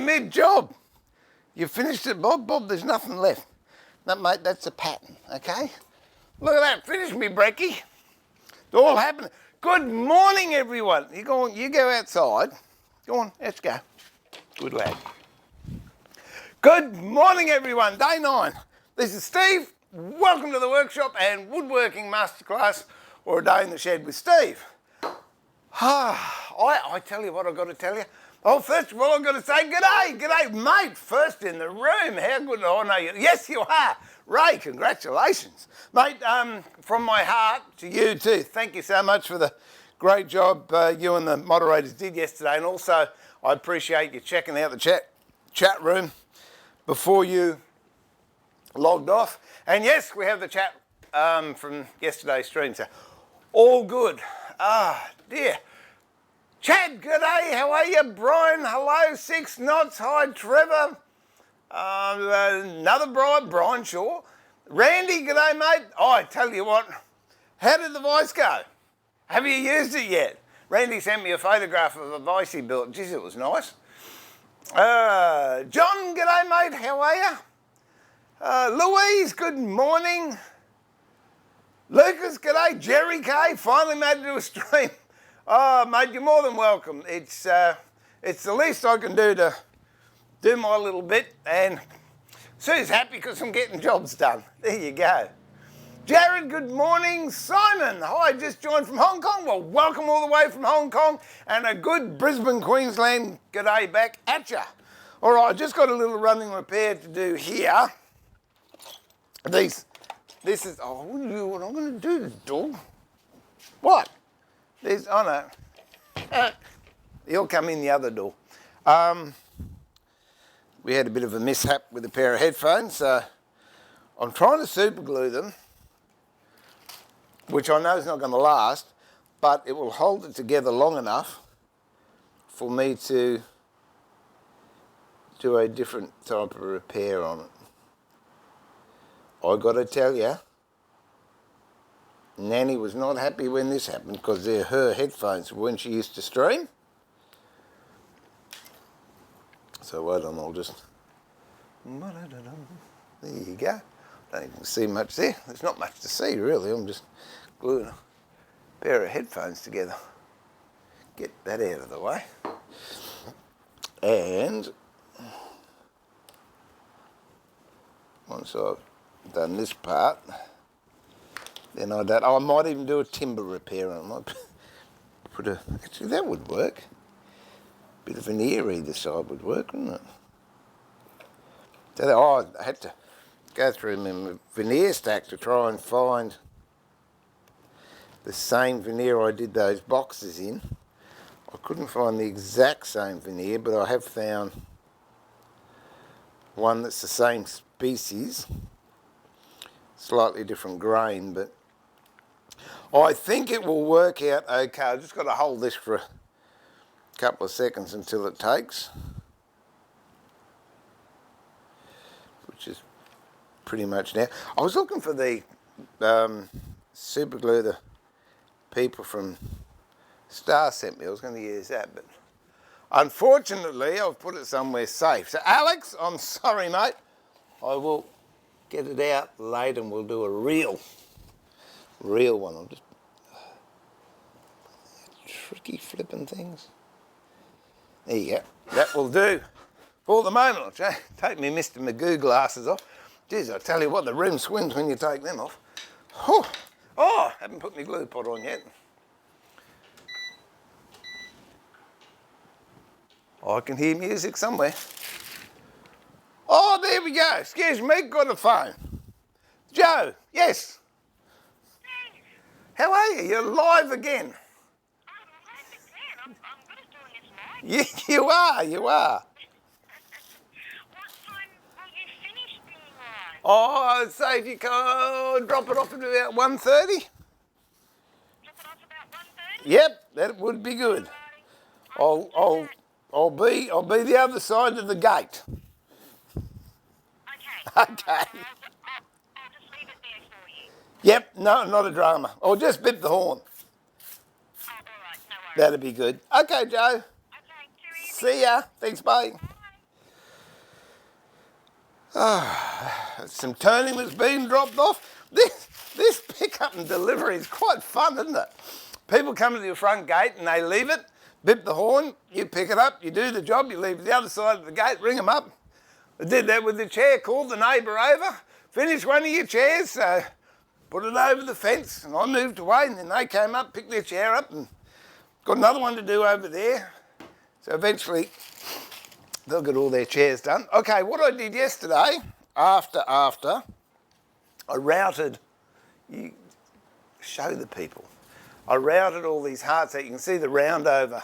mid-job. You finished it, Bob? Bob, there's nothing left. No, mate, that's a pattern, okay? Look at that, finish me, Brecky. It's all happening. Good morning, everyone. You go outside. Go on, let's go. Good lad. Good morning, everyone. Day 9. This is Steve. Welcome to the workshop and woodworking masterclass, or a day in the shed with Steve. I tell you what I've got to tell you. Oh, first of all, I've got to say g'day, mate. First in the room. How good? Oh, no, yes, you are. Ray, congratulations. Mate, from my heart to you too. Thank you so much for the great job you and the moderators did yesterday. And also, I appreciate you checking out the chat room before you logged off. And yes, we have the chat from yesterday's stream. So all good. Ah, dear. Chad, g'day, how are you? Brian, hello, 6 knots, hi, Trevor. Another Brian Shaw. Randy, g'day, mate. Oh, I tell you what, how did the vice go? Have you used it yet? Randy sent me a photograph of a vice he built. Geez, it was nice. John, g'day, mate, how are you? Louise, good morning. Lucas, g'day. Jerry K, finally made it to a stream. Oh, mate, you're more than welcome. It's the least I can do to do my little bit, and Sue's happy because I'm getting jobs done. There you go. Jared, good morning. Simon, hi, just joined from Hong Kong. Well, welcome all the way from Hong Kong, and a good Brisbane, Queensland g'day back at ya. All right, I just got a little running repair to do here. This is, oh, what I'm going to do, this dog. What? Oh no, he'll come in the other door. We had a bit of a mishap with a pair of headphones, so I'm trying to super glue them, which I know is not going to last, but it will hold it together long enough for me to do a different type of repair on it. I got to tell you, Nanny was not happy when this happened because they're her headphones when she used to stream. So wait on, I'll just... There you go. Don't even see much there. There's not much to see really. I'm just gluing a pair of headphones together. Get that out of the way. And once I've done this part, then I might even do a timber repair on it. I might actually that would work. Bit of veneer either side would work, wouldn't it? So I had to go through my veneer stack to try and find the same veneer I did those boxes in. I couldn't find the exact same veneer, but I have found one that's the same species, slightly different grain, but I think it will work out okay. I've just got to hold this for a couple of seconds until it takes, which is pretty much now. I was looking for the super glue the people from Star sent me. I was going to use that, but unfortunately I've put it somewhere safe. So Alex, I'm sorry, mate. I will get it out later and we'll do a real one. I'll just tricky flipping things. There you go. That will do for the moment. I'll take me Mr. Magoo glasses off. Geez, I tell you what, the room swims when you take them off. Oh, haven't put my glue pot on yet. Oh, I can hear music somewhere. Oh, there we go. Excuse me, got a phone. Joe, yes. How are you? You're live again. I'm good at doing this, mate. You are. What time will you finish being live? Oh, I'd say if you can drop it off at about 1:30. Drop it off about 1:30? Yep, that would be good. I'll be the other side of the gate. Okay. Okay. I'll just leave it there for you. Yep, no, not a drama. Or just bip the horn. Oh, all right, no worries. That'd be good. Okay, Joe. Okay, cheerio. See ya. Thanks, bye. Bye. Some turning was being dropped off. This pickup and delivery is quite fun, isn't it? People come to your front gate and they leave it, bip the horn, you pick it up, you do the job, you leave the other side of the gate, ring them up. I did that with the chair, called the neighbour over, finished one of your chairs, so put it over the fence, and I moved away, and then they came up, picked their chair up, and got another one to do over there. So eventually they'll get all their chairs done. Okay, what I did yesterday, after I routed, you show the people, I routed all these hearts out. You can see the round over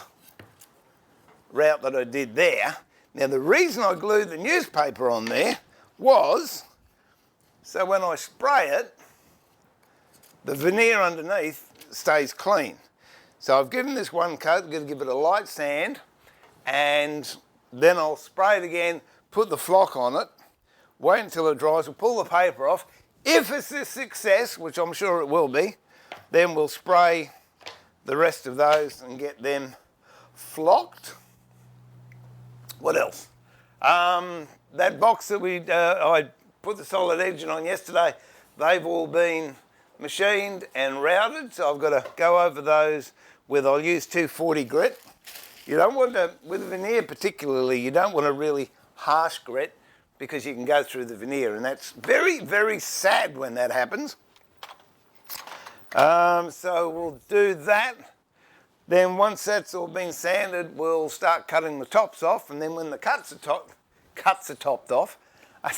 route that I did there. Now the reason I glued the newspaper on there was so when I spray it, the veneer underneath stays clean. So I've given this one coat, I'm going to give it a light sand, and then I'll spray it again, put the flock on it, wait until it dries, we'll pull the paper off. If it's a success, which I'm sure it will be, then we'll spray the rest of those and get them flocked. What else? That box that I put the solid edging on yesterday, they've all been machined and routed, so I've got to go over those I'll use 240 grit. You don't want to, with veneer particularly, you don't want a really harsh grit because you can go through the veneer, and that's very, very sad when that happens. So we'll do that. Then once that's all been sanded, we'll start cutting the tops off, and then when the cuts are topped off, I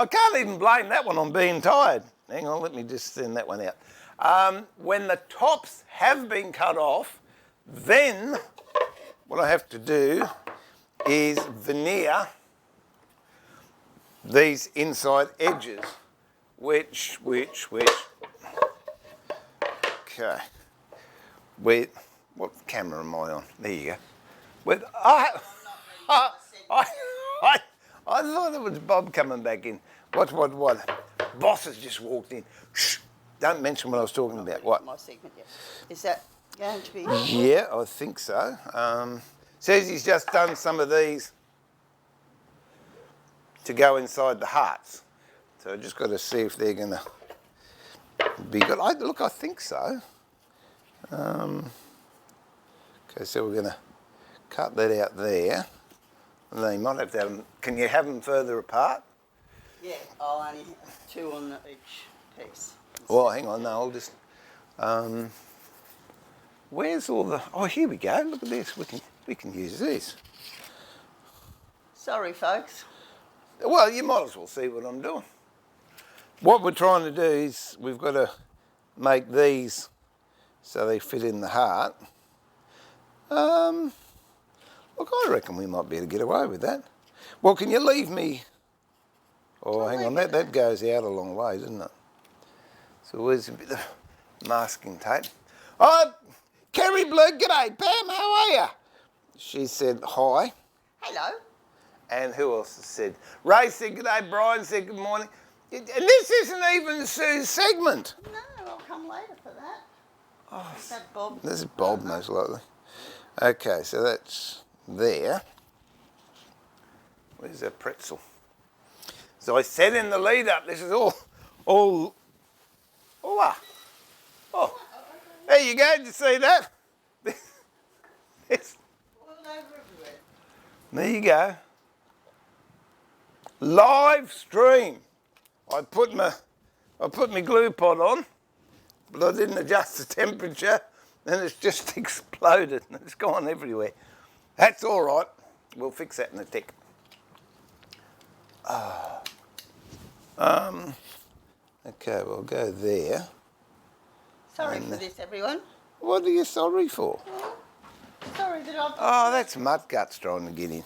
can't even blame that one on being tired. Hang on, let me just send that one out. When the tops have been cut off, then what I have to do is veneer these inside edges, which. Okay. Wait, what camera am I on? There you go. Wait, I thought it was Bob coming back in. What? Boss has just walked in. Shh, don't mention what I was talking about. What? My segment, yeah. Is that going to be? Yeah, I think so. Says he's just done some of these to go inside the hearts. So I just got to see if they're going to be good. I think so. Okay, so we're going to cut that out there. And then you might have to have them. Can you have them further apart? Yeah, I'll only have 2 on each piece. Well, hang on, no, I'll just... where's all the... Oh, here we go. Look at this. We can use this. Sorry, folks. Well, you might as well see what I'm doing. What we're trying to do is we've got to make these so they fit in the heart. Look, I reckon we might be able to get away with that. Well, can you leave me... Oh, hang on, that goes out a long way, doesn't it? So where's a bit of masking tape? Oh, Kerry Blue, g'day, Pam, how are you? She said hi. Hello. And who else has said? Ray said g'day, Brian said good morning. And this isn't even Sue's segment. No, I'll come later for that. Oh, is that Bob? This is Bob, most likely. Okay, so that's there. Where's that pretzel? So I said in the lead up, this is all. Oh, there you go. Did you see that? This. All over everywhere. There you go. Live stream. I put my glue pot on, but I didn't adjust the temperature, and it's just exploded and it's gone everywhere. That's all right. We'll fix that in a tick. Okay, we'll go there. Sorry for this, everyone. What are you sorry for? Sorry that I've... Oh, that's Mutt Guts trying to get in.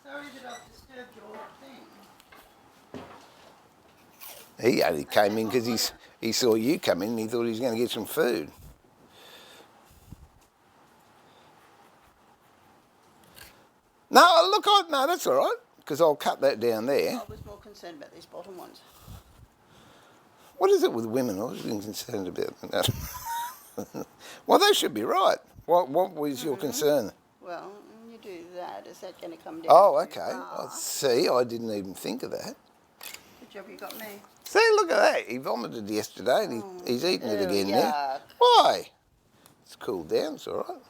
Sorry that I've disturbed your thing. He only came in because he saw you come in and he thought he was going to get some food. No, no, that's all right, because I'll cut that down there. I was more concerned about these bottom ones. What is it with women? I was concerned about that. Well, they should be right. What was your concern? Well, you do that, is that going to come down? Oh, too okay. far? I see. I didn't even think of that. Good job you got me. See, look at that. He vomited yesterday and he's eating it again now. Yuck. Why? It's cooled down, it's all right.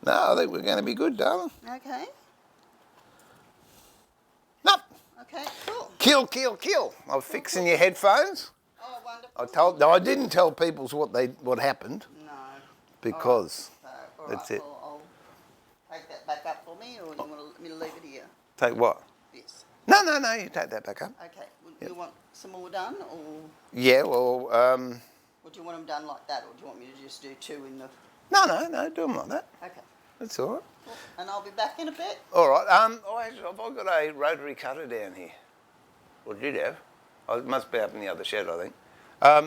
No, I think we're going to be good, darling. Okay. No. Okay, cool. Kill. I was fixing your headphones. Oh, wonderful. No, I didn't tell people what happened No. because All right, that's it. I'll take that back up for me, or you want me to leave it here? Take what? This. No, you take that back up. Okay. You want some more done, or Yeah, well, or do you want them done like that, or do you want me to just do two in the? no, do them like that. Okay. That's all right. Cool. And I'll be back in a bit. All right. Have I got a rotary cutter down here? Or did have? Oh, it must be up in the other shed, I think.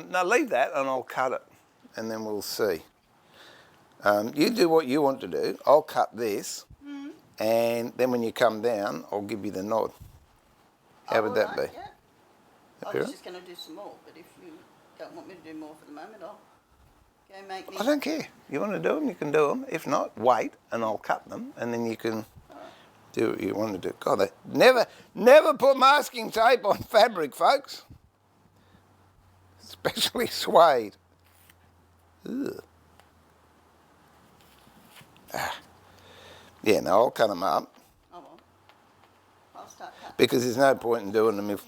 No, leave that and I'll cut it, and then we'll see. You do what you want to do. I'll cut this, and then when you come down, I'll give you the nod. How would that be? Yeah. I Happy was with just going to do some more, but if you don't want me to do more for the moment, I'll go make me. I don't care. You want to do them, you can do them. If not, wait, and I'll cut them, and then you can do what you want to do. God, never put masking tape on fabric, folks. Especially suede. Ugh. Yeah, no, I'll cut them up Oh well. I'll start cutting. because there's no point in doing them if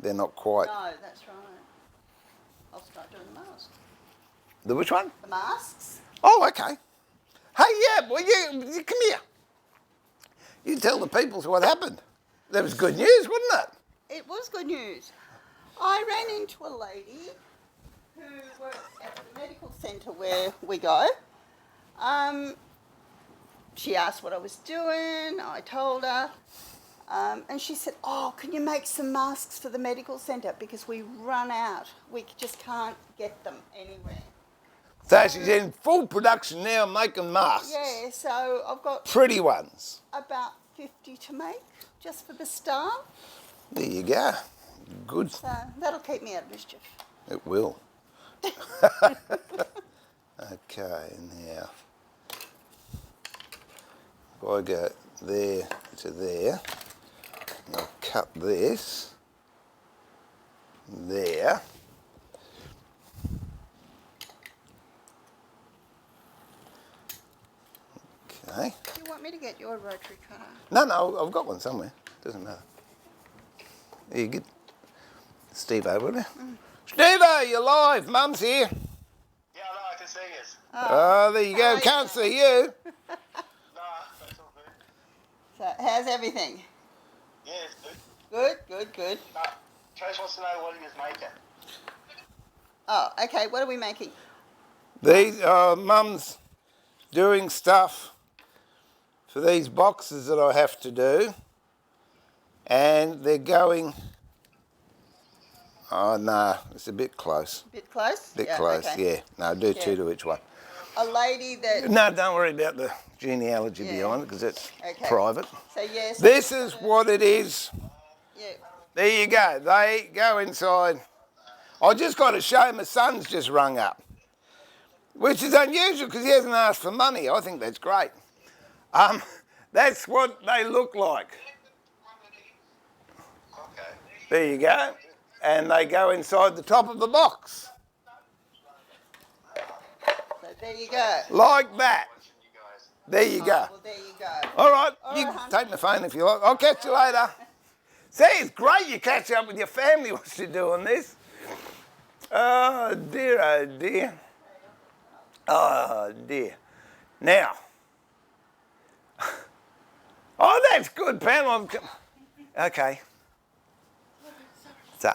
they're not quite. No, that's right. I'll start doing the masks. The which one? The masks? Oh, okay. Hey, yeah, well, you come here. You tell the people what happened. That was good news, wasn't it? It was good news. I ran into a lady who works at the medical centre where we go. She asked what I was doing. I told her. And she said, oh, can you make some masks for the medical centre? Because we run out. We just can't get them anywhere. So she's in full production now making masks. Yeah, so I've got Pretty ones. about 50 to make just for the staff. There you go. Good. So that'll keep me out of mischief. It will. Okay, now. If I go there to there, and I'll cut this there. Okay. Do you want me to get your rotary cutter? No, I've got one somewhere. Doesn't matter. Here, you get Steve over there. Steve-o, you're live. Mum's here. Yeah, I know, I can see you. Oh, there you go. Hi. Can't see you. No, that's all good. So how's everything? Yeah, it's good. Good. No, Trace wants to know what he was making. Oh, okay. What are we making? These Mum's doing stuff for these boxes that I have to do, and they're going. Oh no, it's a bit close. Bit close? Bit close, okay. yeah. No, do two Yeah. to each one. A lady that. No, don't worry about the genealogy Yeah. behind it because it's Okay. private. So yes. This is what it is. Yeah. There you go. They go inside. I just got to show my son's just rung up, which is unusual because he hasn't asked for money. I think that's great. That's what they look like. Okay. There you go. And they go inside the top of the box. So there you go. Like that. You guys. There you go. Well, there you go. All right, All you right, can hon. take my phone if you like. I'll catch you later. See, it's great you catch up with your family whilst you're doing this. Oh, dear, oh, dear. Oh, dear. Now. Oh, that's good, Pam. Okay. So.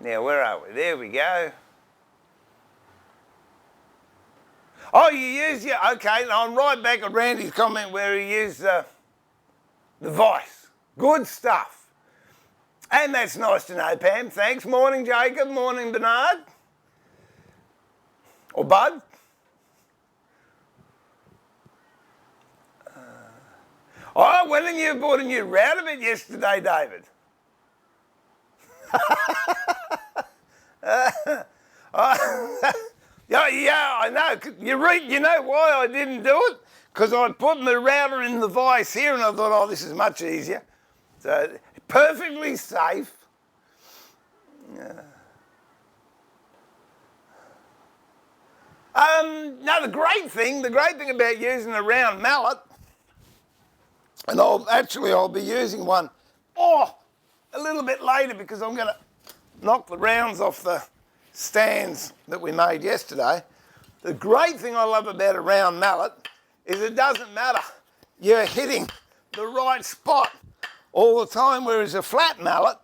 Now, where are we? There we go. Oh, you use your... Okay, now I'm right back at Randy's comment where he used the vice. Good stuff. And that's nice to know, Pam. Thanks. Morning, Jacob. Morning, Bernard. Or Bud. Oh, when did you bought a new router bit yesterday, David? Yeah, I know. You know why I didn't do it? Because I put my router in the vise here and I thought, oh, this is much easier. So, perfectly safe. Now the great thing about using a round mallet, and I'll be using one, a little bit later because I'm going to knock the rounds off the stands that we made yesterday. The great thing I love about a round mallet is it doesn't matter. You're hitting the right spot all the time, whereas a flat mallet,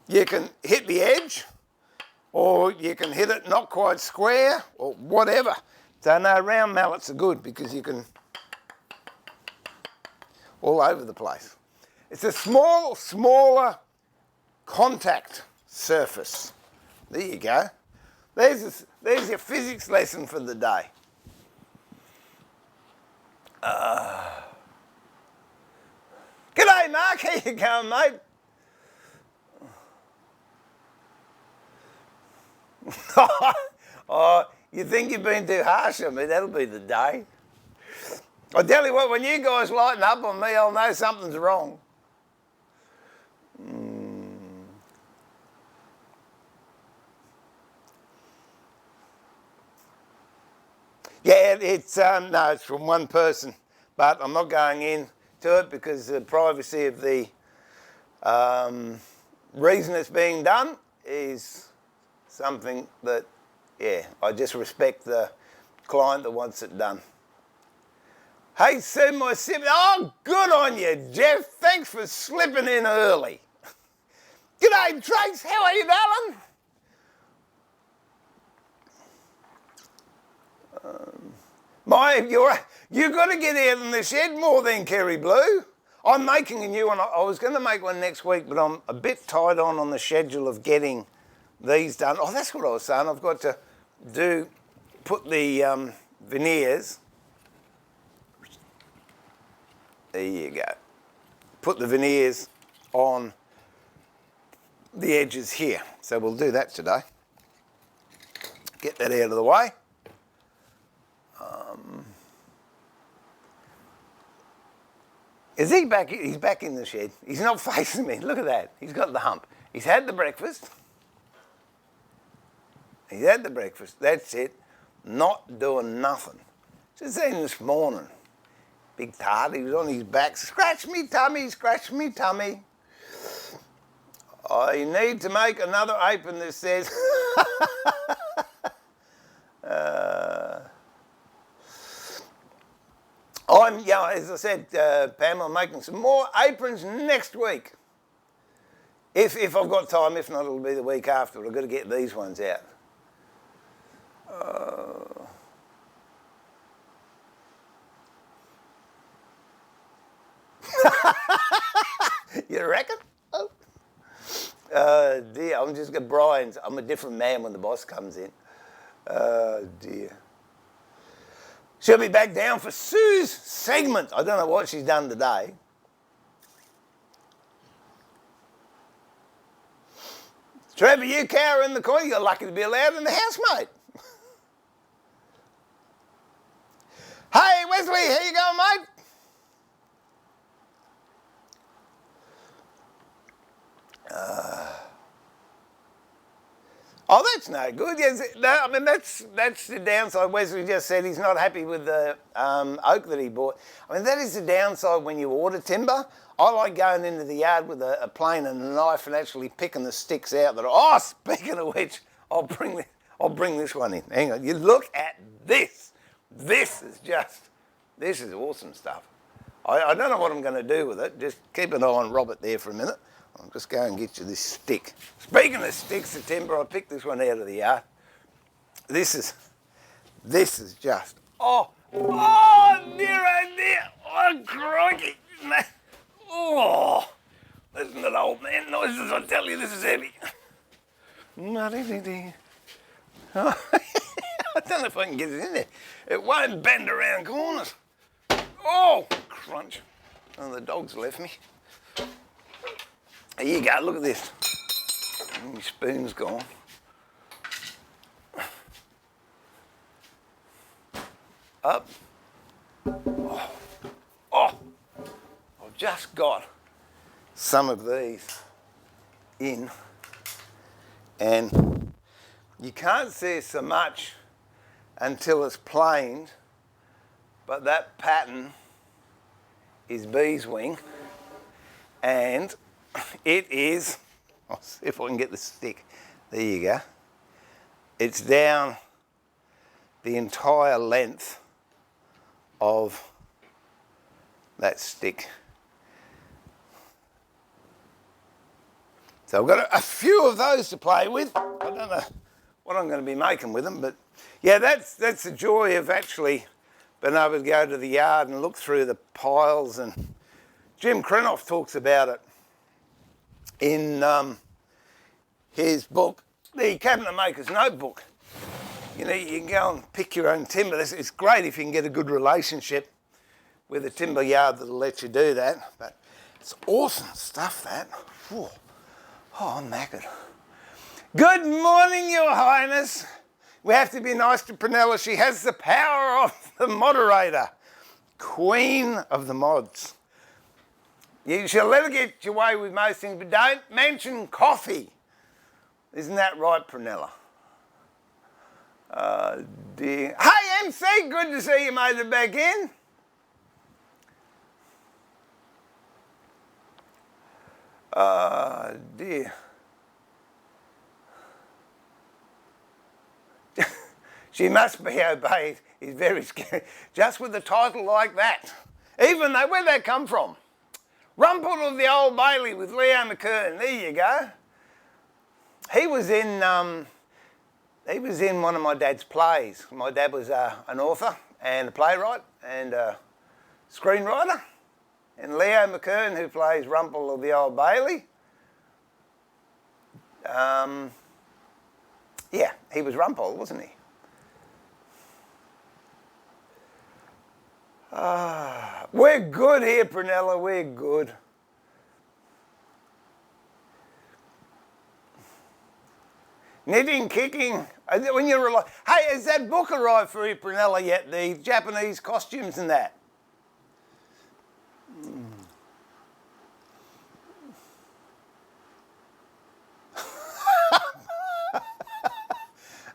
you can hit the edge or you can hit it not quite square or whatever. So no, round mallets are good because you can all over the place. It's a smaller contact surface. There you go. There's your physics lesson for the day. G'day, Mark. How you going, mate? Oh, you think you've been too harsh on me? That'll be the day. I tell you what, when you guys lighten up on me, I'll know something's wrong. Yeah, it's no, it's from one person, but I'm not going into it because the privacy of the reason it's being done is something that, yeah, I just respect the client that wants it done. Hey, Sue, my sibling. Oh, good on you, Jeff. Thanks for slipping in early. G'day, Trace. How are you, darling? You've got to get out in the shed more than Kerry Blue. I'm making a new one. I was going to make one next week, but I'm a bit tied on the schedule of getting these done. Oh, that's what I was saying. I've got to put the veneers. There you go. Put the veneers on the edges here. So we'll do that today. Get that out of the way. Is he back? He's back in the shed. He's not facing me. Look at that. He's got the hump. He's had the breakfast. He's had the breakfast. That's it. Not doing nothing. Just seen this morning. Big tart. He was on his back. Scratch me tummy, scratch me tummy. I need to make another apron that says... as I said, Pam, I'm making some more aprons next week. If I've got time, if not, it'll be the week after. I've got to get these ones out. You reckon? Oh dear, I'm just got Brian's. I'm a different man when the boss comes in. Oh dear. She'll be back down for Sue's segment. I don't know what she's done today. Trevor, you cower in the corner. You're lucky to be allowed in the house, mate. Hey, Wesley, how you going, mate? Oh, that's no good. Yes, no, I mean, that's the downside. Wesley just said he's not happy with the oak that he bought. I mean, that is the downside when you order timber. I like going into the yard with a plane and a knife and actually picking the sticks out. Speaking of which, I'll bring this one in. Hang on, you look at this. This is awesome stuff. I don't know what I'm going to do with it. Just keep an eye on Robert there for a minute. I'll just go and get you this stick. Speaking of sticks of timber, I picked this one out of the yard. This is just, oh dear, oh crikey. Oh, listen to the old man noises, I tell you, this is heavy. I don't know if I can get it in there. It won't bend around corners. Oh, crunch. Oh, the dog's left me. Here you go, look at this. My spoon's gone. Up. Oh, I've just got some of these in, and you can't see so much until it's planed, but that pattern is beeswing, and it is, I'll see if I can get the stick, there you go, it's down the entire length of that stick. So I've got a few of those to play with. I don't know what I'm going to be making with them, but yeah, that's the joy of actually being able to go to the yard and look through the piles. And Jim Krenoff talks about it in his book, The Cabinet Maker's Notebook. You know, you can go and pick your own timber. It's great if you can get a good relationship with a timber yard that'll let you do that. But it's awesome stuff, that. Whew. Oh, I'm knackered. Good morning, Your Highness. We have to be nice to Prunella. She has the power of the moderator. Queen of the mods. You shall let her get your way with most things, but don't mention coffee. Isn't that right, Prunella? Dear. Hey, MC, good to see you made it back in. Dear. She must be obeyed. It's very scary. Just with a title like that. Even though, where'd that come from? Rumple of the Old Bailey with Leo McKern. There you go. He was in one of my dad's plays. My dad was an author and a playwright and a screenwriter. And Leo McKern, who plays Rumple of the Old Bailey, yeah, he was Rumple, wasn't he? We're good here, Prunella, we're good. Knitting, kicking, when you're hey, has that book arrived for you, Prunella, yet? The Japanese costumes and that?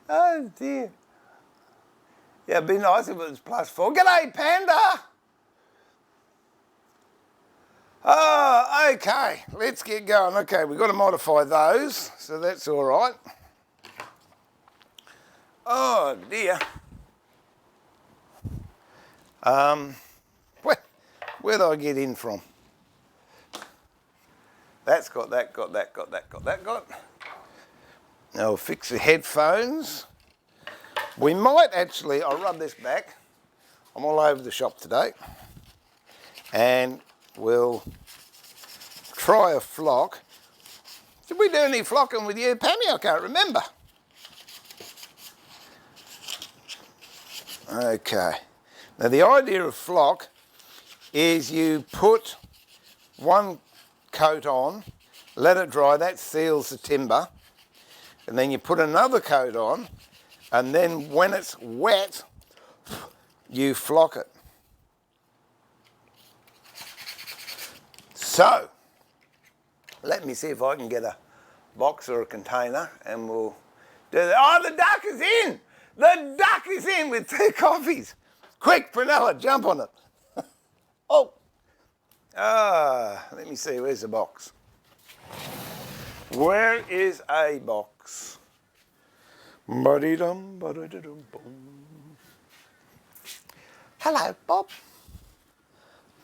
Oh dear. Yeah, it'd be nice if it was +4. G'day, Panda! Oh, okay, let's get going. Okay, we've got to modify those, so that's all right. Oh dear. Where'd I get in from? That's got that, got that, got that, got that, got. Now we'll fix the headphones. We might actually, I'll rub this back. I'm all over the shop today. And we'll try a flock. Did we do any flocking with you, Pammy? I can't remember. Okay. Now the idea of flock is you put one coat on, let it dry, that seals the timber, and then you put another coat on, and then when it's wet, you flock it. So, let me see if I can get a box or a container and we'll do that. Oh, the duck is in! The duck is in with 2 coffees. Quick, Prunella, jump on it. Oh. Let me see, where's the box? Where is a box? Ba-dee-dum, ba-da-da-dum-bum. Hello, Bob.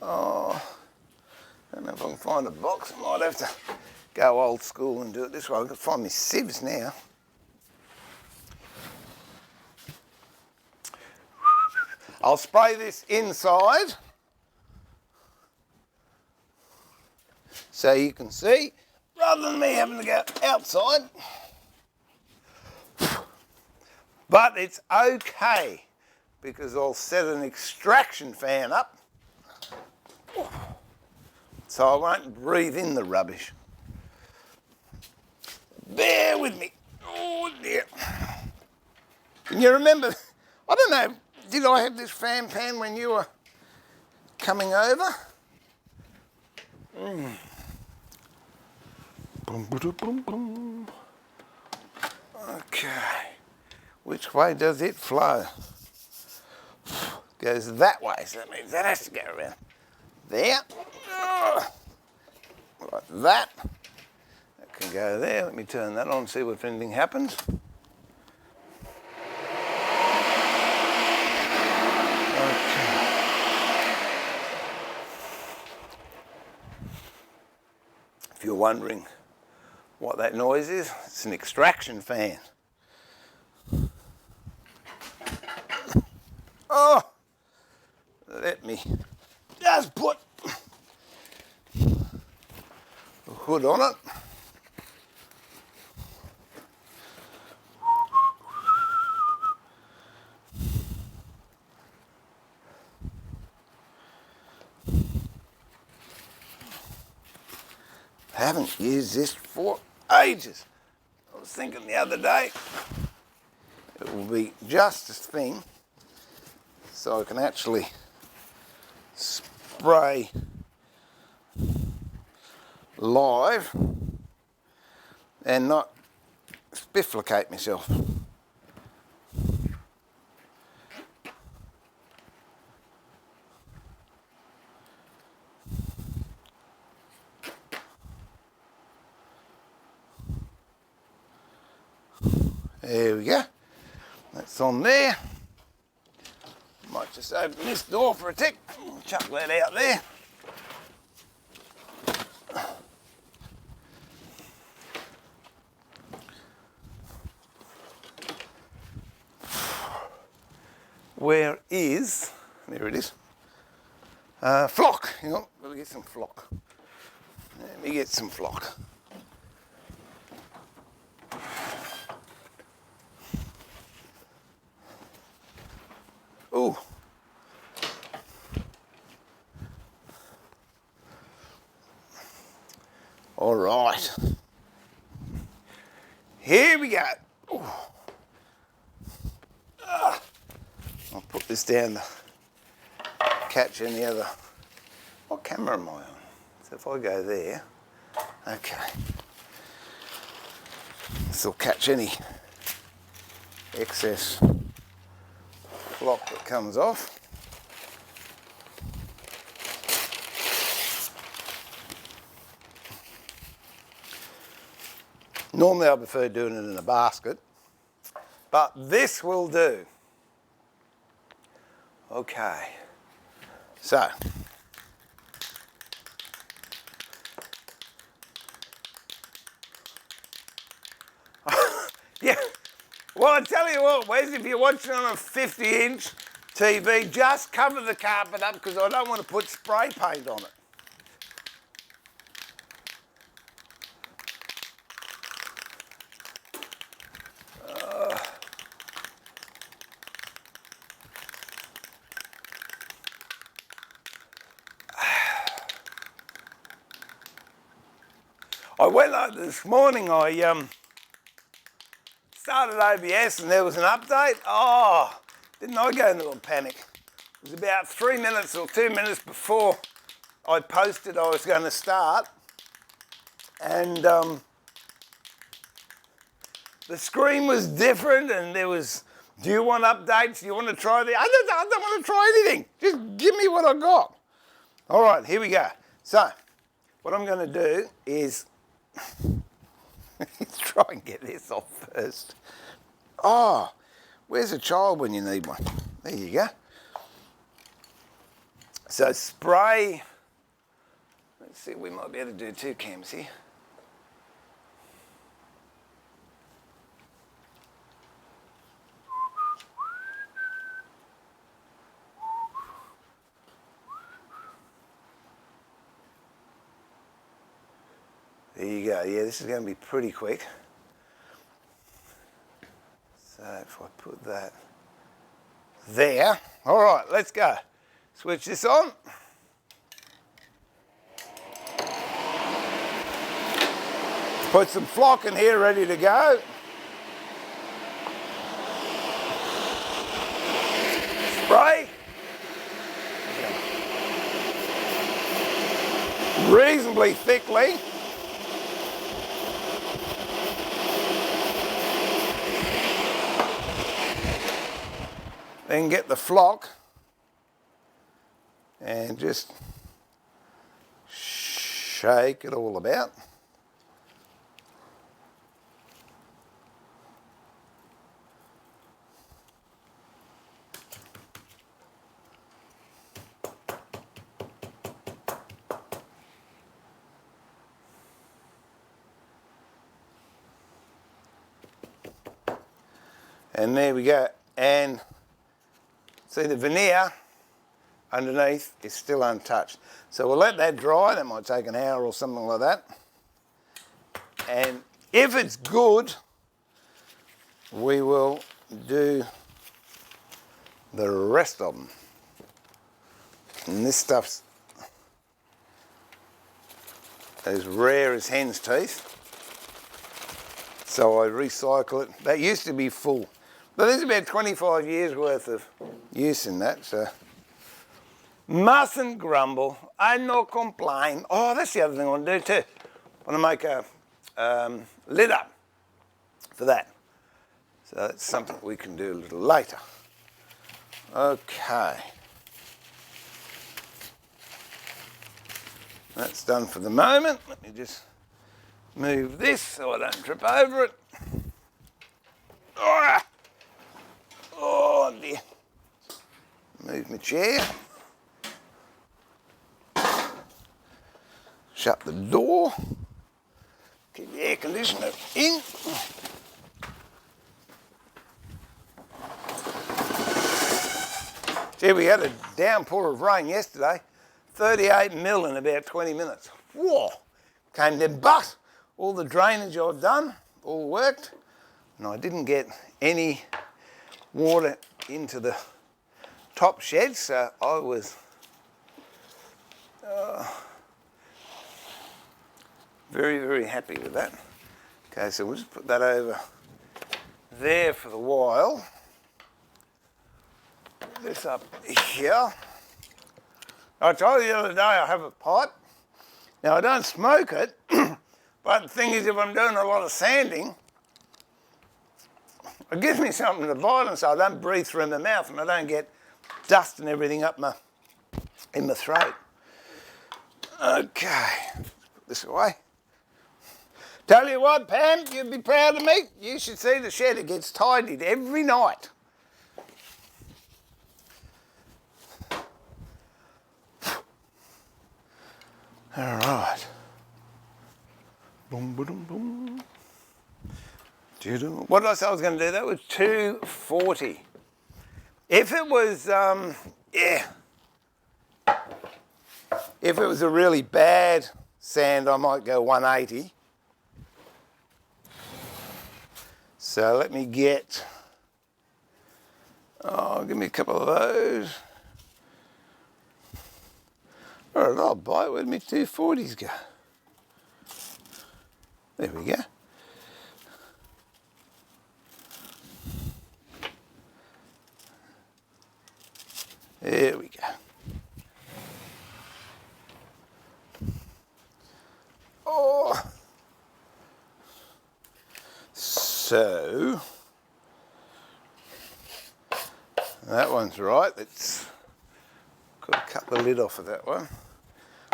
Oh, I don't know if I can find a box. I might have to go old school and do it this way. I've got to find my sieves now. I'll spray this inside so you can see, rather than me having to go outside. But it's okay because I'll set an extraction fan up so I won't breathe in the rubbish. Bear with me. Oh dear. Can you remember, I don't know, did I have this fan pan when you were coming over? Boom, boom, boom, boom. Okay, which way does it flow? Goes that way, so that means that has to go around there. Like that. That can go there. Let me turn that on, see if anything happens. If you're wondering what that noise is, it's an extraction fan. Oh, let me just put the hood on it. I haven't used this for ages. I was thinking the other day it will be just this thing so I can actually spray live and not spifflicate myself. There we go. That's on there. Might just open this door for a tick. Chuck that out there. Where is, there it is, flock. Hang on, gotta get some flock. Let me get some flock. Ooh. All right. Here we go. Ooh. I'll put this down to catch any other. What camera am I on? So if I go there, okay. This will catch any excess flock that comes off. Normally I prefer doing it in a basket, but this will do. Okay, so yeah, well I tell you what, Wes, if you're watching on a 50-inch TV, just cover the carpet up because I don't want to put spray paint on it. I went out this morning, I started OBS and there was an update. Oh, didn't I go into a panic? It was about 3 minutes or 2 minutes before I posted I was going to start. And the screen was different and there was, do you want updates? Do you want to try the, I don't want to try anything. Just give me what I got. All right, here we go. So, what I'm going to do is try and get this off first. Oh, where's a child when you need one? There you go. So spray, let's see, we might be able to do 2 cams here. There you go. Yeah, this is going to be pretty quick. So if I put that there. All right, let's go. Switch this on. Put some flock in here ready to go. Spray. Reasonably thickly. Then get the flock and just shake it all about. And there we go. And see, the veneer underneath is still untouched. So we'll let that dry. That might take an hour or something like that. And if it's good, we will do the rest of them. And this stuff's as rare as hen's teeth. So I recycle it. That used to be full. But there's about 25 years worth of use in that, so mustn't grumble and not complain. Oh, that's the other thing I want to do too. I want to make a lid up for that. So that's something we can do a little later. Okay. That's done for the moment. Let me just move this so I don't trip over it. Oh dear. Move my chair. Shut the door. Keep the air conditioner in. Gee, we had a downpour of rain yesterday. 38 mil in about 20 minutes. Whoa! Came to bust. All the drainage I've done, all worked. And I didn't get any water into the top shed, so I was very, very happy with that. Okay, so we'll just put that over there for the while. Put this up here. I told you the other day I have a pipe. Now I don't smoke it, but the thing is if I'm doing a lot of sanding, it gives me something to bite on so I don't breathe through my mouth and I don't get dust and everything up in my throat. Okay, let's put this away. Tell you what, Pam, you'd be proud of me. You should see the shed. It gets tidied every night. All right. Boom, boom, boom. What did I say I was going to do? That was 240. If it was, if it was a really bad sand, I might go 180. So let me get, give me a couple of those. All right, I'll buy it. Where'd my 240s go? There we go. There we go. Oh. So, that one's right. It's got to cut the lid off of that one.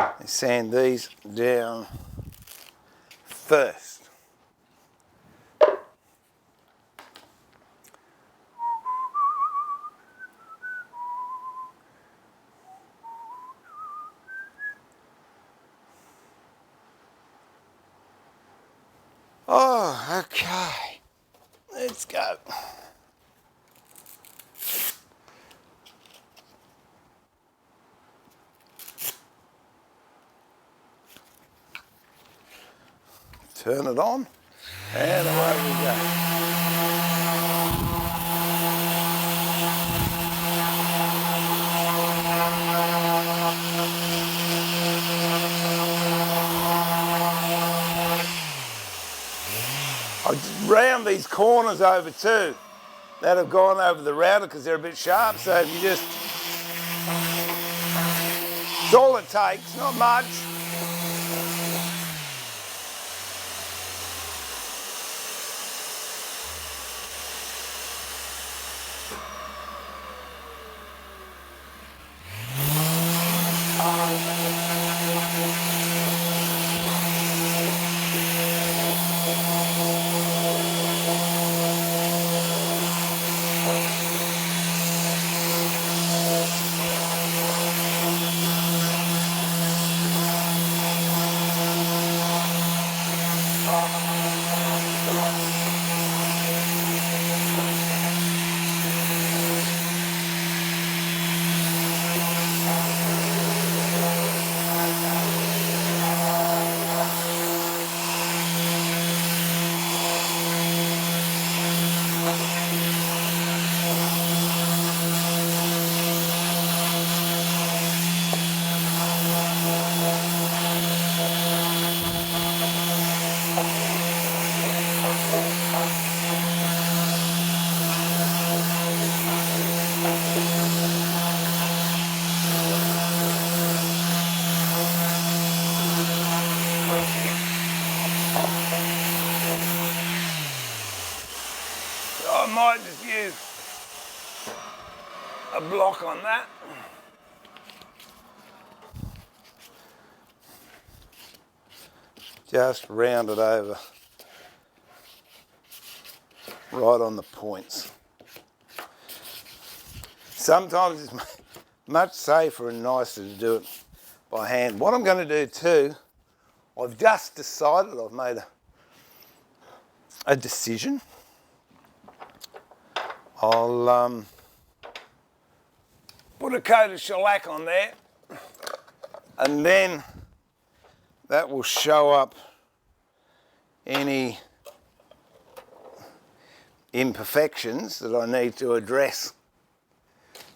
I sand these down first. Oh, okay. Let's go. Turn it on, and away we go. round these corners over too that have gone over the router because they're a bit sharp. So if you just, it's all it takes, not much. I might just use a block on that. Just round it over, right on the points. Sometimes it's much safer and nicer to do it by hand. What I'm going to do too, I've just decided, I've made a decision. I'll put a coat of shellac on there, and then that will show up any imperfections that I need to address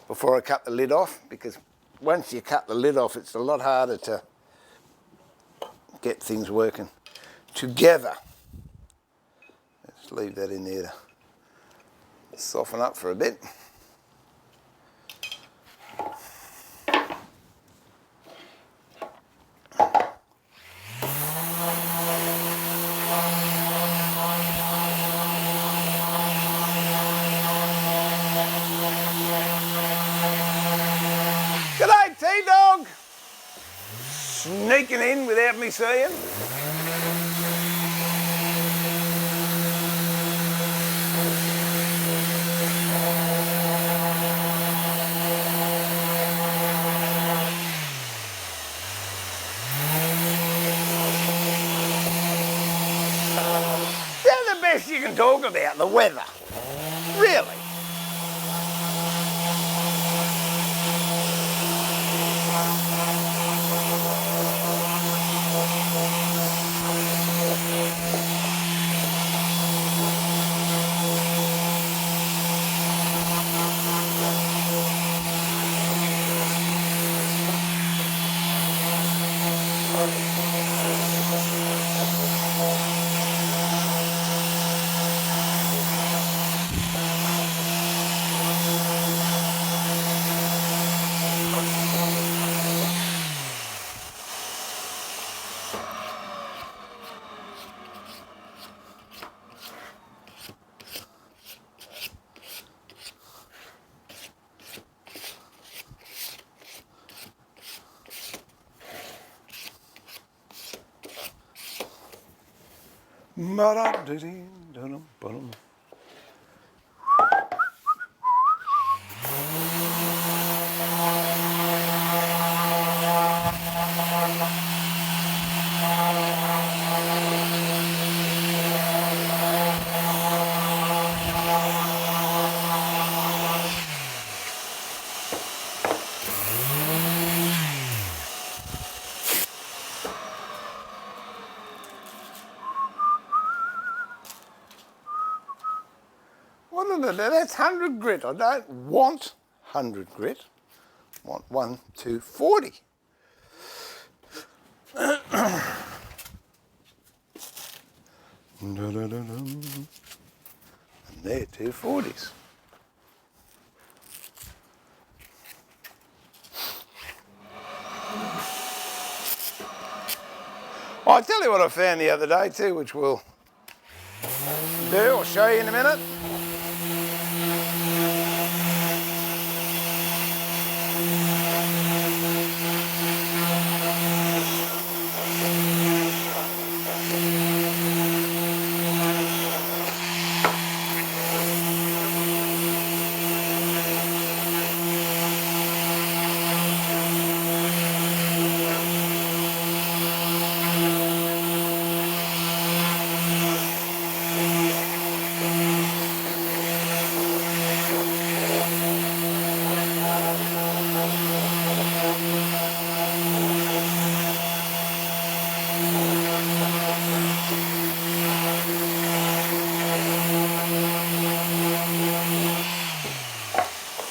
before I cut the lid off, because once you cut the lid off, it's a lot harder to get things working together. Let's leave that in there to soften up for a bit. G'day, T-Dog! Sneaking in without me seeing. You can talk about the weather, really. That's 100 grit. I don't want 100 grit. I want 1 to 40. And they're 240s. I'll tell you what I found the other day too, which we'll do. I'll show you in a minute.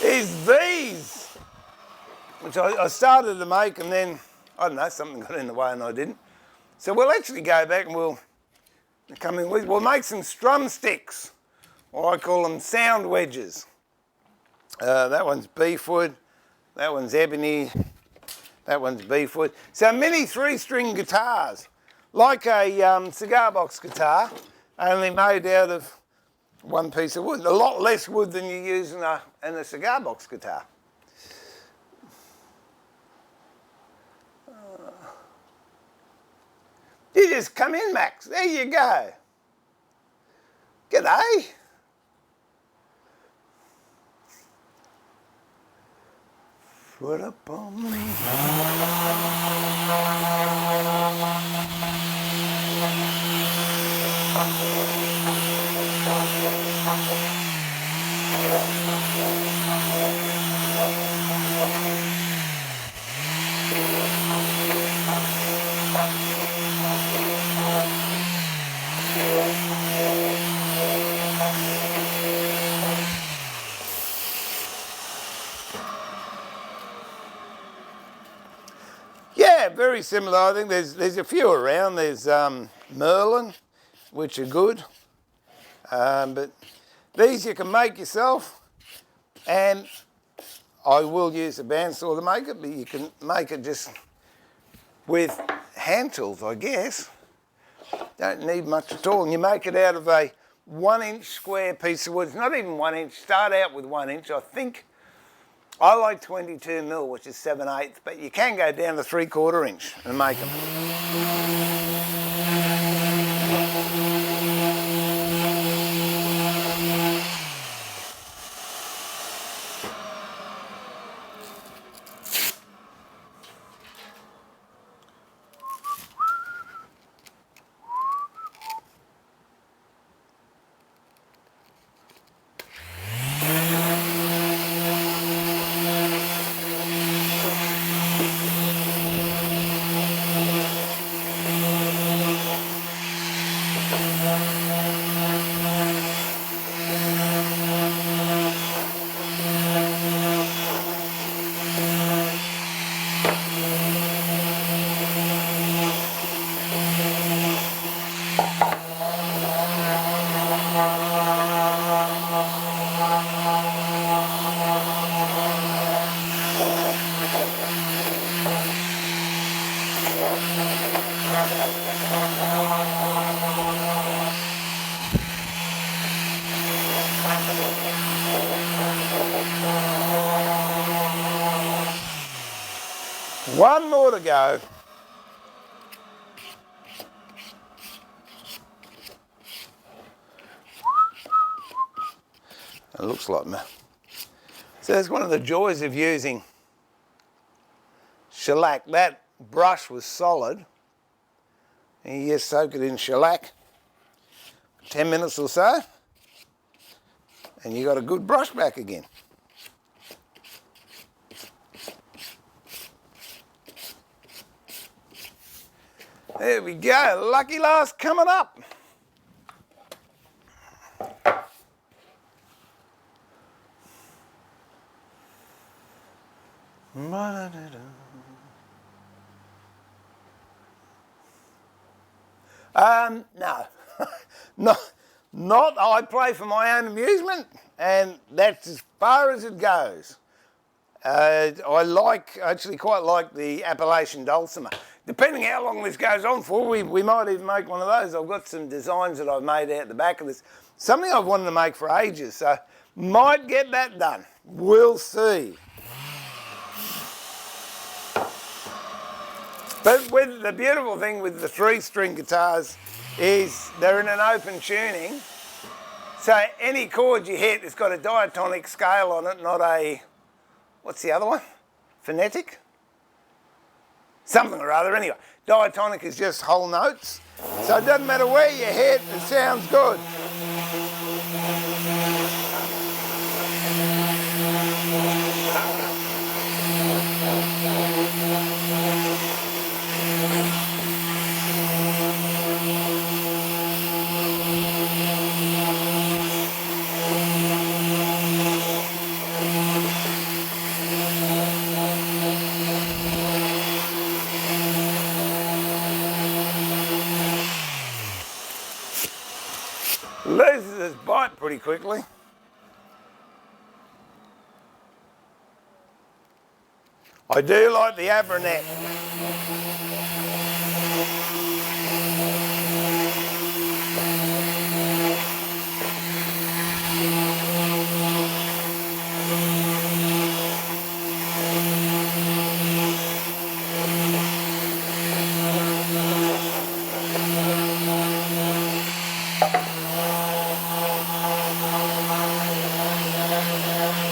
Is these, which I started to make and then, I don't know, something got in the way and I didn't. So we'll actually go back and we'll make some strum sticks, or I call them sound wedges. That one's beefwood, that one's ebony, that one's beefwood. So mini 3-string guitars, like a cigar box guitar, only made out of one piece of wood. A lot less wood than you use in a cigar box guitar. You just come in, Max. There you go. G'day. Foot up on me. Yeah, very similar. I think there's a few around. There's Merlin, which are good, but these you can make yourself, and I will use a bandsaw to make it, but you can make it just with hand tools, I guess. Don't need much at all, and you make it out of a 1-inch square piece of wood. It's not even 1 inch. Start out with 1 inch, I think. I like 22 mil, which is 7/8, but you can go down to 3/4 inch and make them. One more to go. It looks like me. So that's one of the joys of using shellac. That brush was solid. And you just soak it in shellac for 10 minutes or so, and you got a good brush back again. There we go, lucky last coming up. No, not I play for my own amusement, and that's as far as it goes. I actually quite like the Appalachian dulcimer. Depending how long this goes on for, we might even make one of those. I've got some designs that I've made out the back of this. Something I've wanted to make for ages, so might get that done. We'll see. But with the beautiful thing with the 3-string guitars is they're in an open tuning, so any chord you hit has got a diatonic scale on it, not a, what's the other one? Phonetic? Something or other, anyway. Diatonic is just whole notes, so it doesn't matter where you hit, it sounds good. Loses its bite pretty quickly. I do like the Abranet.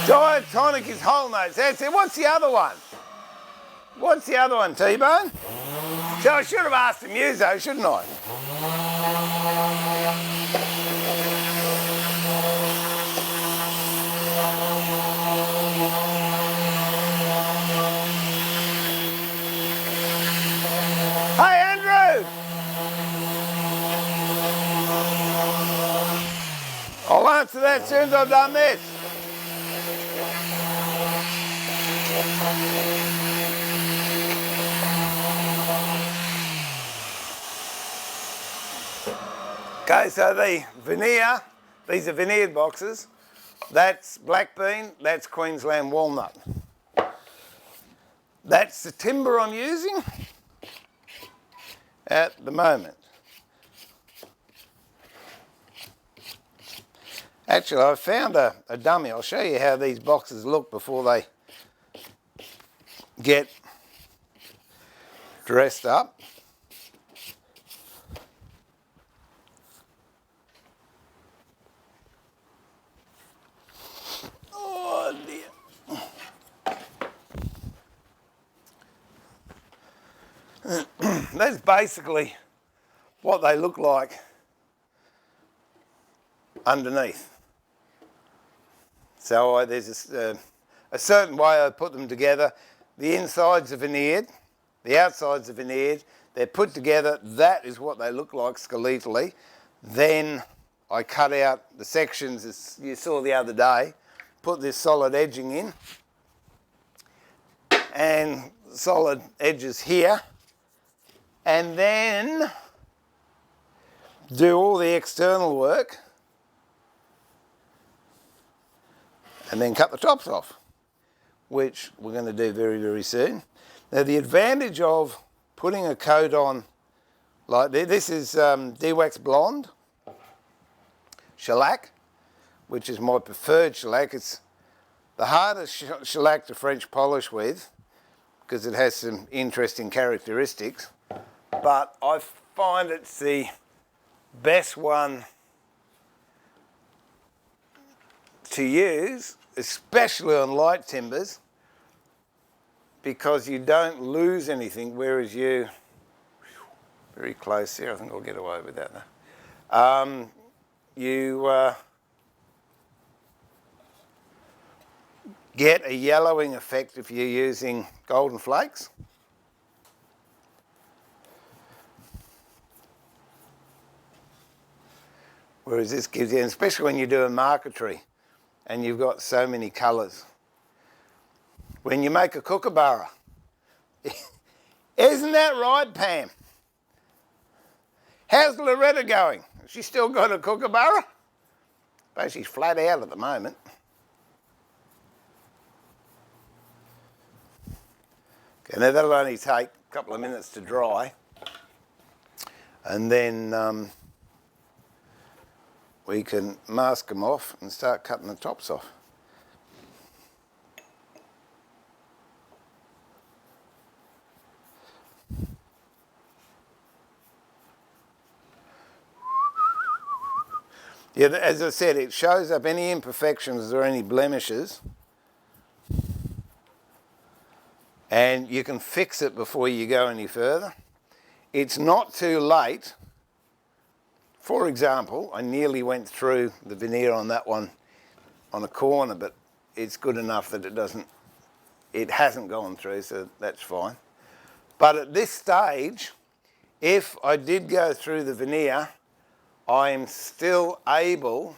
Diatonic is whole notes. That's it. What's the other one? What's the other one, T-Bone? So I should have asked the muso, shouldn't I? Hey, Andrew! I'll answer that as soon as I've done this. Okay, so the veneer, these are veneered boxes. That's black bean, that's Queensland walnut. That's the timber I'm using at the moment. Actually, I found a dummy. I'll show you how these boxes look before they get dressed up. Oh dear. That's basically what they look like underneath. So there's a certain way I put them together. The insides are veneered, the outsides are veneered, they're put together, that is what they look like skeletally. Then I cut out the sections as you saw the other day, put this solid edging in, and solid edges here, and then do all the external work, and then cut the tops off, which we're going to do very, very soon. Now the advantage of putting a coat on like this is de-wax blonde shellac, which is my preferred shellac. It's the hardest shellac to French polish with because it has some interesting characteristics, but I find it's the best one to use, especially on light timbers, because you don't lose anything, whereas you, very close here, I think I'll get away with that now. You get a yellowing effect if you're using golden flakes. Whereas this gives you, and especially when you do a marquetry and you've got so many colours. When you make a kookaburra, isn't that right, Pam? How's Loretta going? She's still got a kookaburra, but she's flat out at the moment. Okay, now that'll only take a couple of minutes to dry, and then we can mask them off and start cutting the tops off. Yeah, as I said, it shows up any imperfections or any blemishes, and you can fix it before you go any further. It's not too late. For example, I nearly went through the veneer on that one on a corner, but it's good enough that it hasn't gone through, so that's fine. But at this stage, if I did go through the veneer, I'm still able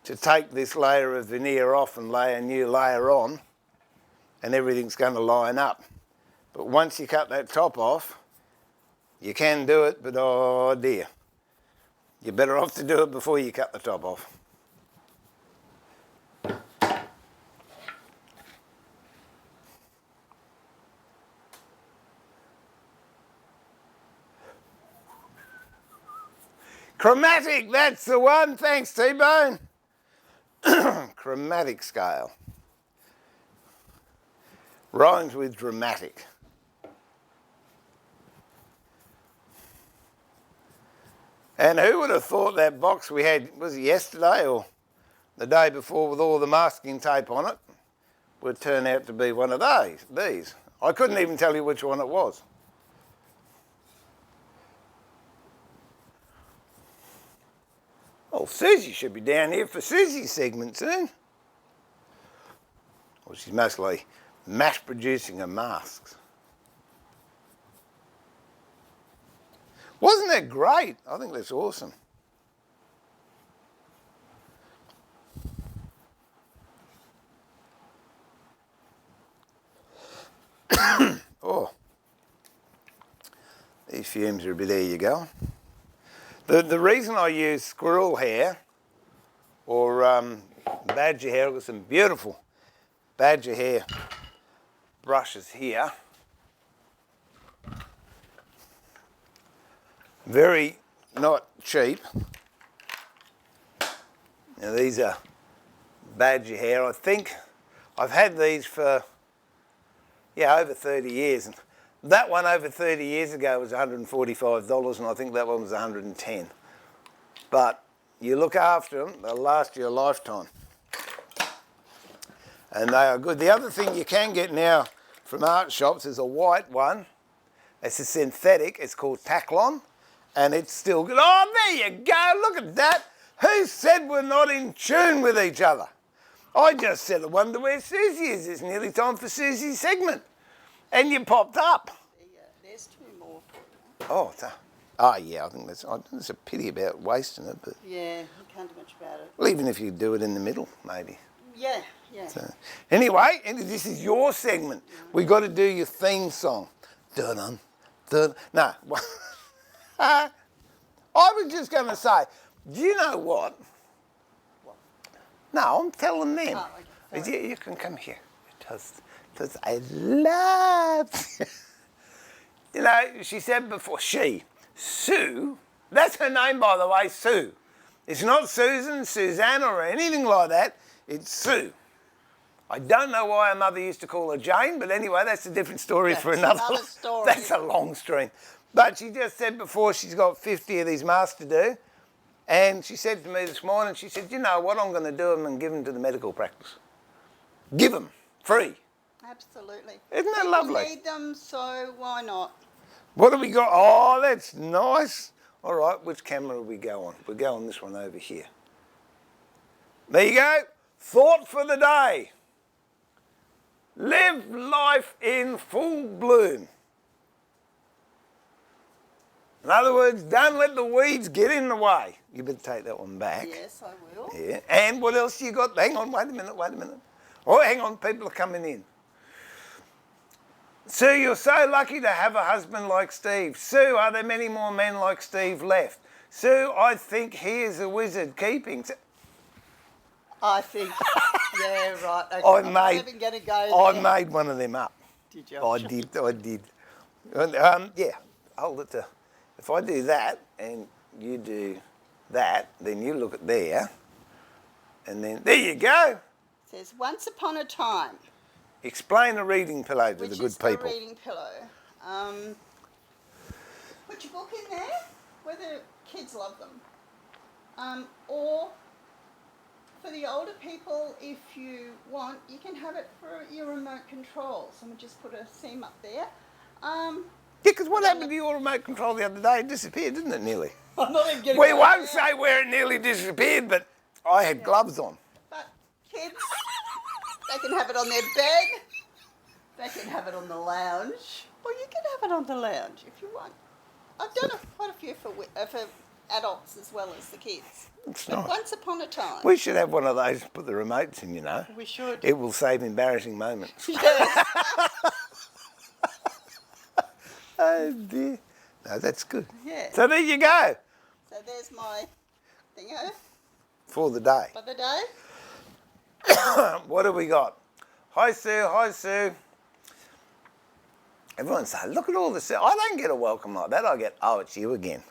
to take this layer of veneer off and lay a new layer on, and everything's going to line up. But once you cut that top off, you can do it, but oh dear, you're better off to do it before you cut the top off. Chromatic, that's the one. Thanks, T-Bone. Chromatic scale. Rhymes with dramatic. And who would have thought that box we had, was it yesterday or the day before, with all the masking tape on it, would turn out to be one of these. I couldn't even tell you which one it was. Oh, Susie should be down here for Susie's segment soon. Well, she's mostly mass producing her masks. Wasn't that great? I think that's awesome. Oh, these fumes are a bit, there you go. The reason I use squirrel hair or badger hair, I've got some beautiful badger hair brushes here. Very not cheap. Now these are badger hair. I think I've had these for, over 30 years. And that one over 30 years ago was $145, and I think that one was $110. But you look after them, they'll last you a lifetime. And they are good. The other thing you can get now from art shops is a white one. It's a synthetic. It's called Taclon, and it's still good. Oh, there you go. Look at that. Who said we're not in tune with each other? I just said I wonder where Susie is. It's nearly time for Susie's segment. And you popped up. There's two more. Yeah, I think that's a pity about wasting it. But Yeah, you can't do much about it. well, even if you do it in the middle, maybe. Yeah. So, anyway, this is your segment. We got to do your theme song. Dun dun. No, I was just going to say, do you know what? No, I'm telling them. Oh, okay. You can come here. Because I love. You know, she said before, Sue, that's her name, by the way, Sue. It's not Susan, Susanna, or anything like that. It's Sue. I don't know why her mother used to call her Jane, but anyway, that's a different story for another story. That's a long stream. But she just said before she's got 50 of these masks to do. And she said to me this morning, she said, you know what, I'm going to do them and give them to the medical practice. Give them, free. Absolutely. Isn't that People lovely? need them, so why not? What have we got? Oh, that's nice. All right, which camera will we go on? We'll go on this one over here. There you go. Thought for the day. Live life in full bloom. In other words, don't let the weeds get in the way. You better take that one back. Yes, I will. Yeah. And what else you got? Hang on, wait a minute. Oh, hang on, people are coming in. Sue, you're so lucky to have a husband like Steve. Sue, are there many more men like Steve left? Sue, I think he is a wizard keeping... I think, yeah, right. Okay. I I'm not even going to go I there. made one of them up. Did you? I did. And, yeah, hold it to... If I do that and you do that, then you look at there, and then... There you go. It says, once upon a time. Explain a reading pillow to Which the good is people. a reading pillow. Put your book in there, whether kids love them. Or for the older people, if you want, you can have it for your remote control. So I'm going to just put a seam up there. Yeah, because what happened to your remote control the other day? It disappeared, didn't it, nearly? I'm not even getting We won't say where it nearly disappeared, but I had gloves on. But kids, they can have it on their bed. They can have it on the lounge. Or you can have it on the lounge if you want. I've done quite a few for adults as well as the kids. It's But nice. once upon a time. We should have one of those to put the remotes in, you know. We should. It will save embarrassing moments. Yes. Oh dear. No, that's good. Yeah. So there you go So there's my thingo for the day. for the day. What have we got? Hi Sue, hi Sue. Everyone's saying, look at all this. I don't get a welcome like that. I get, oh, it's you again.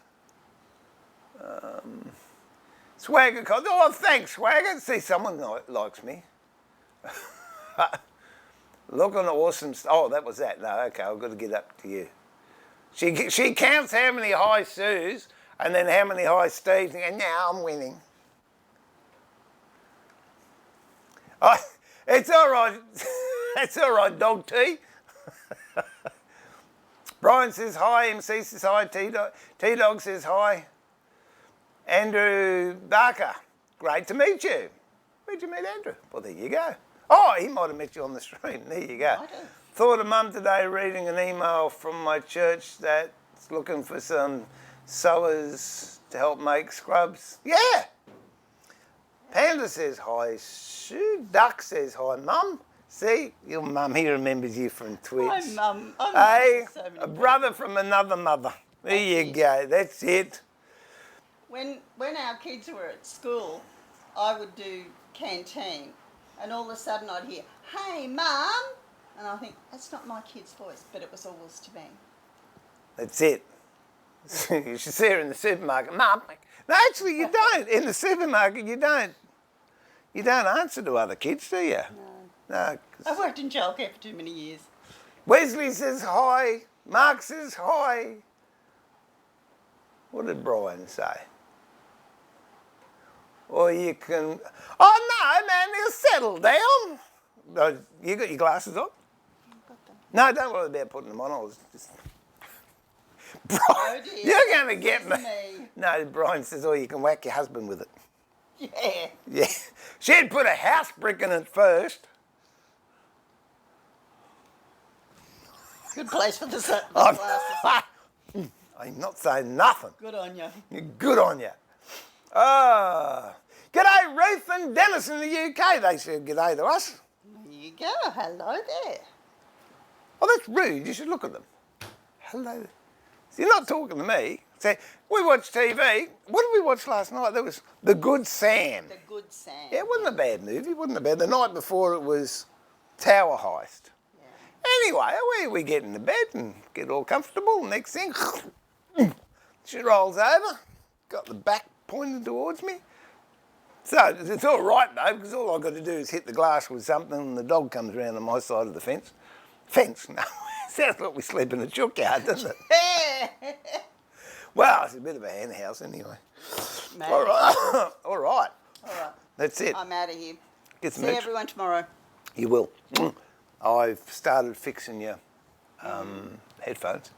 Swagger, oh, thanks, Swagger. See, someone likes me. Look on the awesome. Oh, that was that. No, okay, I've got to get up to you. She counts how many high Sues and then how many high Steves, and now I'm winning. Oh, it's all right. It's all right, dog tea. Brian says hi. MC says hi. T-Dog says hi. Andrew Barker, great to meet you. Where'd you meet Andrew? Well, there you go. Oh, he might have met you on the stream. There you go. Thought of Mum today reading an email from my church that's looking for some sewers to help make scrubs. Yeah. Panda says hi. Sue Duck says hi, Mum. See, your mum, he remembers you from Twitch. My mum. Hey, So many a brother from another mother. There you go. That's it. When our kids were at school, I would do canteen, and all of a sudden I'd hear, "Hey, Mum," and I think that's not my kid's voice, but it was always to me. That's it. You should see her in the supermarket. Mum. No, actually, you don't. In the supermarket, you don't. You don't answer to other kids, do you? No. I've worked in childcare for too many years. Wesley says hi. Mark says hi. What did Brian say? Or you can... Oh, no, man, he'll settle down. No, you got your glasses on? I've got them. No, don't worry about putting them on. I was just... Brian, Oh dear. you're going to get This me. is me. No, Brian says, oh, you can whack your husband with it. Yeah. Yeah. She'd put a house brick in it first. Good place for the glasses. I'm not saying nothing. Good on you. Good on you. G'day, Ruth and Dennis in the UK. They said g'day to us. There you go. Hello there. Oh, that's rude. You should look at them. Hello. So you're not talking to me. Say, we watch TV. What did we watch last night? There was The Good Sam. The Good Sam. Yeah, it wasn't a bad movie. It wasn't a bad. The night before it was Tower Heist. Yeah. Anyway, we get into bed and get all comfortable. Next thing, she rolls over, got the back pointed towards me. So it's all right though, because all I've got to do is hit the glass with something and the dog comes around on my side of the fence. Fence? No. Sounds like we sleep in a chookyard, doesn't it? Well, it's a bit of a hen house anyway. Maybe. All right. All right. All right. That's it. I'm out of here. Get some See extra- everyone tomorrow. You will. I've started fixing your headphones.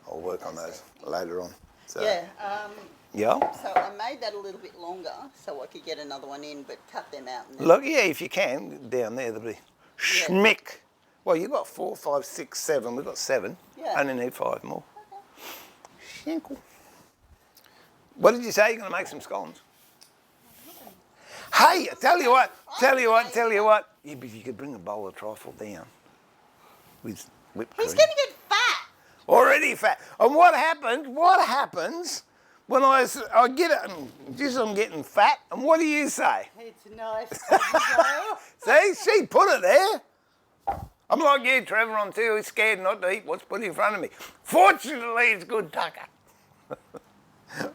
I'll work on those later on. So, Yeah. Yeah. So I made that a little bit longer so I could get another one in, but cut them out. And then Look, yeah, if you can, down there, there'll be schmick. Well, you got 4, 5, 6, 7. We've got 7. Yeah. Only need 5 more. Shinkle. What did you say? You're going to make some scones? Hey, tell you what. If you could bring a bowl of trifle down with whipped cream. he's going to get fat. Already fat. And what happens when I get it, and just I'm getting fat, and what do you say? It's nice. Joe. See, she put it there. I'm like you, Trevor, I'm too scared not to eat what's put in front of me. Fortunately, it's good tucker.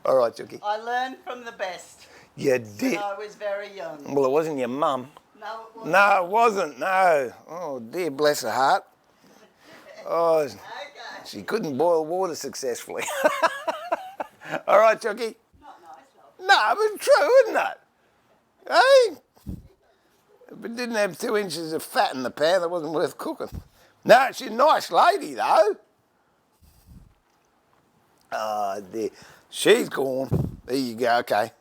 All right, Chucky. I learned from the best You when did. I was very young. Well, it wasn't your mum. No, it wasn't. No, it wasn't, no. Oh, dear, bless her heart. Oh, Okay. she couldn't boil water successfully. All right, Chucky. Not nice, love. No, but true, isn't it? Hey? If it didn't have 2 inches of fat in the pan, it wasn't worth cooking. No, she's a nice lady, though. Oh, dear. She's gone. There you go, okay.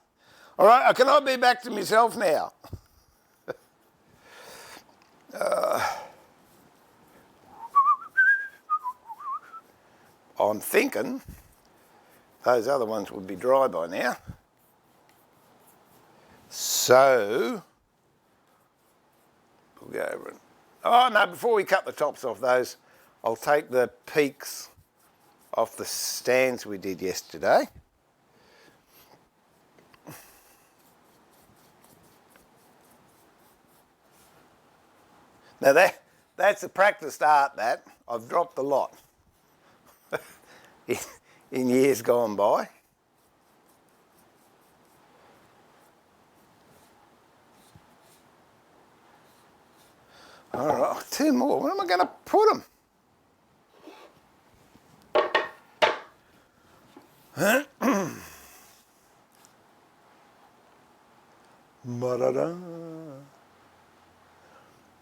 All right, can I be back to myself now? I'm thinking those other ones would be dry by now. So, we'll go over it. Oh, no, before we cut the tops off those, I'll take the peaks off the stands we did yesterday. Now that's a practiced art, that. I've dropped a lot in years gone by. All right, 2 more. Where am I going to put them?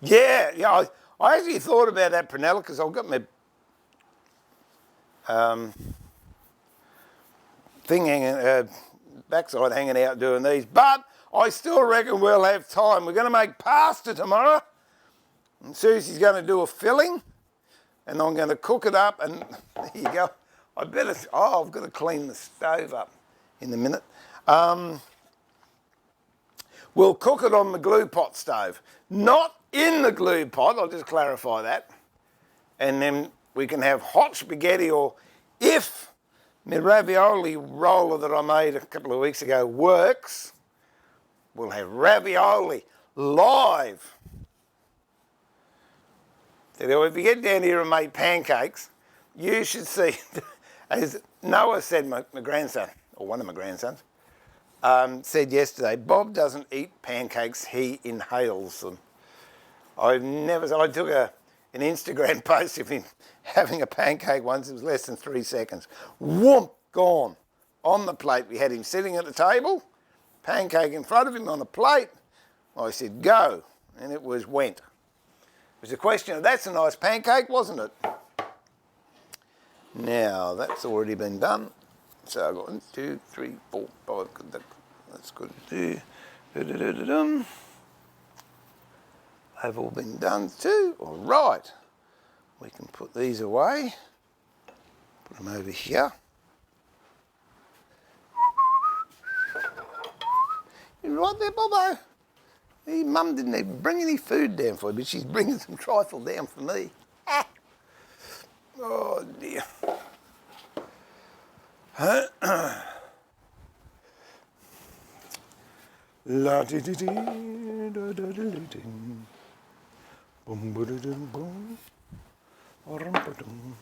Yeah, I actually thought about that Prunella because I've got my thing hanging, backside hanging out doing these, but I still reckon we'll have time. We're going to make pasta tomorrow, and Susie's going to do a filling, and I'm going to cook it up, and there you go. I've got to clean the stove up in a minute. We'll cook it on the glue pot stove, not in the glue pot, I'll just clarify that. And then we can have hot spaghetti, or if my ravioli roller that I made a couple of weeks ago works, we'll have ravioli live. So if you get down here and make pancakes, you should see, as Noah said, my grandson, or one of my grandsons, said yesterday, Bob doesn't eat pancakes, he inhales them. I took an Instagram post of him having a pancake once, it was less than 3 seconds. Whoomp, gone. On the plate, we had him sitting at the table, pancake in front of him on a plate. I said, go, and it went. It was a question of, that's a nice pancake, wasn't it? Now, that's already been done. So I've got 1, 2, 3, 4, 5. That's good to do. They've all been done too. All right. We can put these away. Put them over here. You right there, Bobo? Hey, Mum didn't even bring any food down for you, but she's bringing some trifle down for me. Ah. Oh, dear. La di di di da da di di. Bum ba da dum bum. Rum ba dum.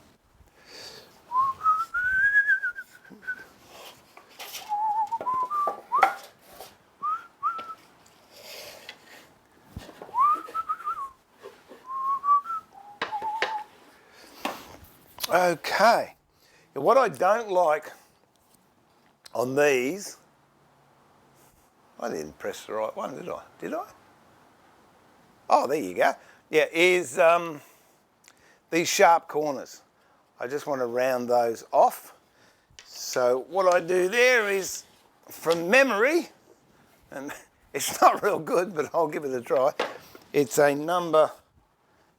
Okay. Now, what I don't like on these, I didn't press the right one, did I? Did I? Oh, there you go. Yeah, is these sharp corners. I just want to round those off. So what I do there is, from memory, and it's not real good, but I'll give it a try. It's a number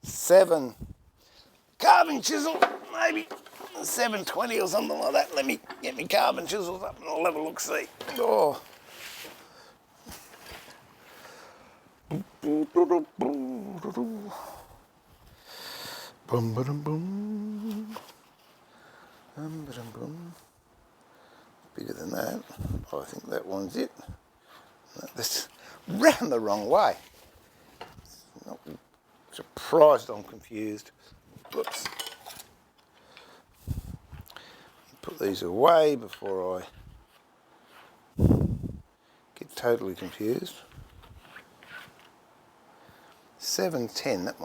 7 carving chisel, maybe 720 or something like that. Let me get my carving chisels up and I'll have a look, see. Oh. bigger than that. I think that one's it. No, that's round the wrong way. Not surprised I'm confused. Whoops. Put these away before I get totally confused. 710, that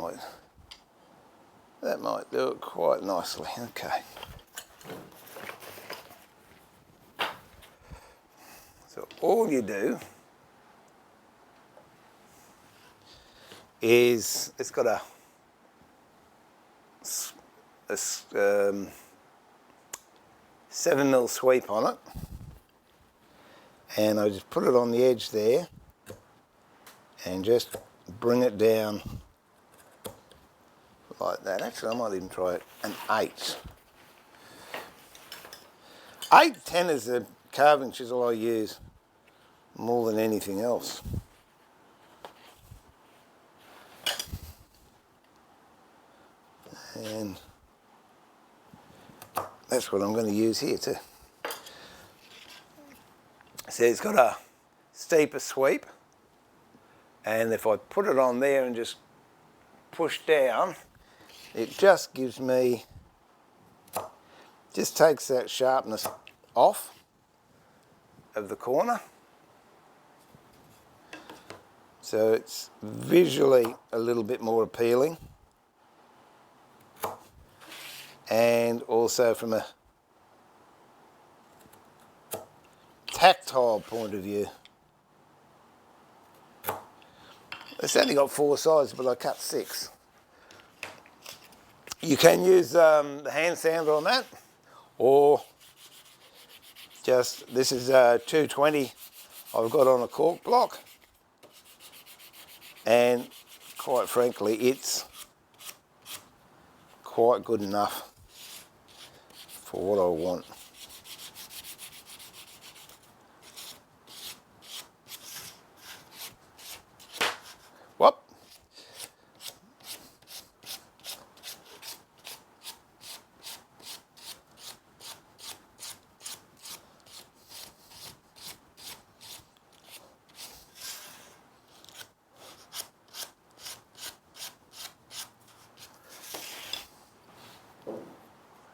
might do it quite nicely. Okay. So all you do is, it's got a 7mm sweep on it, and I just put it on the edge there and just bring it down like that. Actually, I might even try an 8. 810 is the carving chisel I use more than anything else. And that's what I'm going to use here too. See, it's got a steeper sweep, and if I put it on there and just push down, it just gives me, just takes that sharpness off of the corner. So it's visually a little bit more appealing. And also from a tactile point of view. It's only got 4 sides, but I cut 6. You can use the hand sander on that, or just, this is 220 I've got on a cork block, and quite frankly it's quite good enough for what I want. Whoop.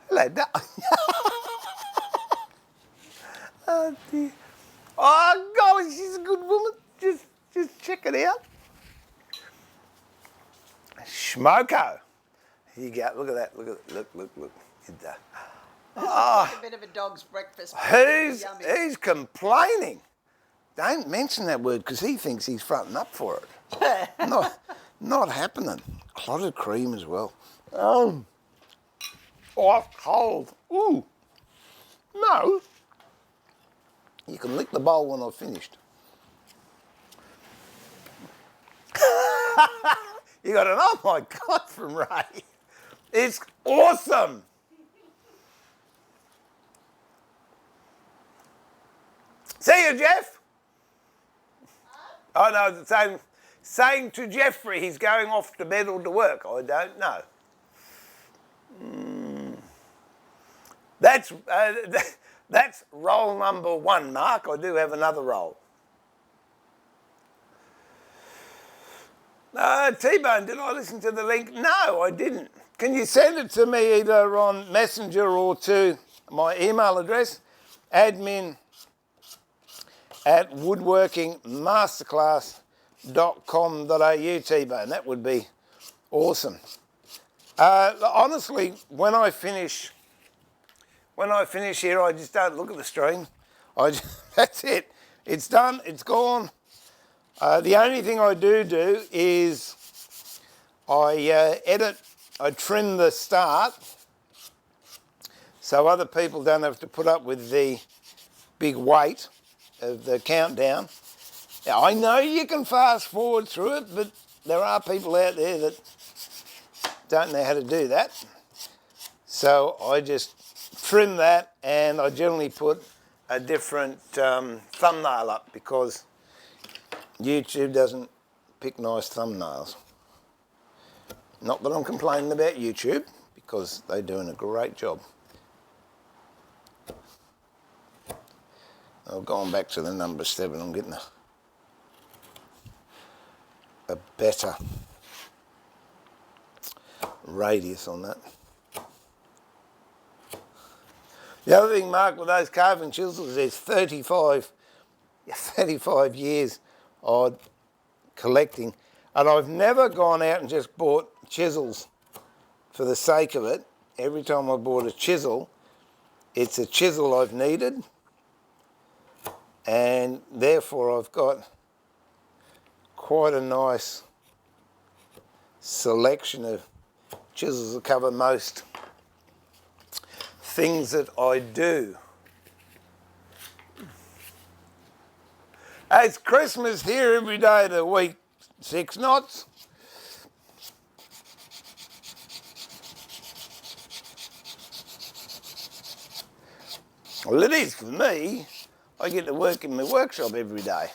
Hello, Doc. Oh dear. Oh golly, she's a good woman. Just check it out. Schmoko. Here you go. Look at that. Look. Oh. A bit of a dog's breakfast. Who's complaining? Don't mention that word because he thinks he's fronting up for it. Not happening. Clotted cream as well. Oh, cold. Ooh. No. You can lick the bowl when I've finished. You got an oh my God from Ray. It's awesome. See you, Jeff. Oh no, saying to Jeffrey he's going off to bed or to work. I don't know. That's roll number 1, Mark. I do have another roll. T-Bone, did I listen to the link? No, I didn't. Can you send it to me either on Messenger or to my email address, admin@woodworkingmasterclass.com.au, T-Bone? That would be awesome. Honestly, when I finish here, I just don't look at the stream. That's it. It's done. It's gone. The only thing I do is I edit. I trim the start so other people don't have to put up with the big weight of the countdown. Now, I know you can fast forward through it, but there are people out there that don't know how to do that. So I just trim that, and I generally put a different thumbnail up because YouTube doesn't pick nice thumbnails. Not that I'm complaining about YouTube, because they're doing a great job. I've gone back to the number 7. I'm getting a better radius on that. The other thing, Mark, with those carving chisels is 35 years odd collecting, and I've never gone out and just bought chisels for the sake of it. Every time I bought a chisel, it's a chisel I've needed, and therefore I've got quite a nice selection of chisels that cover most things that I do. It's Christmas here every day of the week, 6 knots. Well, it is for me. I get to work in my workshop every day.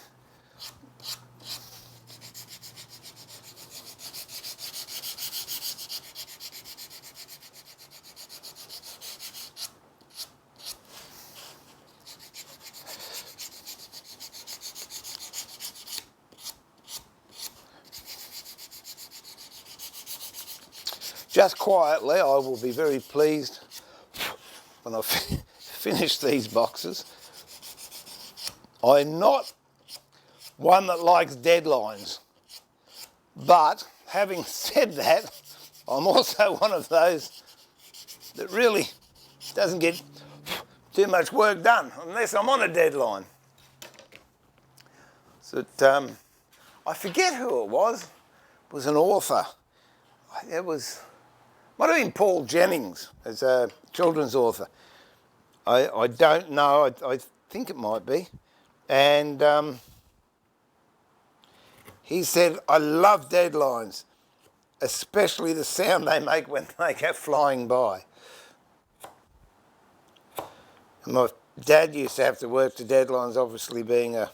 Just quietly, I will be very pleased when I finish these boxes. I'm not one that likes deadlines, but having said that, I'm also one of those that really doesn't get too much work done unless I'm on a deadline. So I forget who it was. It was an author. It might have been Paul Jennings as a children's author. I don't know. I think it might be. And he said, I love deadlines, especially the sound they make when they go flying by. And my dad used to have to work to deadlines, obviously being a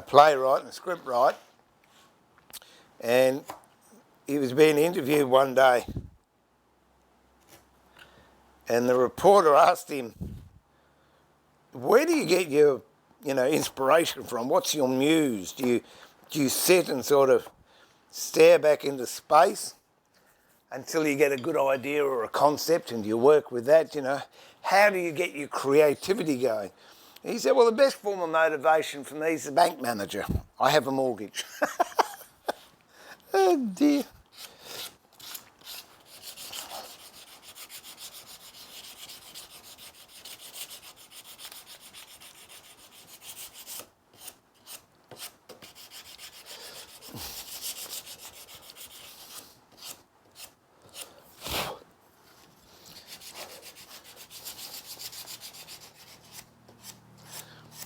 playwright and a scriptwriter. And he was being interviewed one day, and the reporter asked him, where do you get your, inspiration from? What's your muse? Do you sit and sort of stare back into space until you get a good idea or a concept and you work with that, How do you get your creativity going? And he said, well, the best form of motivation for me is the bank manager. I have a mortgage. Oh dear.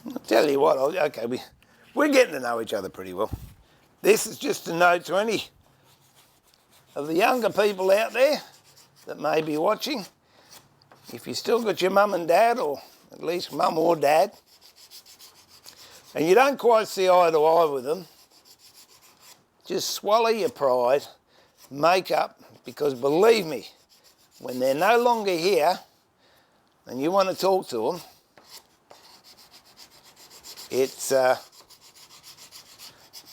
I'll tell you what, okay, we're getting to know each other pretty well. This is just a note to any of the younger people out there that may be watching. If you still got your mum and dad, or at least mum or dad, and you don't quite see eye to eye with them, just swallow your pride, make up, because believe me, when they're no longer here and you want to talk to them, it's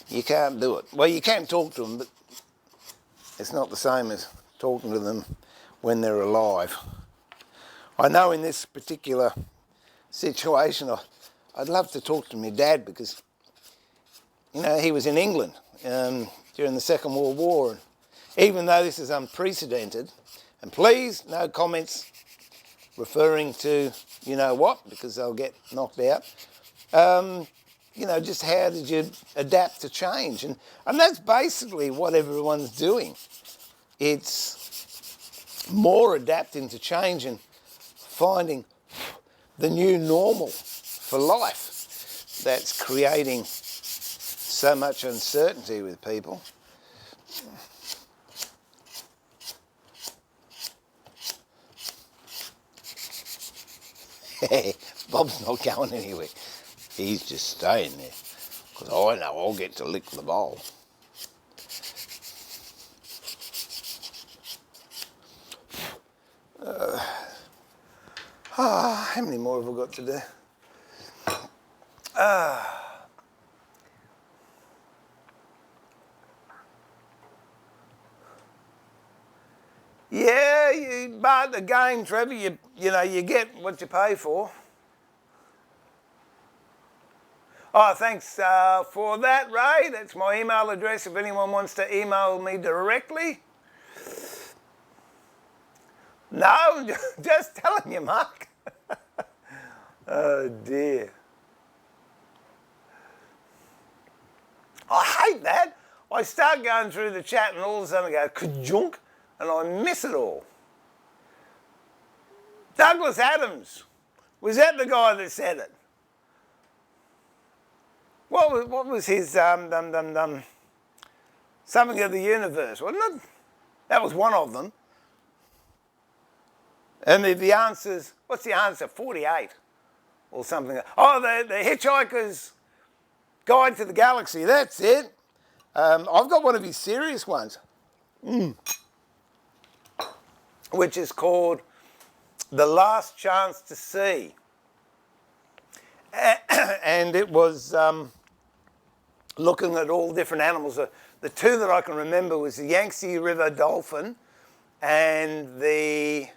you can't do it. Well, you can talk to them, but it's not the same as talking to them when they're alive. I know in this particular situation, I'd love to talk to my dad because, he was in England during the Second World War. And even though this is unprecedented, and please, no comments referring to what, because they'll get knocked out. Just how did you adapt to change? And that's basically what everyone's doing. It's more adapting to change and finding the new normal for life that's creating so much uncertainty with people. Bob's not going anywhere. He's just staying there, because I know I'll get to lick the bowl. How many more have I got to do? Yeah, but again, Trevor, you know, you get what you pay for. Oh, thanks for that, Ray. That's my email address if anyone wants to email me directly. No, just telling you, Mark. Oh, dear. I hate that. I start going through the chat and all of a sudden I go, ka-junk, and I miss it all. Douglas Adams. Was that the guy that said it? What was his something of the universe, wasn't it? That was one of them. And the answer's, what's the answer? 48 or something. Oh, the Hitchhiker's Guide to the Galaxy, that's it. I've got one of his serious ones, which is called The Last Chance to See. And it was looking at all different animals. The two that I can remember was the Yangtze River dolphin and the,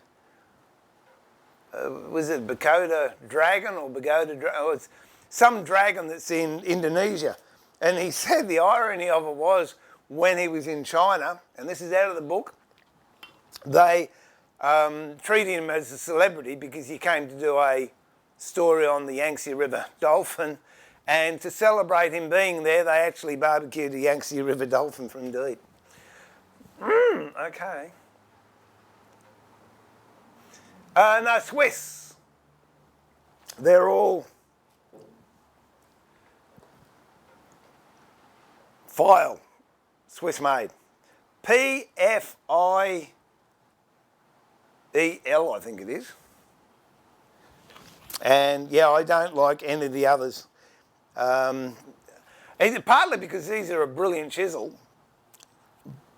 was it Pagoda dragon or Pagoda dragon? Oh, it's some dragon that's in Indonesia. And he said the irony of it was when he was in China, and this is out of the book, they treated him as a celebrity because he came to do a story on the Yangtze River dolphin, and to celebrate him being there, they actually barbecued the Yangtze River dolphin for him to eat. Okay. No, Swiss. They're all file, Swiss made. P-F-I-E-L, I think it is. And yeah, I don't like any of the others. Partly because these are a brilliant chisel,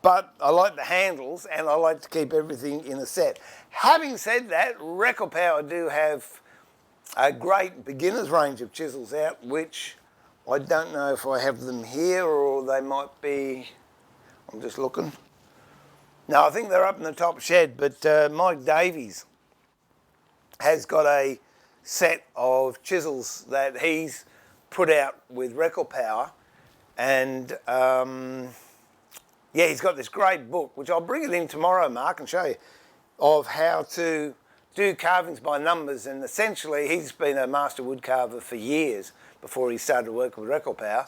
but I like the handles and I like to keep everything in a set. Having said that, Record Power do have a great beginner's range of chisels out, which I don't know if I have them here or they might be, I'm just looking. No, I think they're up in the top shed, but Mike Davies has got a set of chisels that he's put out with Record Power, and yeah, he's got this great book, which I'll bring it in tomorrow, Mark, and show you, of how to do carvings by numbers. And essentially, he's been a master wood carver for years before he started working with Record Power.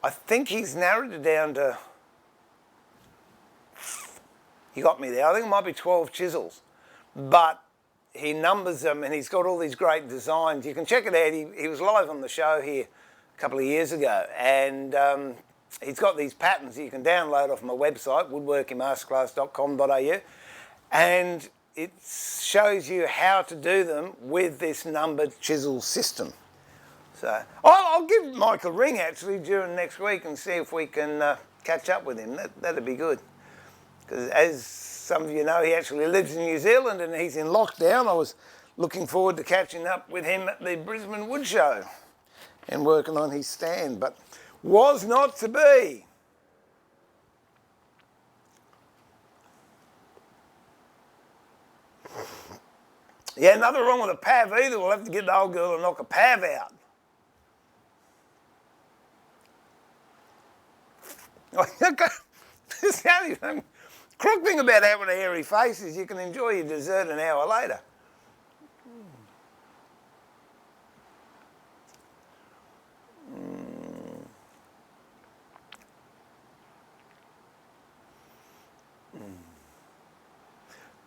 I think he's narrowed it down to, you got me there, I think it might be 12 chisels, but he numbers them and he's got all these great designs. You can check it out. He was live on the show here a couple of years ago, and he's got these patterns that you can download off my website, woodworkingmasterclass.com.au, and it shows you how to do them with this numbered chisel system. So I'll give Mike a ring actually during next week and see if we can catch up with him. That'd be good. Because as some of you know, he actually lives in New Zealand and he's in lockdown. I was looking forward to catching up with him at the Brisbane Wood Show and working on his stand, but was not to be. Yeah, nothing wrong with a pav either. We'll have to get the old girl to knock a pav out. This crook thing about having a hairy face is you can enjoy your dessert an hour later.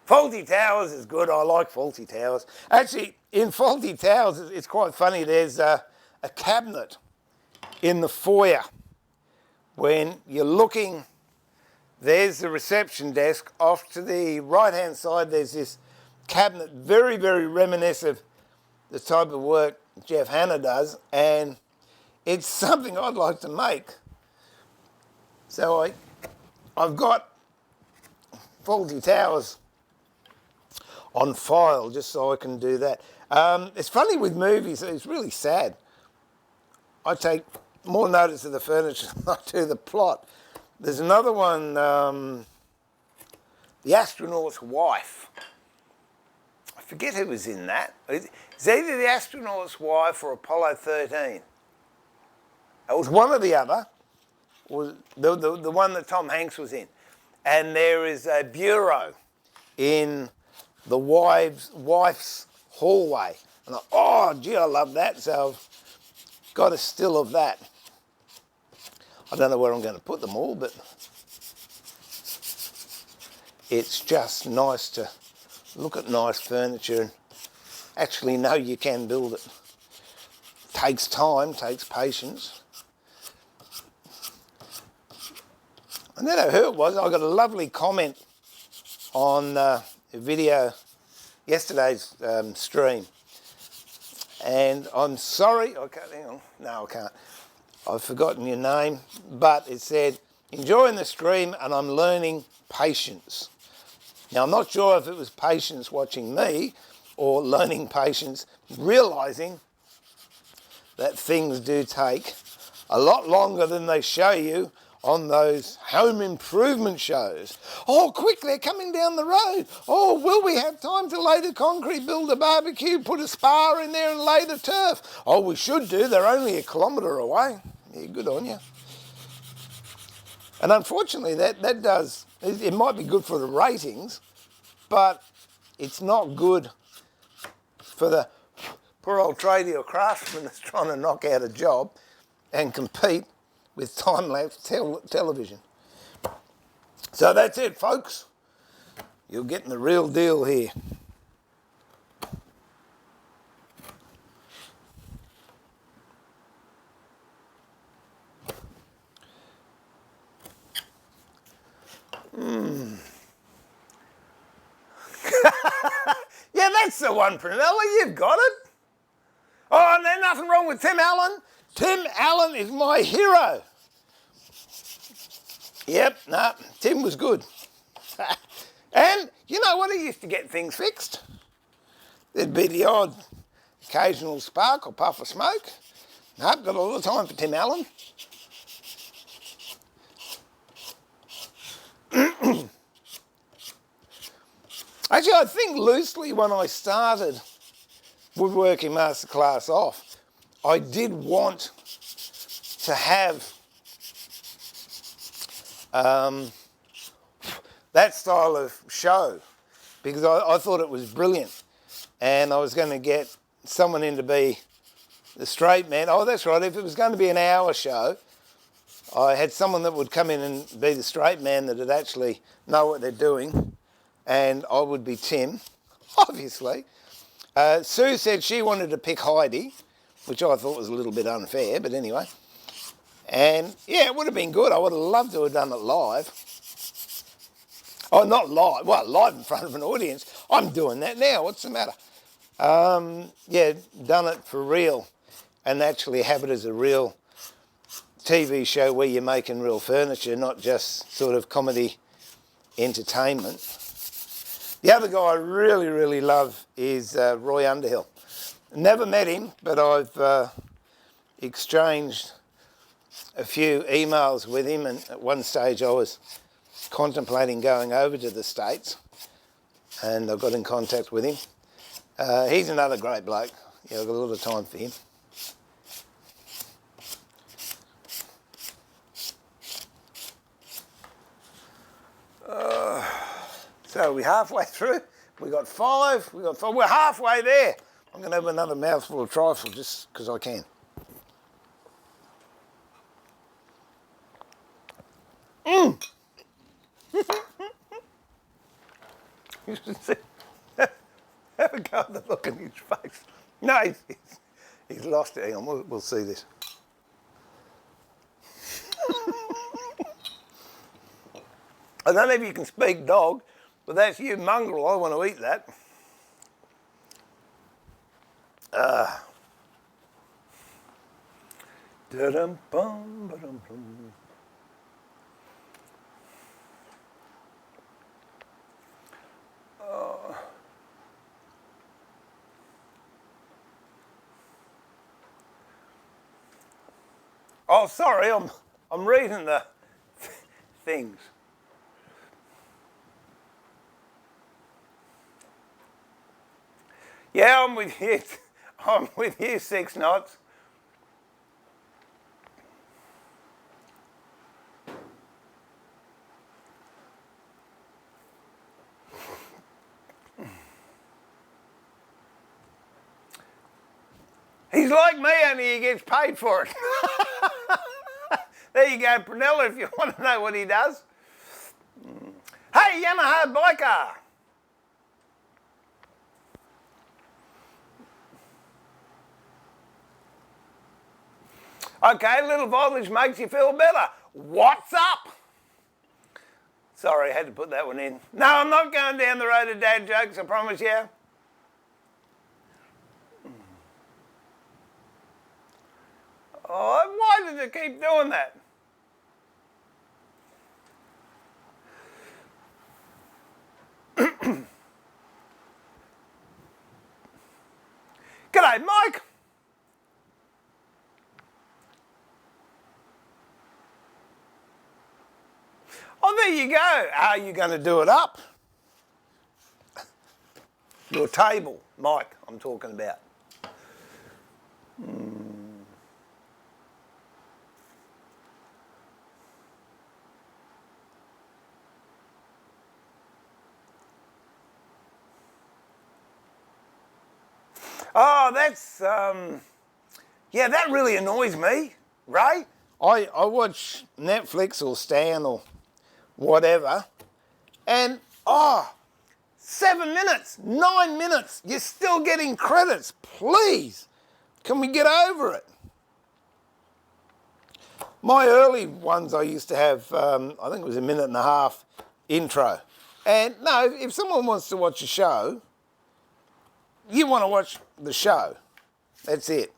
Faulty Towers is good. I like Faulty Towers. Actually, in Faulty Towers, it's quite funny. There's a cabinet in the foyer. When you're looking, there's the reception desk. Off to the right-hand side, there's this cabinet, very, very reminiscent of the type of work Jeff Hanna does, and it's something I'd like to make. So I've got Faulty Towers. on file just so I can do that. It's funny with movies, it's really sad. I take more notice of the furniture than I do the plot. There's another one, The Astronaut's Wife. I forget who was in that. It's either The Astronaut's Wife or Apollo 13. It was one or the other. Was the one that Tom Hanks was in. And there is a bureau in the wife's hallway. And oh, gee, I love that. So I've got a still of that. I don't know where I'm going to put them all, but it's just nice to look at nice furniture and actually know you can build it. Takes time, takes patience. And then who it was, I got a lovely comment on a video, yesterday's stream. And I'm sorry, I can't, hang on, no I can't. I've forgotten your name, but it said, enjoying the stream and I'm learning patience. Now I'm not sure if it was patience watching me or learning patience, realising that things do take a lot longer than they show you on those home improvement shows. Oh, quick, they're coming down the road. Oh, will we have time to lay the concrete, build a barbecue, put a spa in there and lay the turf? Oh, we should do. They're only 1 kilometre away. Yeah, good on you. And unfortunately, that does, it might be good for the ratings, but it's not good for the poor old tradie or craftsman that's trying to knock out a job and compete with time-lapse television. So that's it, folks. You're getting the real deal here. Yeah, that's the one, Prunella. You've got it. Oh, and there's nothing wrong with Tim Allen. Tim Allen is my hero. Yep, no, Tim was good. And you know what? He used to get things fixed. There'd be the odd occasional spark or puff of smoke. Nope, got all the time for Tim Allen. Actually, I think loosely when I started Woodworking Masterclass off, I did want to have that style of show because I thought it was brilliant. And I was going to get someone in to be the straight man. Oh, that's right. If it was going to be an hour show, I had someone that would come in and be the straight man that would actually know what they're doing. And I would be Tim, obviously. Sue said she wanted to pick Heidi, which I thought was a little bit unfair, but anyway. And yeah, it would have been good. I would have loved to have done it live. Oh, not live. Well, live in front of an audience. I'm doing that now. What's the matter? Yeah, done it for real and actually have it as a real TV show where you're making real furniture, not just sort of comedy entertainment. The other guy I really, really love is Roy Underhill. Never met him, but I've exchanged a few emails with him, and at one stage I was contemplating going over to the States, and I got in contact with him. He's another great bloke. Yeah, I've got a lot of time for him. So we're halfway through. We got five. We're halfway there. I'm going to have another mouthful of trifle just because I can. You should see. Have a go at the look in his face. No, he's lost it. Hang on, we'll see this. I don't know if you can speak dog, but that's you, mongrel. I want to eat that. Da-dum-bum, ba-dum-bum. Oh, sorry, I'm reading the things. Yeah, I'm with you. I'm with you, 6 knots. He's like me, only he gets paid for it. There you go, Prunella, if you want to know what he does. Hey, Yamaha biker. Okay, little voltage makes you feel better. What's up? Sorry, I had to put that one in. No, I'm not going down the road of dad jokes, I promise you. Oh, why does it keep doing that? G'day, Mike. Oh, there you go. Are you going to do it up? Your table, Mike, I'm talking about. Oh, that's, yeah, that really annoys me, Ray. I watch Netflix or Stan or whatever, and, 7 minutes, 9 minutes, you're still getting credits. Please, can we get over it? My early ones I used to have, I think it was a minute and a half intro. And no, if someone wants to watch a show, you want to watch the show. That's it.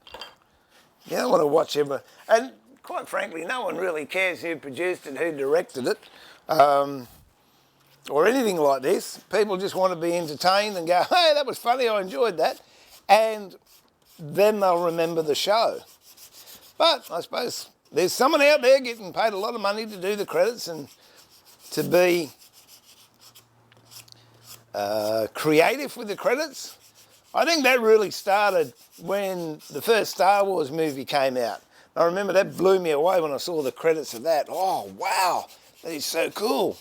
You don't want to watch everyone. And quite frankly, no one really cares who produced it, who directed it, or anything like this. People just want to be entertained and go, hey, that was funny, I enjoyed that. And then they'll remember the show. But I suppose there's someone out there getting paid a lot of money to do the credits and to be creative with the credits. I think that really started when the first Star Wars movie came out. I remember that blew me away when I saw the credits of that. Oh, wow, that is so cool.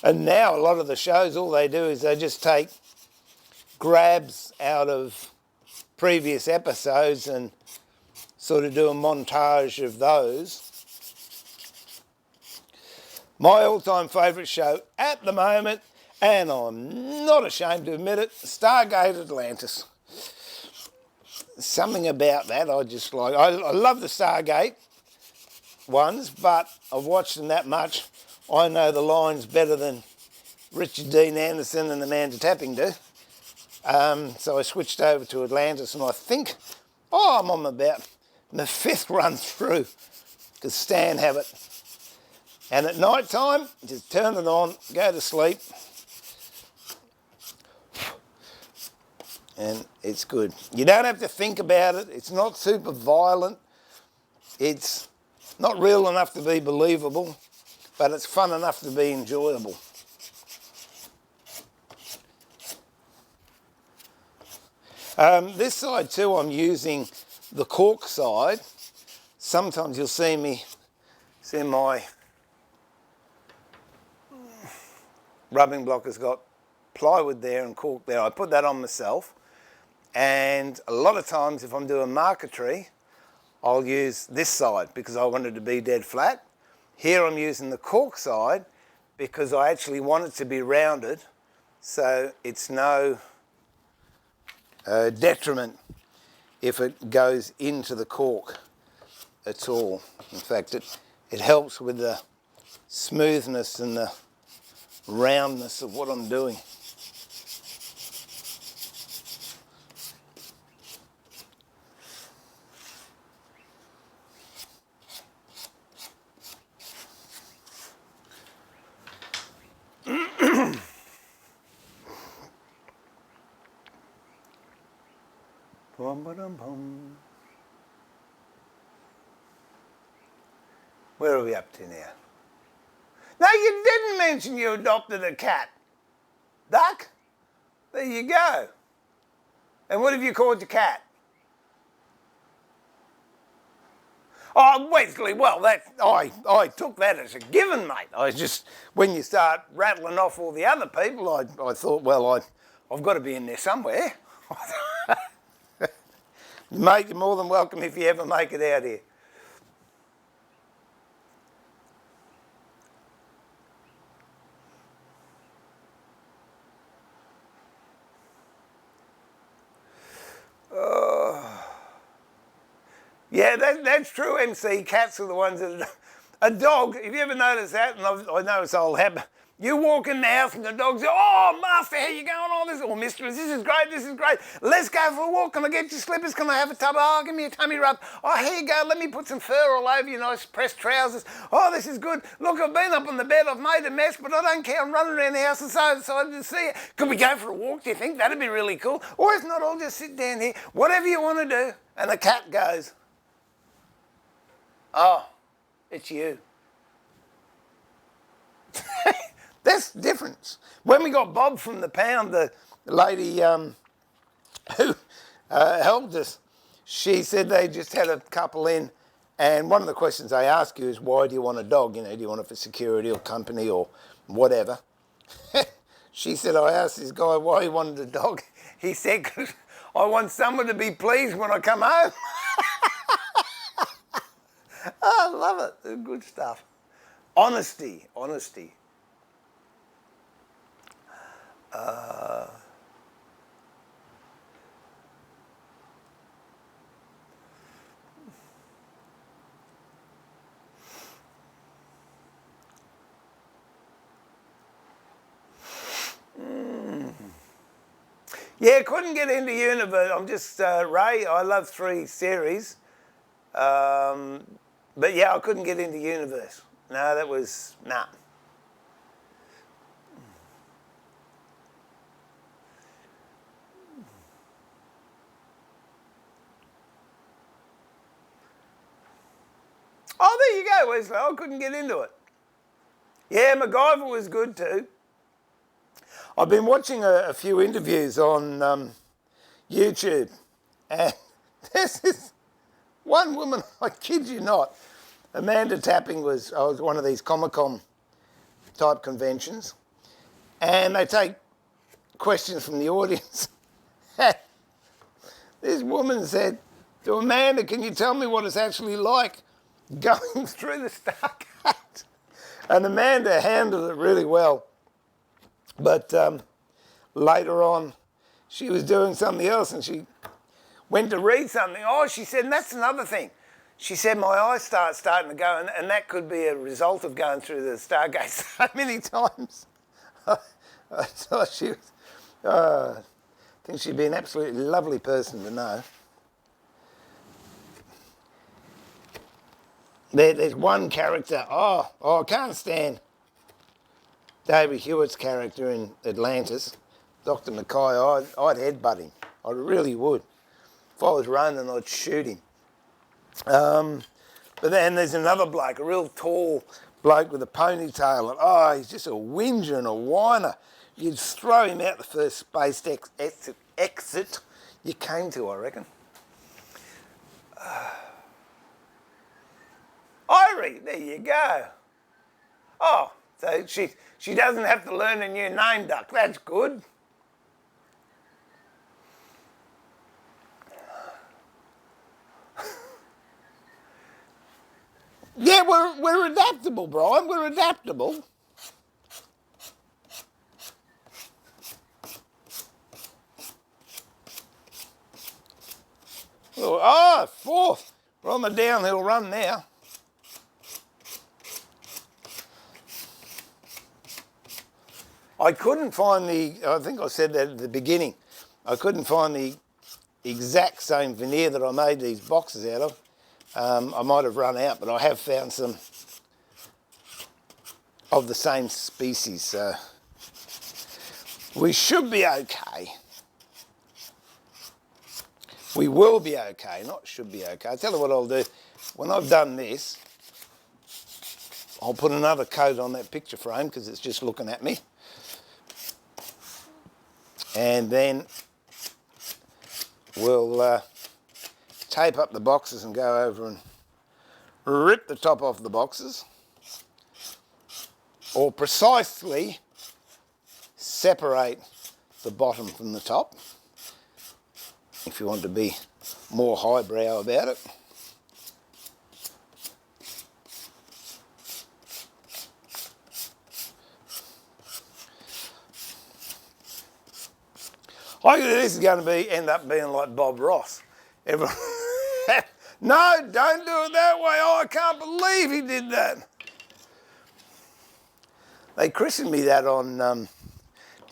And now a lot of the shows, all they do is they just take grabs out of previous episodes and sort of do a montage of those. My all-time favourite show at the moment, and I'm not ashamed to admit it, Stargate Atlantis. Something about that I just like. I love the Stargate ones, but I've watched them that much. I know the lines better than Richard Dean Anderson and Amanda Tapping do. So I switched over to Atlantis, and I think, I'm on about my 5th run through, because Stan have it. And at night time, just turn it on, go to sleep, and it's good. You don't have to think about it. It's not super violent. It's not real enough to be believable, but it's fun enough to be enjoyable. This side too, I'm using the cork side. Sometimes you'll see my rubbing block has got plywood there and cork there. I put that on myself, and a lot of times if I'm doing marquetry, I'll use this side because I want it to be dead flat. Here I'm using the cork side because I actually want it to be rounded, so it's no detriment if it goes into the cork at all. In fact, it helps with the smoothness and the roundness of what I'm doing. Bum-ba-dum-bum. Where are we up to now? No, you didn't mention you adopted a cat. Duck? There you go. And what have you called your cat? Oh, Wesley, well, I took that as a given, mate. I just, when you start rattling off all the other people, I thought, well, I've got to be in there somewhere. Mate, you're more than welcome if you ever make it out here. Yeah, that's true, MC. Cats are the ones that... A dog, have you ever noticed that? And I notice I'll have... You walk in the house and the dog says, oh, master, how you going on this? Or mistress, this is great. Let's go for a walk. Can I get your slippers? Can I have a tub? Oh, give me a tummy rub. Oh, here you go. Let me put some fur all over you, nice pressed trousers. Oh, this is good. Look, I've been up on the bed. I've made a mess, but I don't care. I'm running around the house and so excited to see it. Could we go for a walk, do you think? That'd be really cool. Or if not, I'll just sit down here. Whatever you want to do. And the cat goes, oh, it's you. That's the difference. When we got Bob from the pound, the lady who helped us, she said they just had a couple in, and one of the questions they ask you is, why do you want a dog? You know, do you want it for security or company or whatever? She said, I asked this guy why he wanted a dog. He said, 'cause I want someone to be pleased when I come home. I love it. It's good stuff. Honesty. Yeah, couldn't get into universe. I'm just Ray. I love 3 series, but yeah, I couldn't get into universe. No, that was nah. Oh, there you go, Wesley. I couldn't get into it. Yeah, MacGyver was good too. I've been watching a few interviews on YouTube, and there's this one woman, I kid you not, Amanda Tapping was one of these Comic-Con type conventions, and they take questions from the audience. This woman said to Amanda, can you tell me what it's actually like going through the Stargate? And Amanda handled it really well. But later on, she was doing something else and she went to read something. Oh, she said, and that's another thing. She said, my eyes starting to go, and that could be a result of going through the Stargate so many times. I thought she was, I think she'd be an absolutely lovely person to know. There's one character, I can't stand David Hewitt's character in Atlantis, Dr. Mackay. I'd headbutt him. I really would. If I was running, I'd shoot him. But then there's another bloke, a real tall bloke with a ponytail. And, he's just a whinger and a whiner. You'd throw him out the first space exit you came to, I reckon. Irie, there you go. Oh, so she doesn't have to learn a new name, Duck. That's good. Yeah, we're adaptable, Brian. We're adaptable. Oh, 4th. We're on the downhill run now. I couldn't find I think I said that at the beginning, I couldn't find the exact same veneer that I made these boxes out of. I might have run out, but I have found some of the same species, so we should be okay. We will be okay, not should be okay. I'll tell you what I'll do. When I've done this, I'll put another coat on that picture frame because it's just looking at me. And then we'll tape up the boxes and go over and rip the top off the boxes, or precisely separate the bottom from the top, if you want to be more highbrow about it. I think this is going to end up being like Bob Ross. Everyone, no, don't do it that way. Oh, I can't believe he did that. They christened me that on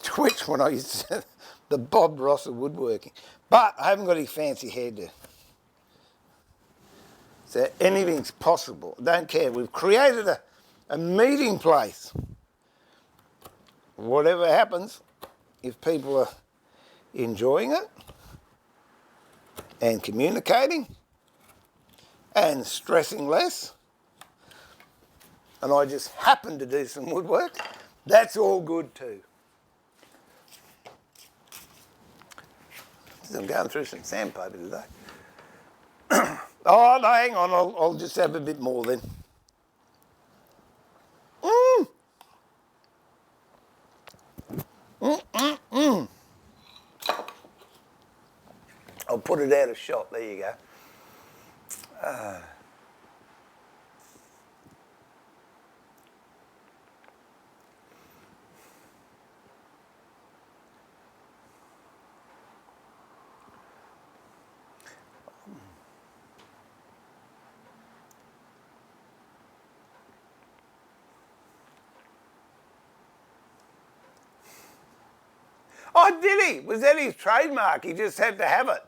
Twitch when I used to the Bob Ross of woodworking. But I haven't got any fancy hairdo. So anything's possible. Don't care. We've created a meeting place. Whatever happens, if people are enjoying it and communicating and stressing less, and I just happen to do some woodwork, that's all good too. I'm going through some sandpaper today. Oh, no, hang on, I'll just have a bit more then. I'll put it out of shot, there you go. Oh, did he? Was that his trademark? He just had to have it.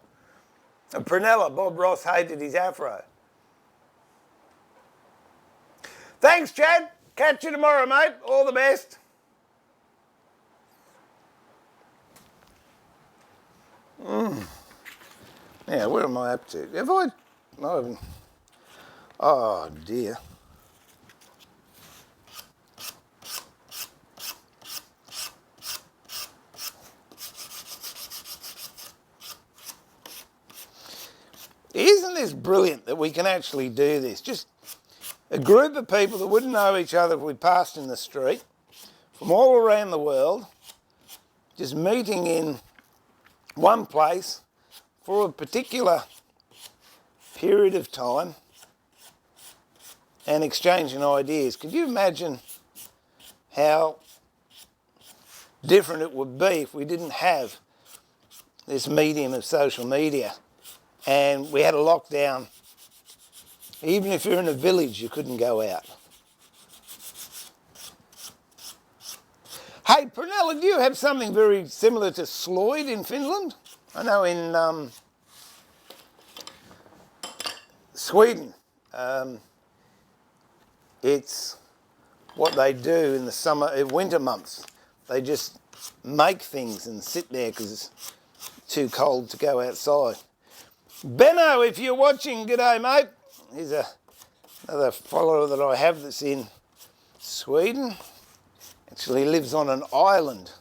And Prunella, Bob Ross hated his afro. Thanks, Chad. Catch you tomorrow, mate. All the best. Yeah, where am I up to? Have I haven't. Oh, dear. Isn't this brilliant that we can actually do this? Just a group of people that wouldn't know each other if we passed in the street from all around the world, just meeting in one place for a particular period of time and exchanging ideas. Could you imagine how different it would be if we didn't have this medium of social media and we had a lockdown? Even if you're in a village, you couldn't go out. Hey, Prunella, do you have something very similar to Sloyd in Finland? I know in Sweden, it's what they do in the winter months. They just make things and sit there because it's too cold to go outside. Benno, if you're watching, g'day, mate. Here's another follower that I have that's in Sweden. Actually lives on an island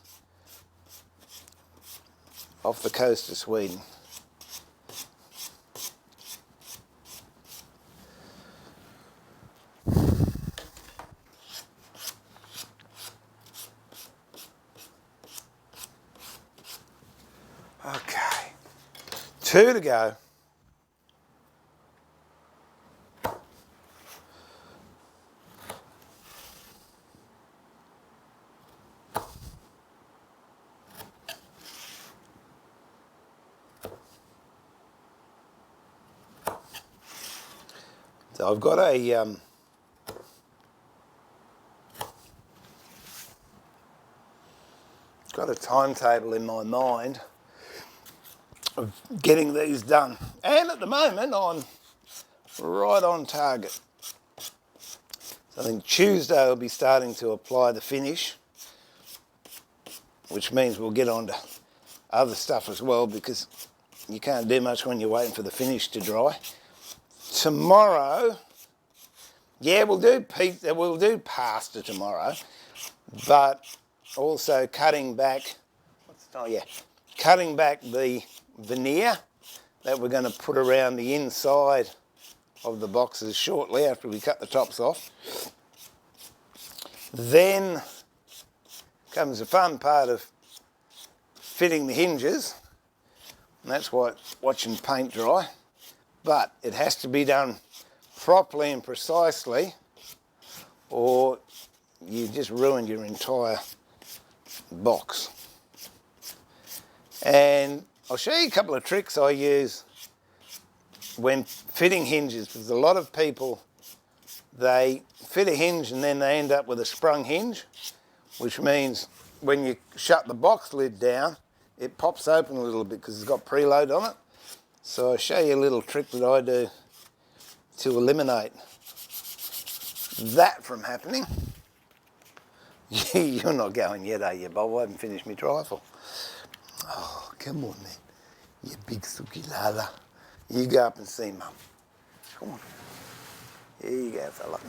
off the coast of Sweden. Okay, 2 to go. So I've got a timetable in my mind of getting these done, and at the moment I'm right on target. So I think Tuesday I'll be starting to apply the finish, which means we'll get on to other stuff as well, because you can't do much when you're waiting for the finish to dry. Tomorrow, yeah, we'll do pasta tomorrow, but also cutting back the veneer that we're going to put around the inside of the boxes shortly after we cut the tops off. Then comes the fun part of fitting the hinges, and that's what watching paint dry, but it has to be done properly and precisely, or you just ruined your entire box. And I'll show you a couple of tricks I use when fitting hinges, because a lot of people, they fit a hinge and then they end up with a sprung hinge, which means when you shut the box lid down, it pops open a little bit because it's got preload on it. So I'll show you a little trick that I do to eliminate that from happening. You're not going yet, are you, Bob? I haven't finished my trifle. Oh, come on then, you big sookie lala. You go up and see Mum. Come on. Here you go, fella.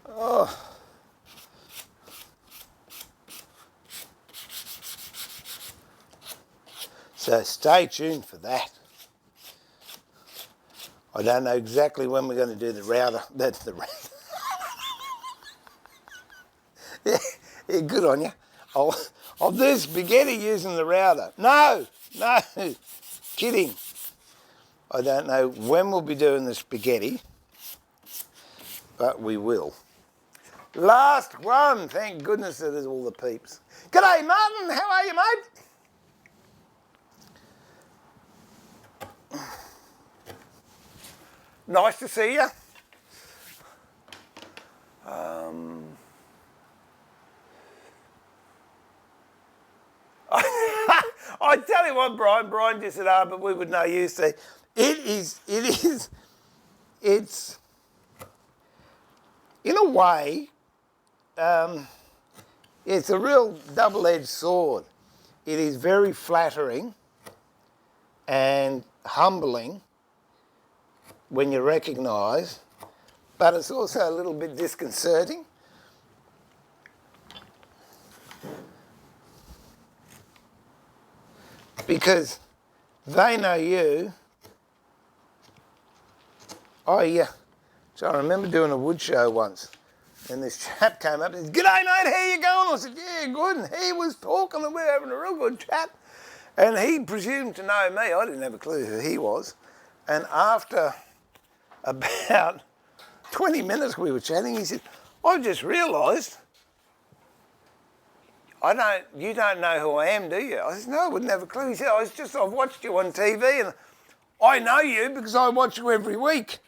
Oh. So stay tuned for that. I don't know exactly when we're going to do the router. That's the router. Yeah, good on you. I'll do spaghetti using the router. No, kidding. I don't know when we'll be doing the spaghetti, but we will. Last one. Thank goodness that is all the peeps. G'day, Martin. How are you, mate? Nice to see you. I tell you what, Brian just said, but we would know you see. It's, in a way, it's a real double-edged sword. It is very flattering and humbling when you recognise, but it's also a little bit disconcerting. Because they know you. So I remember doing a wood show once, and this chap came up and said, "G'day mate, how you going?" I said, "Yeah, good." And he was talking and we were having a real good chat. And he presumed to know me. I didn't have a clue who he was. And after about 20 minutes we were chatting, he said, "I've just realised you don't know who I am, do you?" I said, "No, I wouldn't have a clue." He said, "I've watched you on TV and I know you because I watch you every week."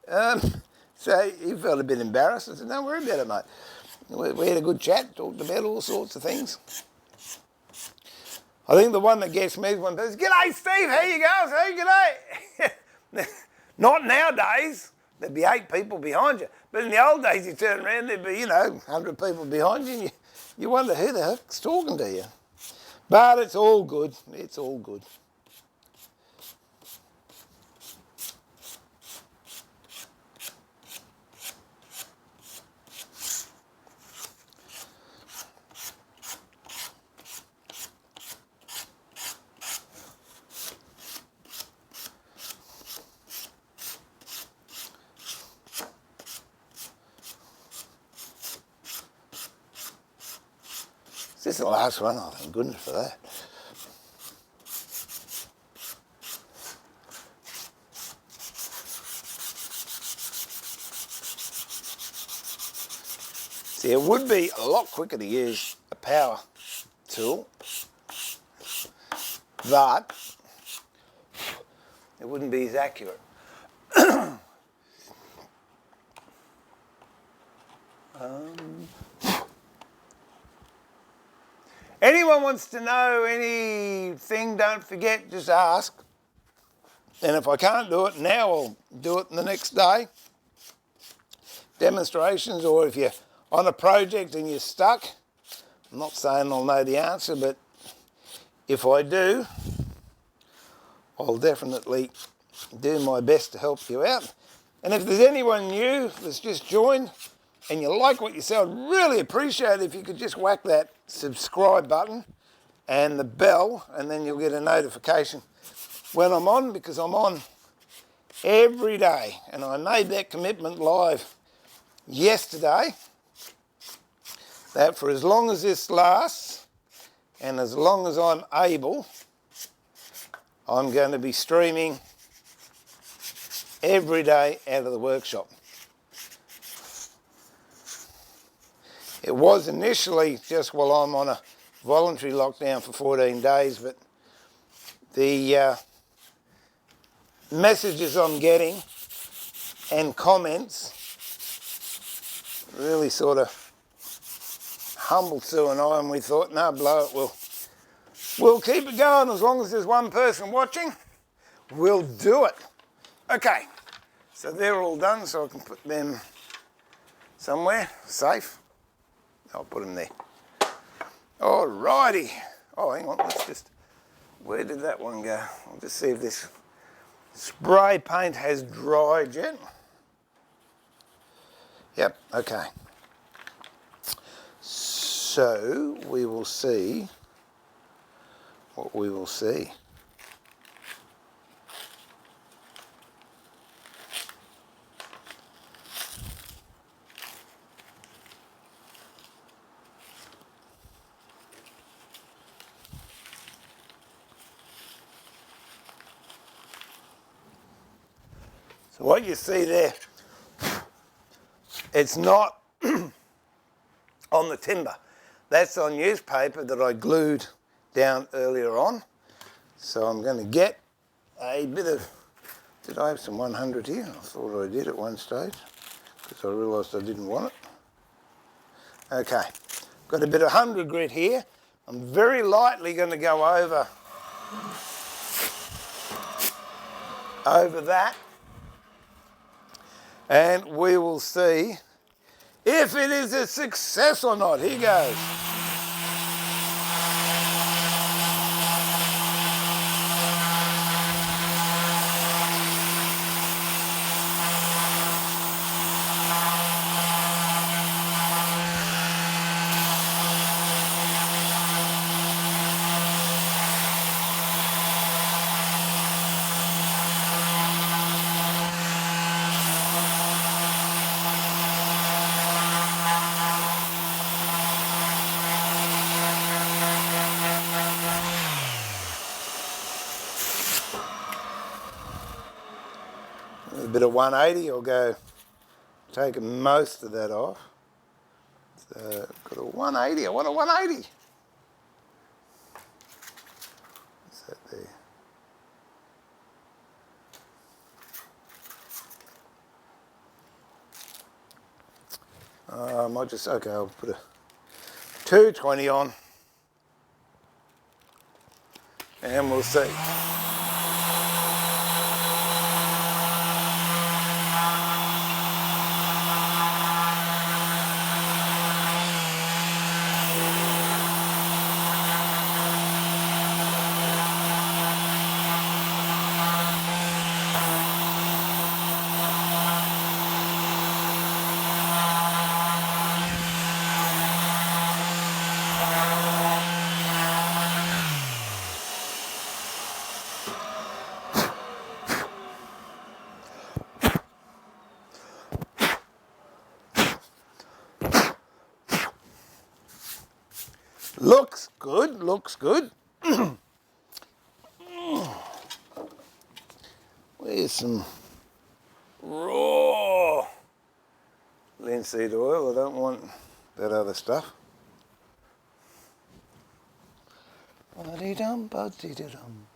So he felt a bit embarrassed. I said, "Don't worry about it, mate." We had a good chat, talked about all sorts of things. I think the one that gets me is when people say, "G'day, Steve, how you going?" Say, "G'day." Not nowadays. There'd be 8 people behind you. But in the old days, you turn around, there'd be, 100 people behind you, and you wonder who the heck's talking to you. But it's all good. It's all good. This is the last one. Oh, thank goodness for that. See, it would be a lot quicker to use a power tool, but it wouldn't be as accurate. Anyone wants to know anything, don't forget, just ask. And if I can't do it now, I'll do it the next day. Demonstrations, or if you're on a project and you're stuck, I'm not saying I'll know the answer, but if I do, I'll definitely do my best to help you out. And if there's anyone new that's just joined and you like what you see, I'd really appreciate it if you could just whack that subscribe button and the bell, and then you'll get a notification when I'm on, because I'm on every day. And I made that commitment live yesterday that for as long as this lasts and as long as I'm able, I'm going to be streaming every day out of the workshop. It was initially just while I'm on a voluntary lockdown for 14 days, but the messages I'm getting and comments really sort of humbled Sue and I, and we thought, no, blow it, we'll keep it going as long as there's one person watching. We'll do it. Okay, so they're all done, so I can put them somewhere safe. I'll put them there. Alrighty. Oh, hang on, let's just, where did that one go? I'll just see if this spray paint has dried yet. Yep, okay. So we will see what we will see. So what you see there, it's not on the timber. That's on newspaper that I glued down earlier on. So I'm going to get a bit of, did I have some 100 here? I thought I did at one stage because I realised I didn't want it. Okay, got a bit of 100 grit here. I'm very lightly going to go over that, and we will see if it is a success or not. Here goes. A bit of 180, I'll go take most of that off. So got a 180, I want a 180. What's that there? I might just, okay, I'll put a 220 on and we'll see. Looks good, looks good. Where's some raw linseed oil? I don't want that other stuff. Ba-dee-dum, ba-dee-dum.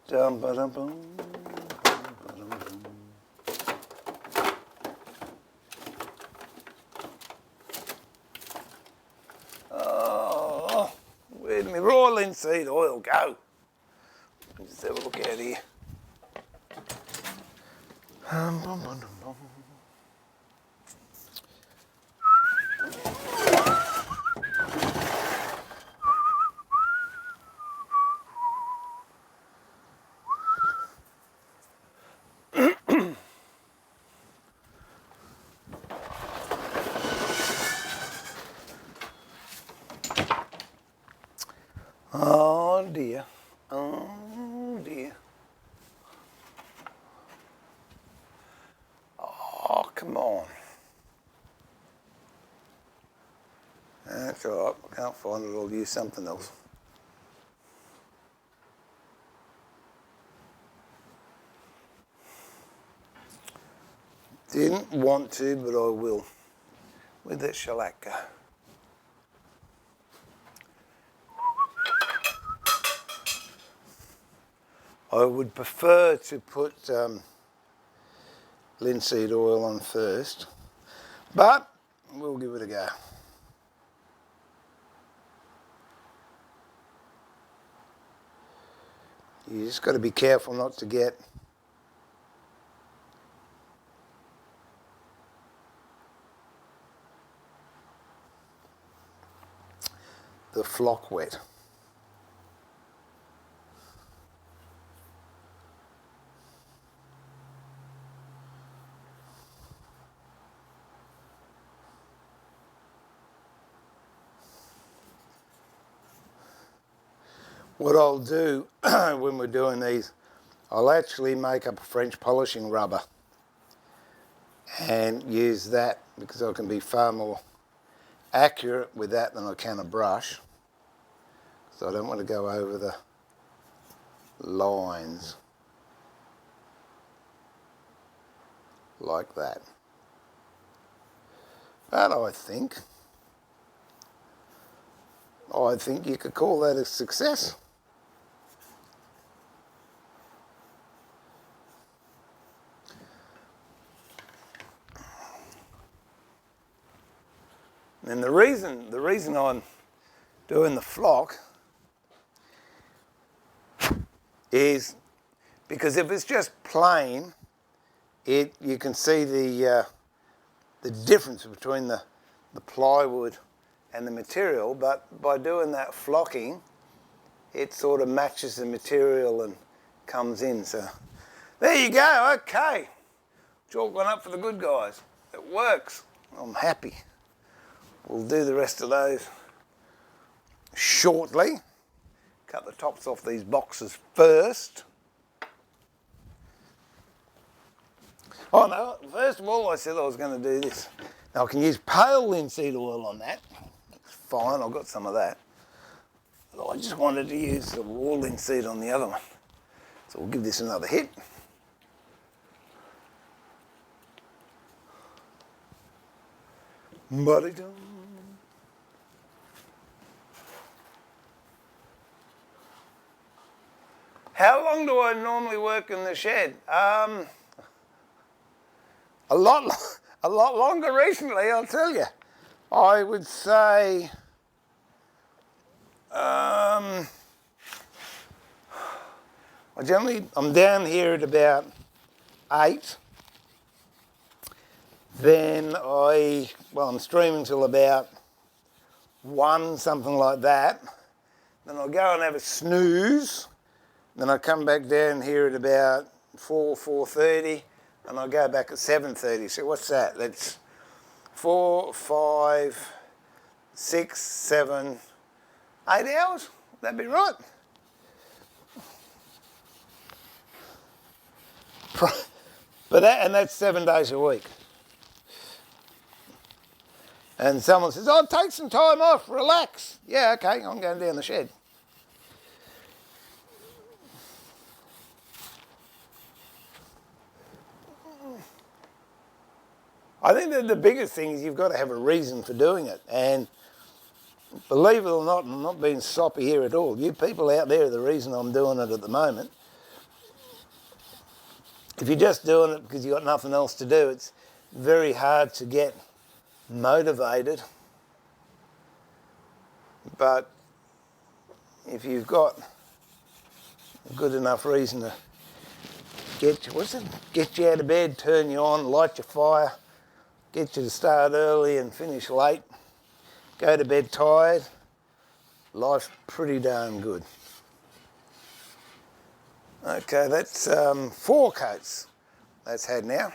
Dum ba dum boom. linseed, my raw linseed oil, go. Just have a look out here. Bum, bum, bum, bum. Oh dear, oh dear. Oh, come on. That's all right, I can't find it, I'll use something else. Didn't want to, but I will. Where'd that shellac go? I would prefer to put linseed oil on first, but we'll give it a go. You just got to be careful not to get the flock wet. What I'll do when we're doing these, I'll actually make up a French polishing rubber and use that because I can be far more accurate with that than I can a brush. So I don't want to go over the lines like that. But I think you could call that a success. And the reason I'm doing the flock is because if it's just plain, you can see the difference between the plywood and the material, but by doing that flocking, it sort of matches the material and comes in. So there you go. Okay, chalk one up for the good guys. It works. I'm happy. We'll do the rest of those shortly. Cut the tops off these boxes first. Oh no, first of all I said I was going to do this. Now I can use pale linseed oil on that. That's fine, I've got some of that. But I just wanted to use the raw linseed on the other one. So we'll give this another hit. Ba-de-dum. How long do I normally work in the shed? A lot longer recently, I'll tell you. I would say I'm down here at about 8. Then I'm streaming till about 1, something like that. Then I'll go and have a snooze. Then I come back down here at about 4:30, and I go back at 7:30. So what's that? That's 4, 5, 6, 7, 8 hours. Would that be right? But that's 7 days a week. And someone says, "Oh, take some time off, relax." Yeah, okay, I'm going down the shed. I think that the biggest thing is you've got to have a reason for doing it. And believe it or not, I'm not being soppy here at all. You people out there are the reason I'm doing it at the moment. If you're just doing it because you've got nothing else to do, it's very hard to get motivated. But if you've got a good enough reason to get you out of bed, turn you on, light your fire, get you to start early and finish late, go to bed tired, life's pretty darn good. Okay, that's 4 coats that's had now.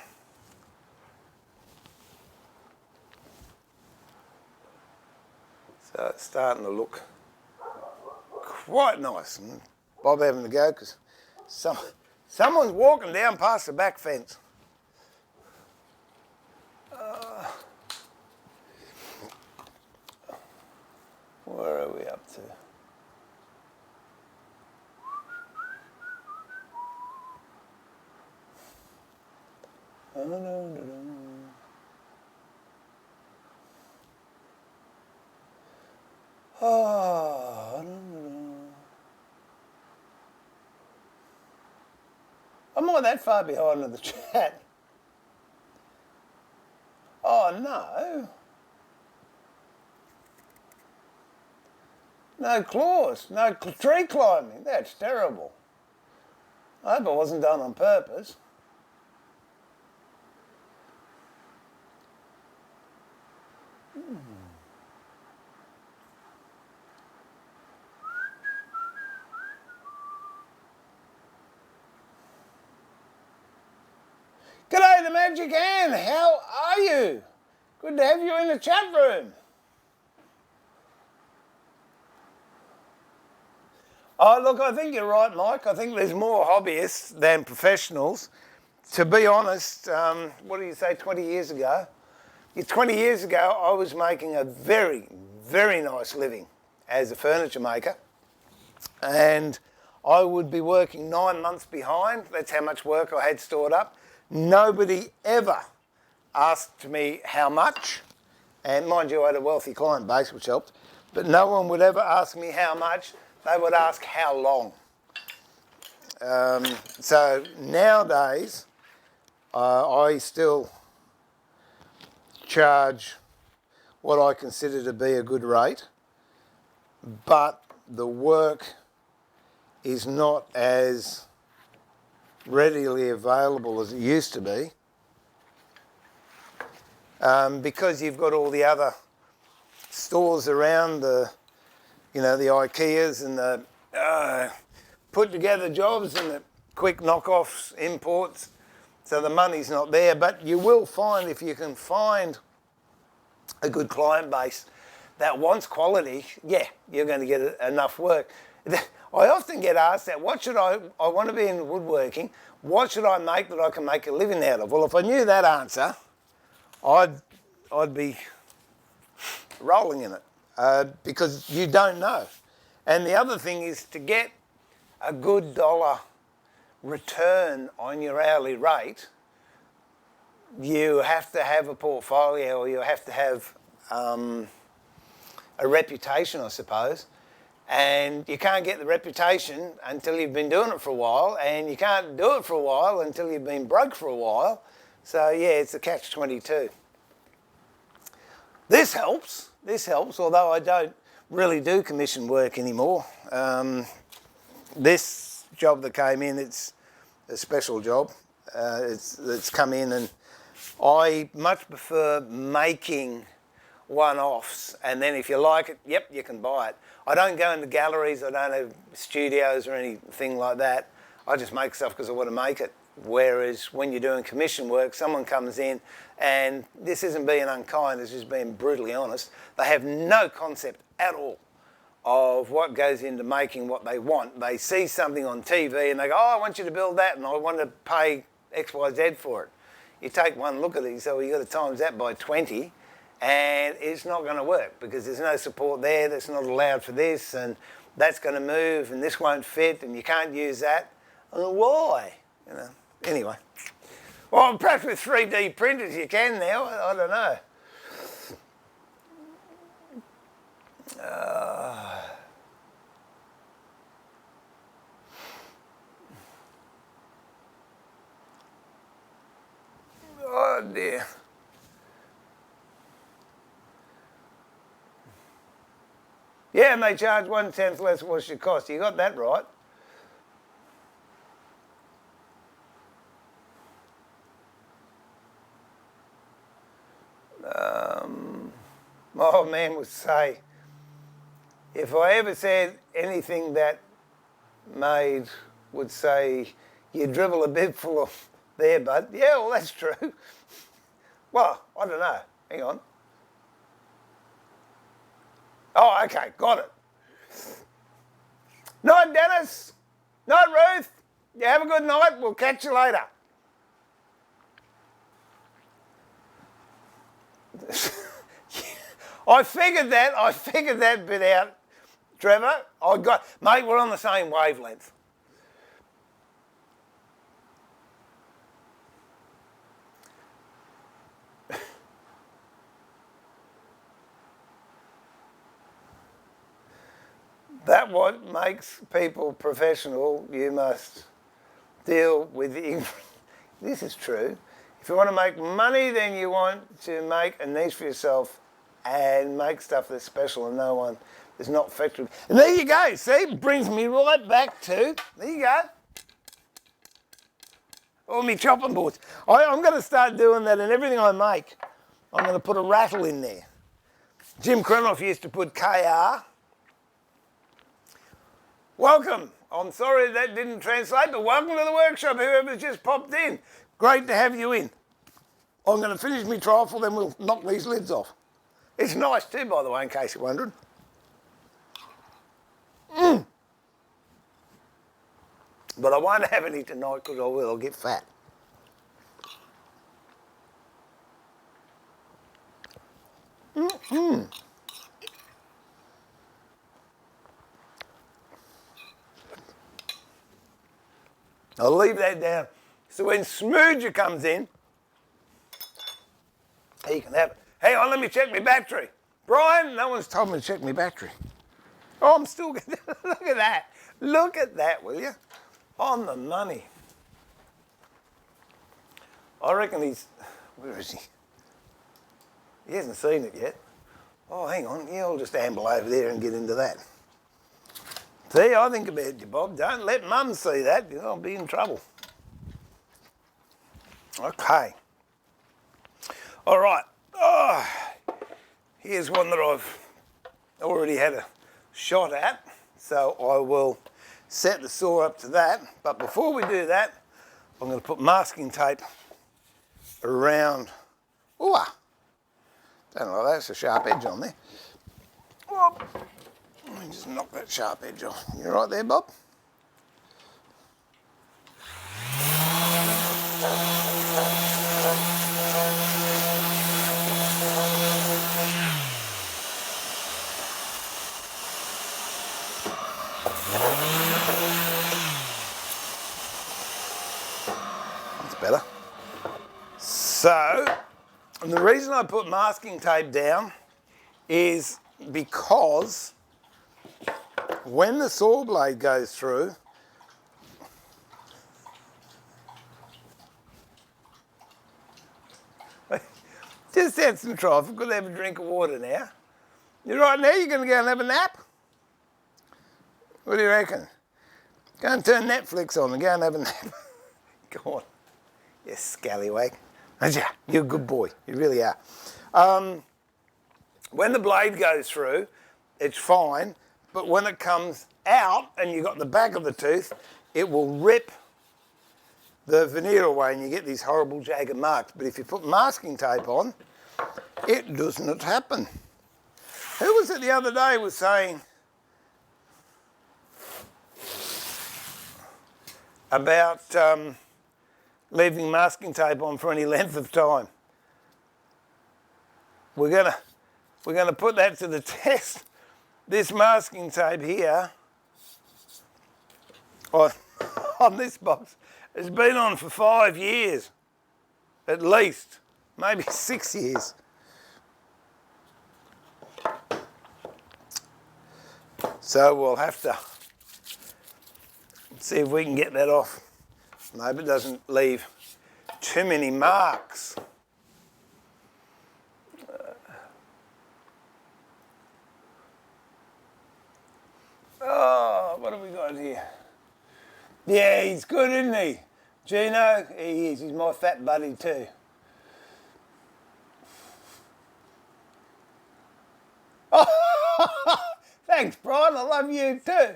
So it's starting to look quite nice. And Bob having to go because someone's walking down past the back fence. Where are we up to? I'm not that far behind in the chat. Oh no. No claws, no tree climbing. That's terrible. I hope it wasn't done on purpose. G'day, the Magic Ann. How are you? Good to have you in the chat room. Oh, look, I think you're right, Mike. I think there's more hobbyists than professionals. To be honest, what do you say, 20 years ago? 20 years ago, I was making a very, very nice living as a furniture maker. And I would be working 9 months behind. That's how much work I had stored up. Nobody ever asked me how much. And mind you, I had a wealthy client base, which helped. But no one would ever ask me how much. They would ask how long. So nowadays, I still charge what I consider to be a good rate, but the work is not as readily available as it used to be, because you've got all the other stores around, the IKEAs and the put together jobs and the quick knockoffs, imports, so the money's not there. But you will find, if you can find a good client base that wants quality, yeah, you're going to get enough work. I often get asked that, I want to be in woodworking, what should I make that I can make a living out of? Well, if I knew that answer, I'd be rolling in it, because you don't know. And the other thing is, to get a good dollar return on your hourly rate, you have to have a portfolio, or you have to have a reputation, I suppose. And you can't get the reputation until you've been doing it for a while, and you can't do it for a while until you've been broke for a while. So yeah, it's a catch-22. This helps, although I don't really do commission work anymore. This job that came in, it's a special job. It's come in, and I much prefer making one-offs, and then if you like it, yep, you can buy it. I don't go into galleries, I don't have studios or anything like that. I just make stuff because I want to make it. Whereas when you're doing commission work, someone comes in, and this isn't being unkind, it's just being brutally honest, they have no concept at all of what goes into making what they want. They see something on TV and they go, oh, I want you to build that, and I want to pay X, Y, Z for it. You take one look at it, so you've got to times that by 20, and it's not going to work because there's no support there, that's not allowed for this, and that's going to move, and this won't fit, and you can't use that. Why? Anyway. Well, perhaps with 3D printers you can now, I don't know. Oh dear. Yeah, and they charge 1/10 less what it should cost. You got that right. My old man would say, if I ever said anything that would say, you dribble a bit full of there, bud. Yeah, well, that's true. Well, I don't know. Hang on. Oh, okay, got it. Night, Dennis. Night, Ruth. You have a good night. We'll catch you later. I figured that bit out, Trevor. Mate, we're on the same wavelength. That what makes people professional. You must deal with the... This is true. If you want to make money, then you want to make a niche for yourself and make stuff that's special and no one is not factory. And there you go. See, brings me right back to... There you go. All me chopping boards. I'm going to start doing that in everything I make. I'm going to put a rattle in there. Jim Krenoff used to put KR. Welcome. I'm sorry that didn't translate, but welcome to the workshop, whoever's just popped in. Great to have you in. I'm going to finish my trifle, then we'll knock these lids off. It's nice too, by the way, in case you're wondering. But I won't have any tonight because I'll get fat. I'll leave that down. So when Smooger comes in, he can have it. Hang on, let me check my battery. Brian, no one's told me to check my battery. Oh, I'm still good. Look at that. Look at that, will you? On the money. I reckon he's... Where is he? He hasn't seen it yet. Oh, hang on. Yeah, I'll just amble over there and get into that. See, I think about you, Bob. Don't let Mum see that. I'll be in trouble. Okay. All right. Oh, here's one that I've already had a shot at. So I will set the saw up to that. But before we do that, I'm going to put masking tape around. Ooh, don't know, that's a sharp edge on there. Whoop. Let me just knock that sharp edge off. You right there, Bob? That's better. So, and the reason I put masking tape down is because when the saw blade goes through, just had some trifle, could have a drink of water now. You right now, you're going to go and have a nap? What do you reckon? Go and turn Netflix on and go and have a nap. Go on, you scallywag. You're a good boy, you really are. When the blade goes through, it's fine, but when it comes out and you've got the back of the tooth, it will rip the veneer away and you get these horrible jagged marks. But if you put masking tape on, it does not happen. Who was it the other day was saying about leaving masking tape on for any length of time? We're gonna put that to the test. This masking tape here on this box has been on for 5 years, at least, maybe 6 years. So we'll have to see if we can get that off. Maybe it doesn't leave too many marks. Yeah, he's good, isn't he? Gino, he is. He's my fat buddy too. Thanks, Brian. I love you too.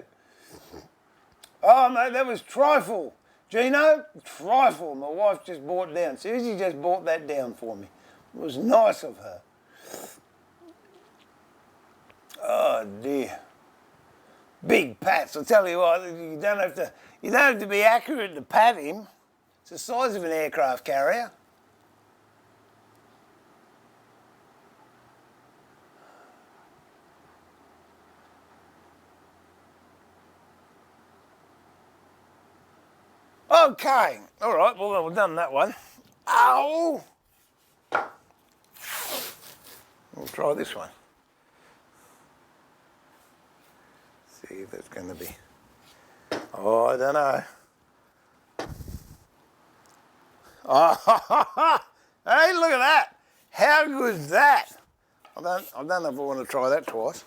Oh, mate, that was trifle. Gino, trifle. My wife just brought it down. Susie just brought that down for me. It was nice of her. Oh dear. Big pats. I'll tell you what, you don't have to be accurate to pat him. It's the size of an aircraft carrier. Okay, all right, well, we've done that one. Ow! We'll try this one. See if it's going to be... Oh, I don't know. Oh, hey, look at that. How good is that? I don't know if I want to try that twice.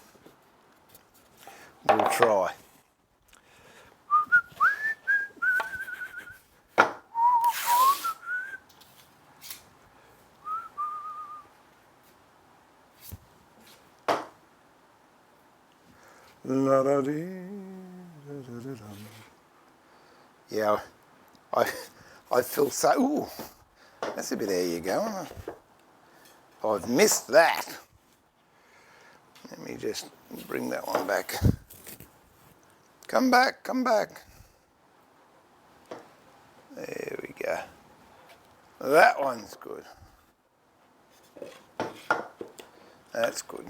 We'll try. Yeah, I feel so... Ooh, that's a bit there you go. I've missed that. Let me just bring that one back. Come back, come back. There we go. That one's good. That's good.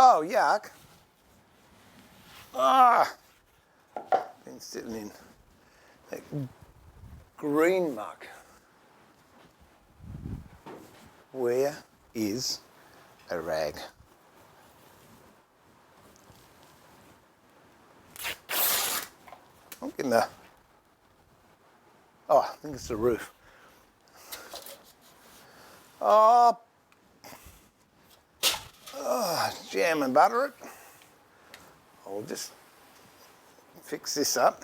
Oh, yuck. Ah, been sitting in that green muck. Where is a rag? I'm getting the... Oh, I think it's the roof. Oh, jam and butter it. I'll just fix this up.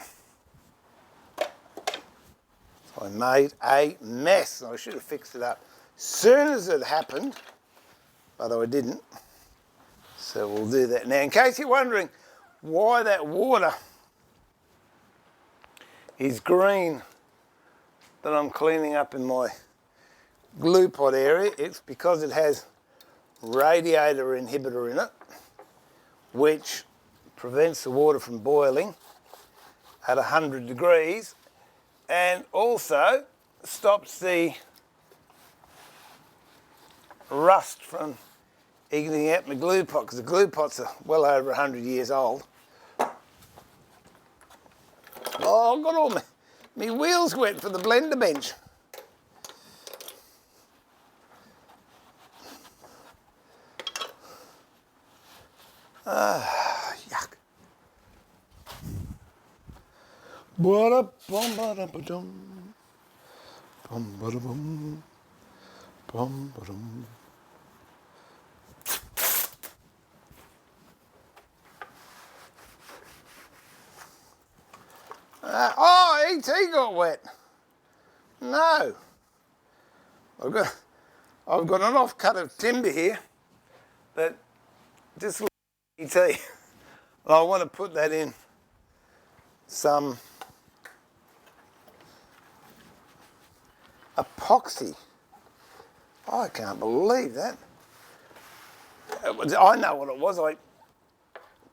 I made a mess. I should have fixed it up soon as it happened, but I didn't. So we'll do that now. In case you're wondering why that water is green that I'm cleaning up in my glue pot area, it's because it has radiator inhibitor in it, which prevents the water from boiling at 100 degrees and also stops the rust from eating out my glue pot, because the glue pots are well over 100 years old. Oh, I've got all my wheels wet for the blender bench. Yuck. Ba-da-bum-ba-da-ba-dum. Bum-ba-da-bum. Bum-ba-dum. Oh, ET got wet. No. I've got an off-cut of timber here that just looks like ET. I want to put that in some epoxy. Oh, I can't believe that. I know what it was. I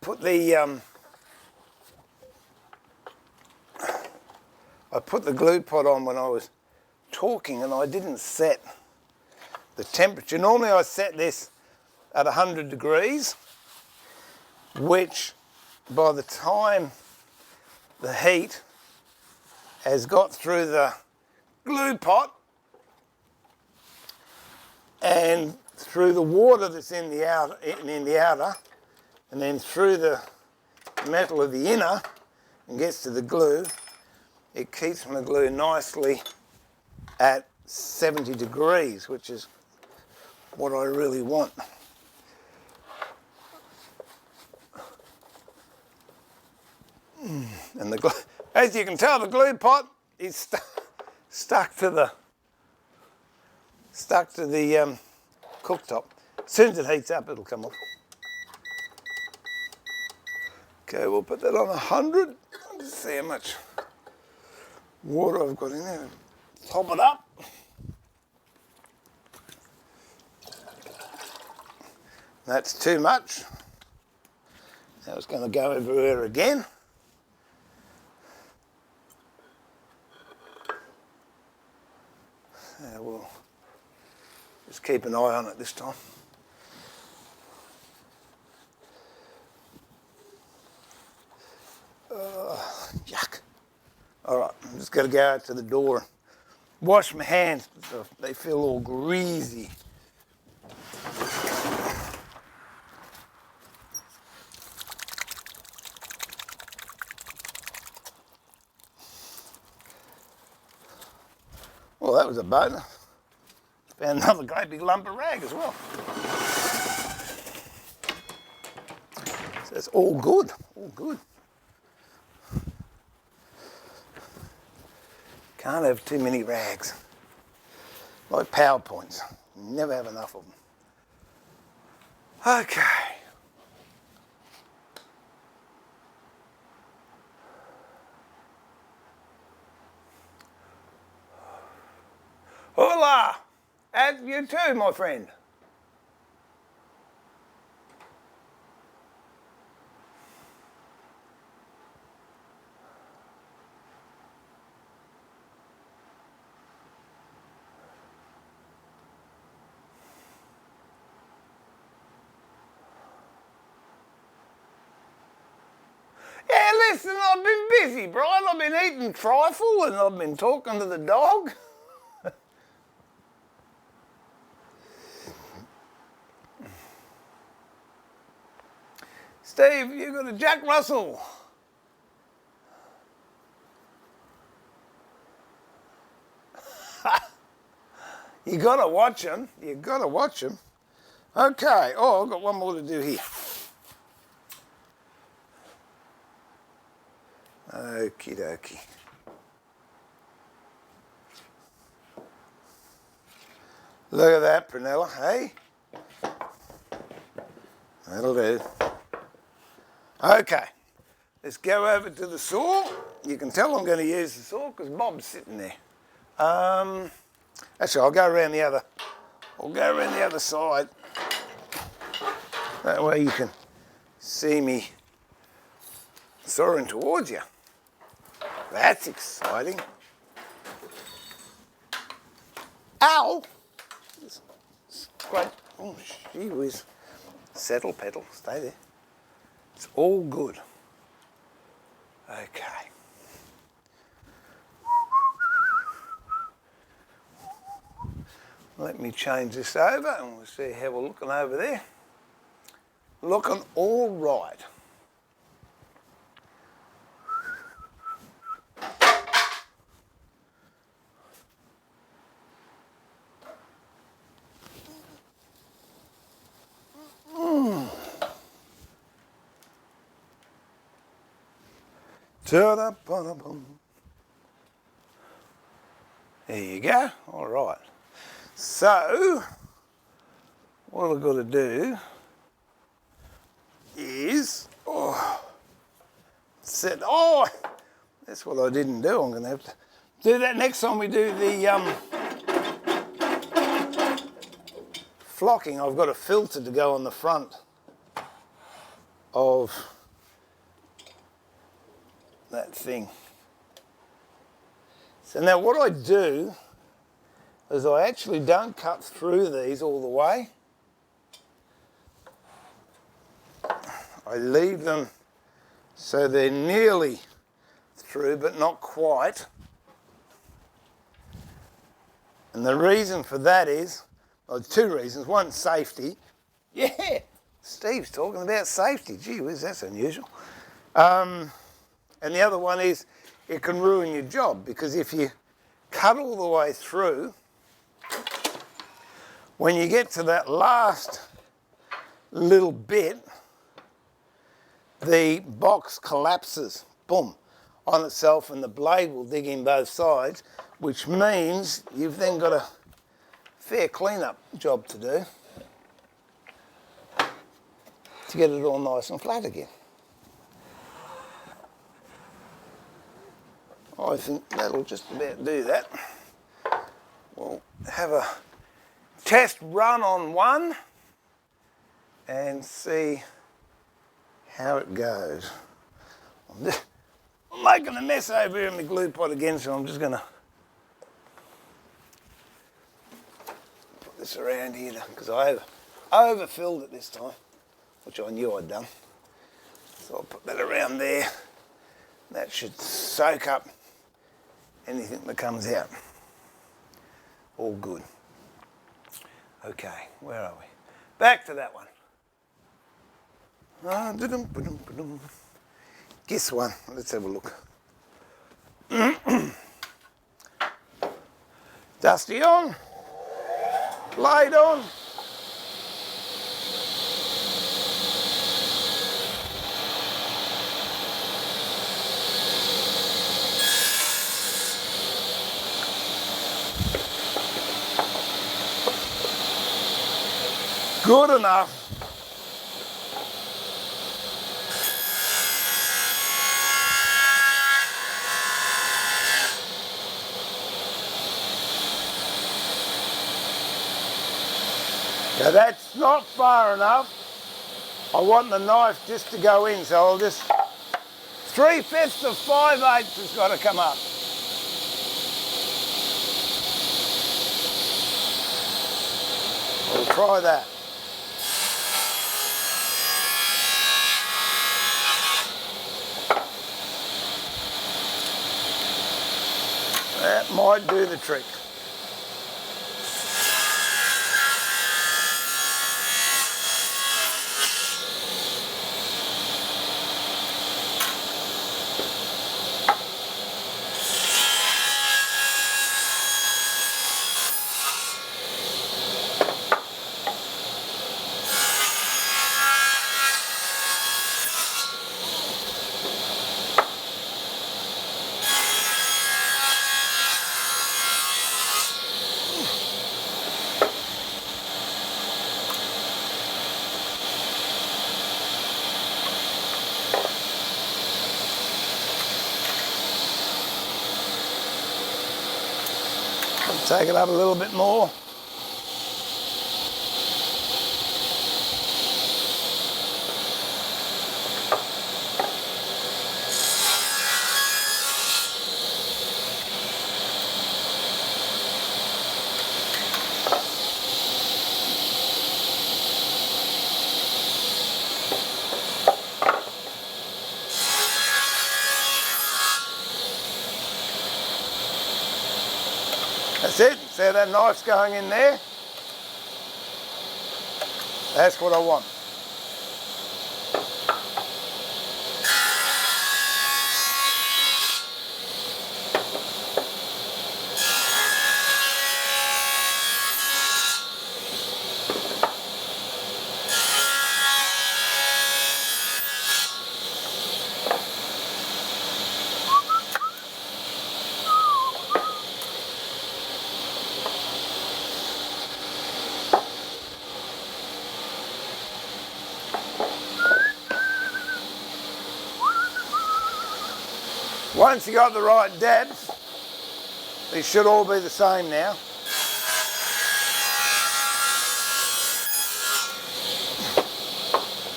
put the glue pot on when I was talking, and I didn't set the temperature. Normally I set this at 100 degrees, which by the time the heat has got through the glue pot and through the water that's in the outer, and then through the metal of the inner and gets to the glue, it keeps my glue nicely at 70 degrees, which is what I really want. And as you can tell, the glue pot is stuck to the cooktop. As soon as it heats up, it'll come off. Okay, we'll put that on 100. Let's see how much water I've got in there. Top it up. That's too much. Now it's going to go everywhere again. We'll just keep an eye on it this time. Yuck. All right, I'm just going to go out to the door and wash my hands so they feel all greasy. Well, that was a bonus. Found another great big lump of rag as well. So it's all good, all good. Can't have too many rags. Like PowerPoints, never have enough of them. Okay. Hola! And you too, my friend. Yeah, listen, I've been busy, Brian. I've been eating trifle and I've been talking to the dog. Steve, you got a Jack Russell. You gotta watch him. You gotta watch him. Okay. Oh, I've got one more to do here. Okie dokie. Look at that, Prunella, hey? That'll do. Okay, let's go over to the saw. You can tell I'm going to use the saw because Bob's sitting there. Actually, I'll go around the other. I'll go around the other side. That way you can see me soaring towards you. That's exciting. Ow! It's great. Oh, gee whiz. Settle, pedal, stay there. It's all good. Okay. Let me change this over and we'll see how we're looking over there. Looking all right. There you go. All right. So, what I've got to do is set. Oh, that's what I didn't do. I'm going to have to do that next time we do the flocking. I've got a filter to go on the front of that thing. So now what I do is I actually don't cut through these all the way. I leave them so they're nearly through but not quite. And the reason for that is, well, two reasons. One, safety. Yeah, Steve's talking about safety. Gee whiz, that's unusual. And the other one is it can ruin your job because if you cut all the way through, when you get to that last little bit, the box collapses. Boom. on itself and the blade will dig in both sides, which means you've then got a fair clean-up job to do to get it all nice and flat again. I think that'll just about do that. We'll have a test run on one and see how it goes. I'm making a mess over here in my glue pot again, so I'm just going to put this around here because I overfilled it this time, which I knew I'd done. So I'll put that around there. That should soak up anything that comes out. All good. Okay, where are we? Back to that one. Guess one. Let's have a look. Dusty on. Blade on. Good enough. Now that's not far enough. I want the knife just to go in, so I'll just 3/5 of 5/8 has got to come up. We'll try that. That might do the trick. Take it up a little bit more. That's it. See how that knife's going in there? That's what I want. Once you got the right dabs, these should all be the same now.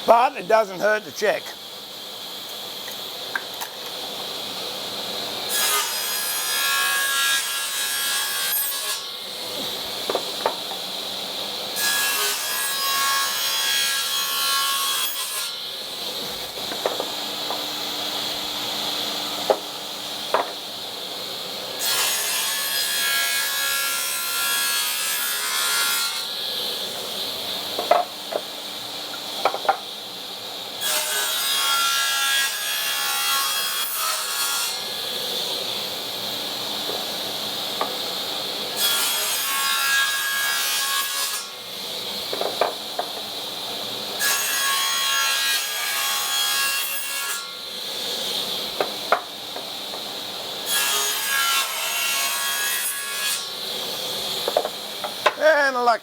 But it doesn't hurt to check.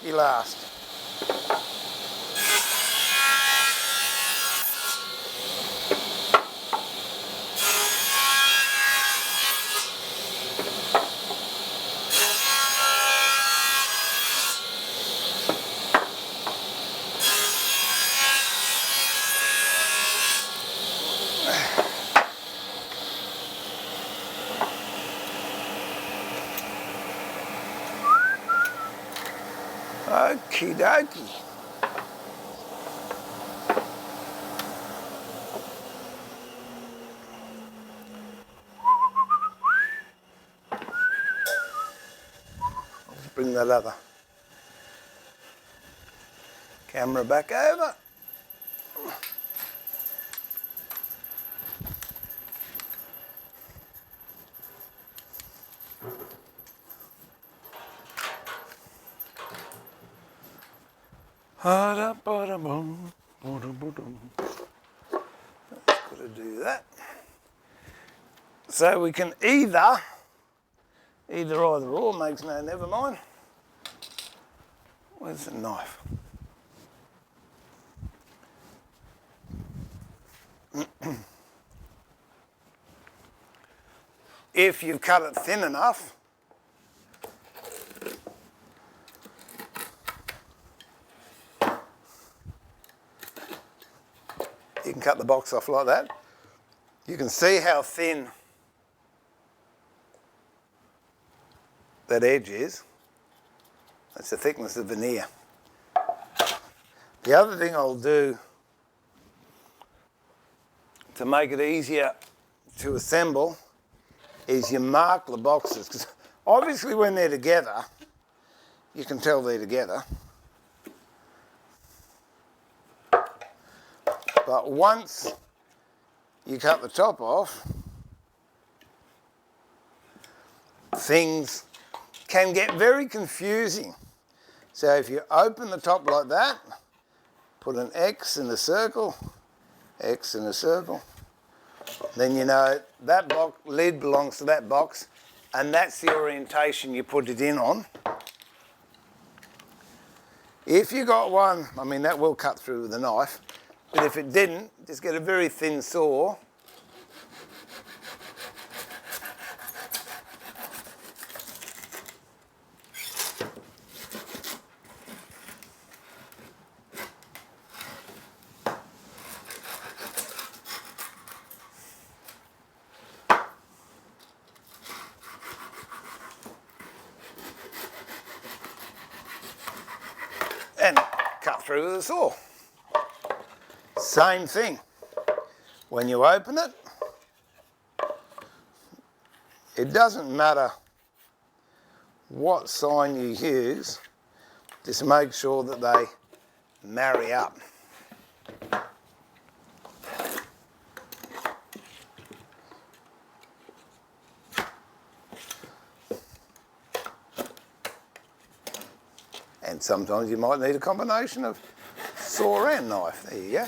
lucky last. Okie dokie. Let's bring that other camera back over. Ba-da-ba-da-bum, ba-da-ba-dum. Just got to do that. So we can either or makes no, never mind. Where's the knife? If you've cut it thin enough, you can cut the box off like that. You can see how thin that edge is. That's the thickness of veneer. The other thing I'll do to make it easier to assemble is you mark the boxes, because obviously when they're together, you can tell they're together. But once you cut the top off, things can get very confusing. So if you open the top like that, put an X in the circle, X in a circle, then you know that box lid belongs to that box, and that's the orientation you put it in on. If you got one, I mean that will cut through with a knife, but if it didn't, just get a very thin saw and cut through with a saw. Same thing. When you open it, it doesn't matter what sign you use, just make sure that they marry up. And sometimes you might need a combination of saw and knife. There you go.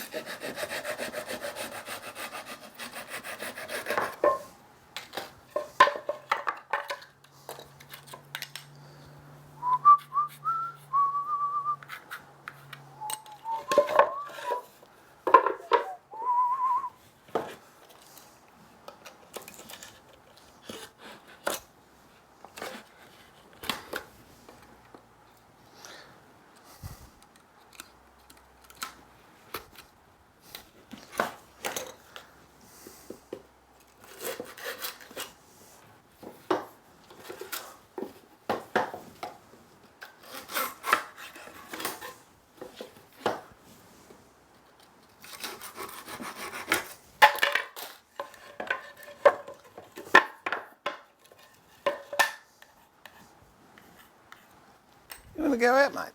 You want to go out, mate?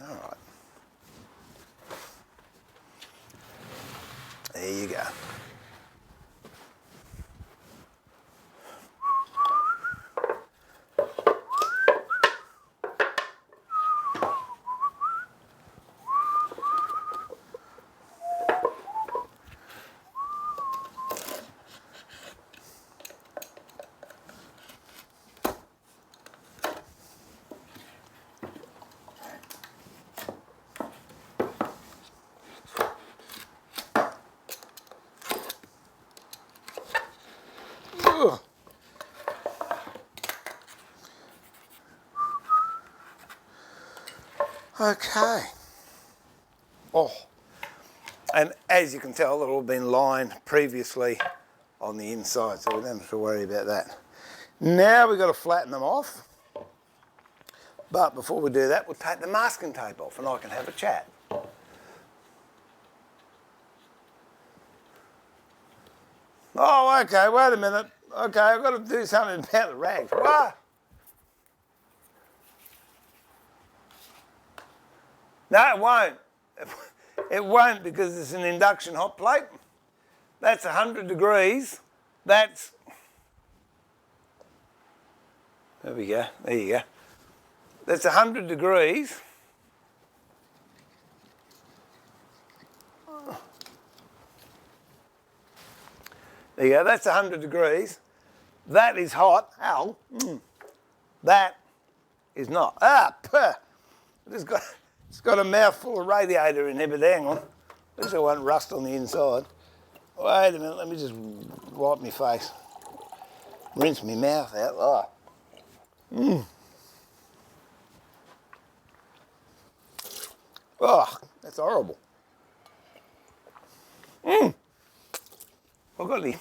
All right. There you go. Okay. Oh, and as you can tell, they've all been lined previously on the inside, so we don't have to worry about that. Now we've got to flatten them off. But before we do that, we'll take the masking tape off and I can have a chat. Oh, okay, wait a minute. Okay, I've got to do something about the rags. What? No, it won't. It won't because it's an induction hot plate. That's 100 degrees. That's... There we go. There you go. That's 100 degrees. There you go. That's 100 degrees. That is hot. Ow. That is not. It's got a mouthful of radiator in here, but hang on. At least it won't rust on the inside. Wait a minute. Let me just wipe my face. Rinse my mouth out. Oh, that's horrible. I've got any...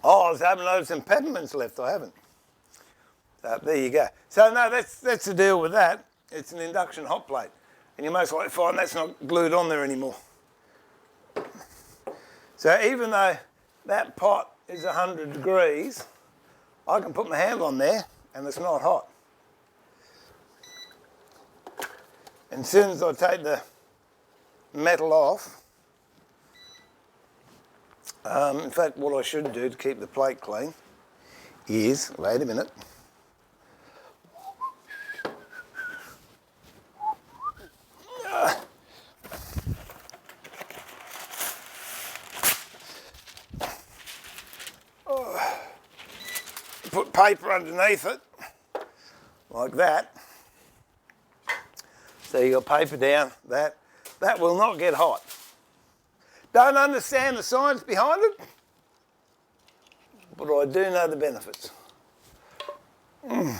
Oh, I was hoping I had some peppermints left. I haven't. So there you go. So no, that's the deal with that. It's an induction hot plate. And you most likely find that's not glued on there anymore. So even though that pot is 100 degrees, I can put my hand on there and it's not hot. And as soon as I take the metal off, in fact, what I should do to keep the plate clean is, wait a minute, put paper underneath it, like that. So you got paper down, that will not get hot. Don't understand the science behind it, but I do know the benefits. So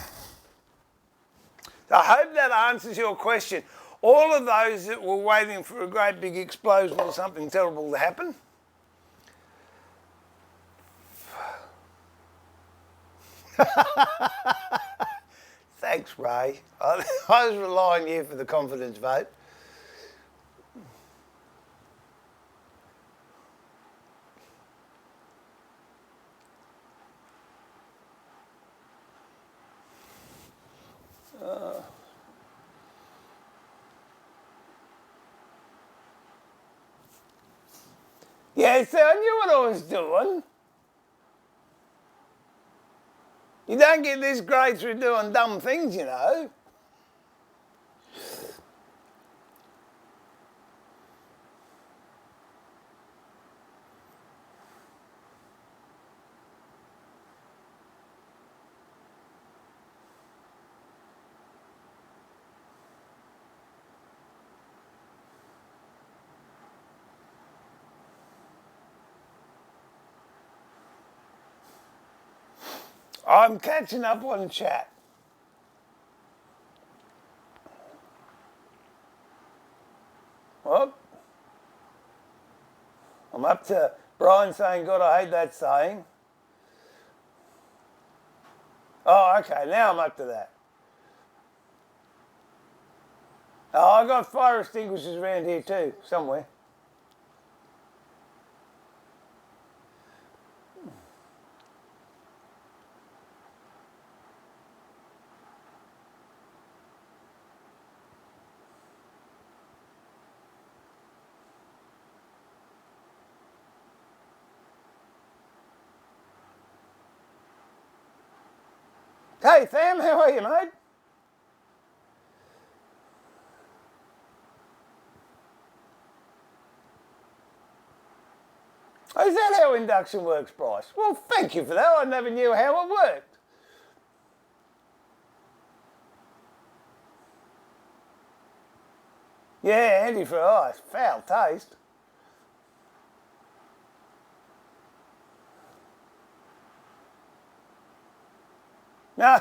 I hope that answers your question. All of those that were waiting for a great big explosion or something terrible to happen, thanks, Ray. I was relying on you for the confidence vote. Yeah, so I knew what I was doing. You don't get this great through doing dumb things, you know. I'm catching up on chat. Well, I'm up to Brian saying, God, I hate that saying. Oh, okay, now I'm up to that. Oh, I got fire extinguishers around here too, somewhere. Hey, Sam, how are you, mate? Oh, is that how induction works, Bryce? Well, thank you for that. I never knew how it worked. Yeah, anti-fries. Foul taste. No,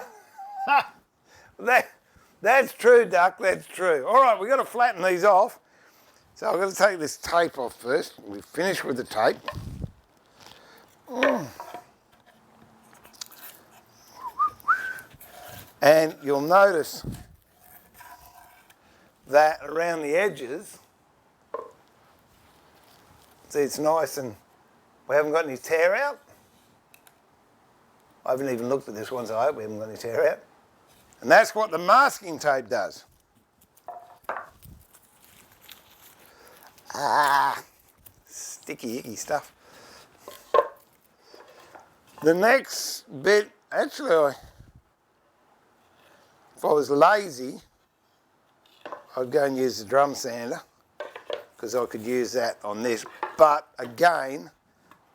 That's true, Duck, that's true. All right, we've got to flatten these off. So I've got to take this tape off first. We finish with the tape. And you'll notice that around the edges, see, it's nice and we haven't got any tear out. I haven't even looked at this one, so I hope we haven't got any tear out. And that's what the masking tape does. Sticky, icky stuff. The next bit, actually, if I was lazy, I'd go and use the drum sander because I could use that on this. But again,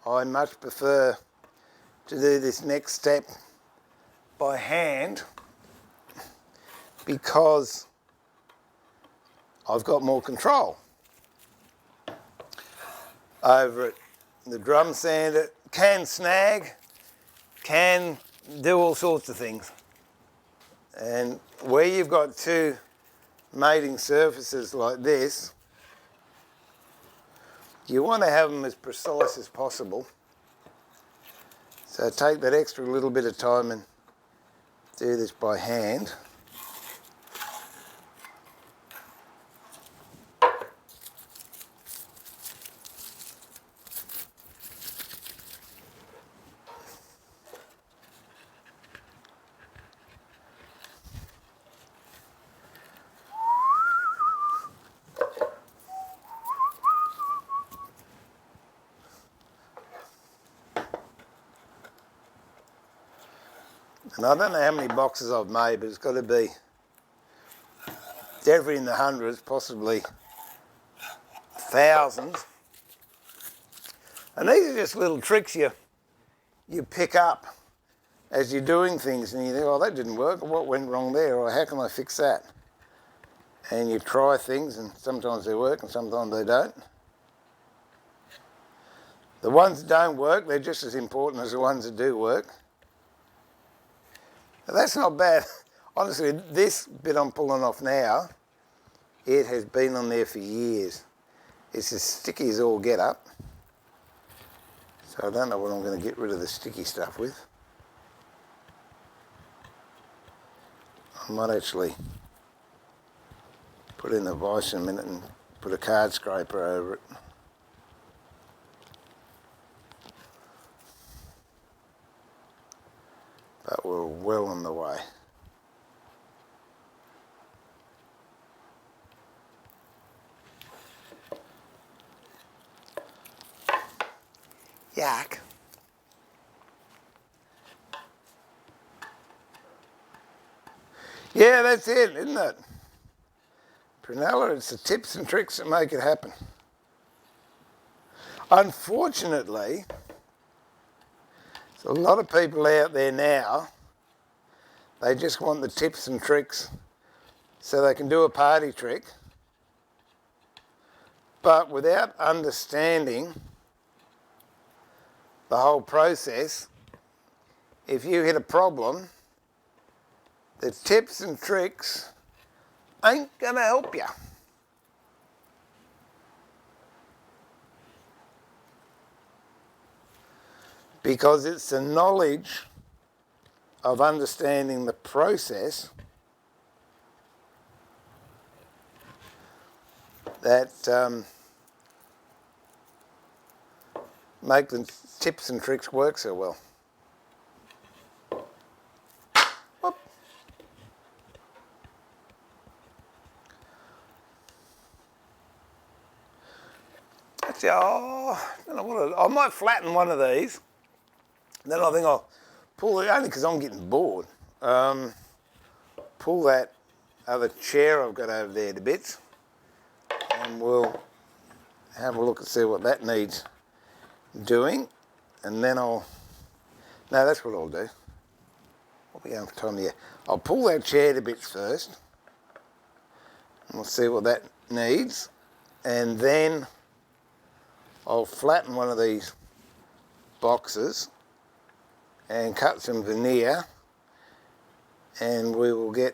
I much prefer to do this next step by hand because I've got more control over it. The drum sander can snag, can do all sorts of things. And where you've got two mating surfaces like this, you want to have them as precise as possible. So take that extra little bit of time and do this by hand. And I don't know how many boxes I've made, but it's got to be definitely in the hundreds, possibly thousands. And these are just little tricks you pick up as you're doing things and you think, oh, that didn't work, or what went wrong there, or how can I fix that? And you try things and sometimes they work and sometimes they don't. The ones that don't work, they're just as important as the ones that do work. But that's not bad. Honestly, this bit I'm pulling off now, it has been on there for years. It's as sticky as all get up. So I don't know what I'm going to get rid of the sticky stuff with. I might actually put in the vise in a minute and put a card scraper over it. But we're well on the way. Yuck. Yeah, that's it, isn't it? Prunella, it's the tips and tricks that make it happen. Unfortunately, there's a lot of people out there now, they just want the tips and tricks so they can do a party trick, but without understanding the whole process, if you hit a problem, the tips and tricks ain't going to help you. Because it's the knowledge of understanding the process that make the tips and tricks work so well. Whoop. Actually, I don't know what I might flatten one of these. Then I think I'll pull it, only because I'm getting bored, pull that other chair I've got over there to bits and we'll have a look and see what that needs doing, and then that's what I'll do. What are we going for time here? I'll pull that chair to bits first and we'll see what that needs, and then I'll flatten one of these boxes and cut some veneer, and we will get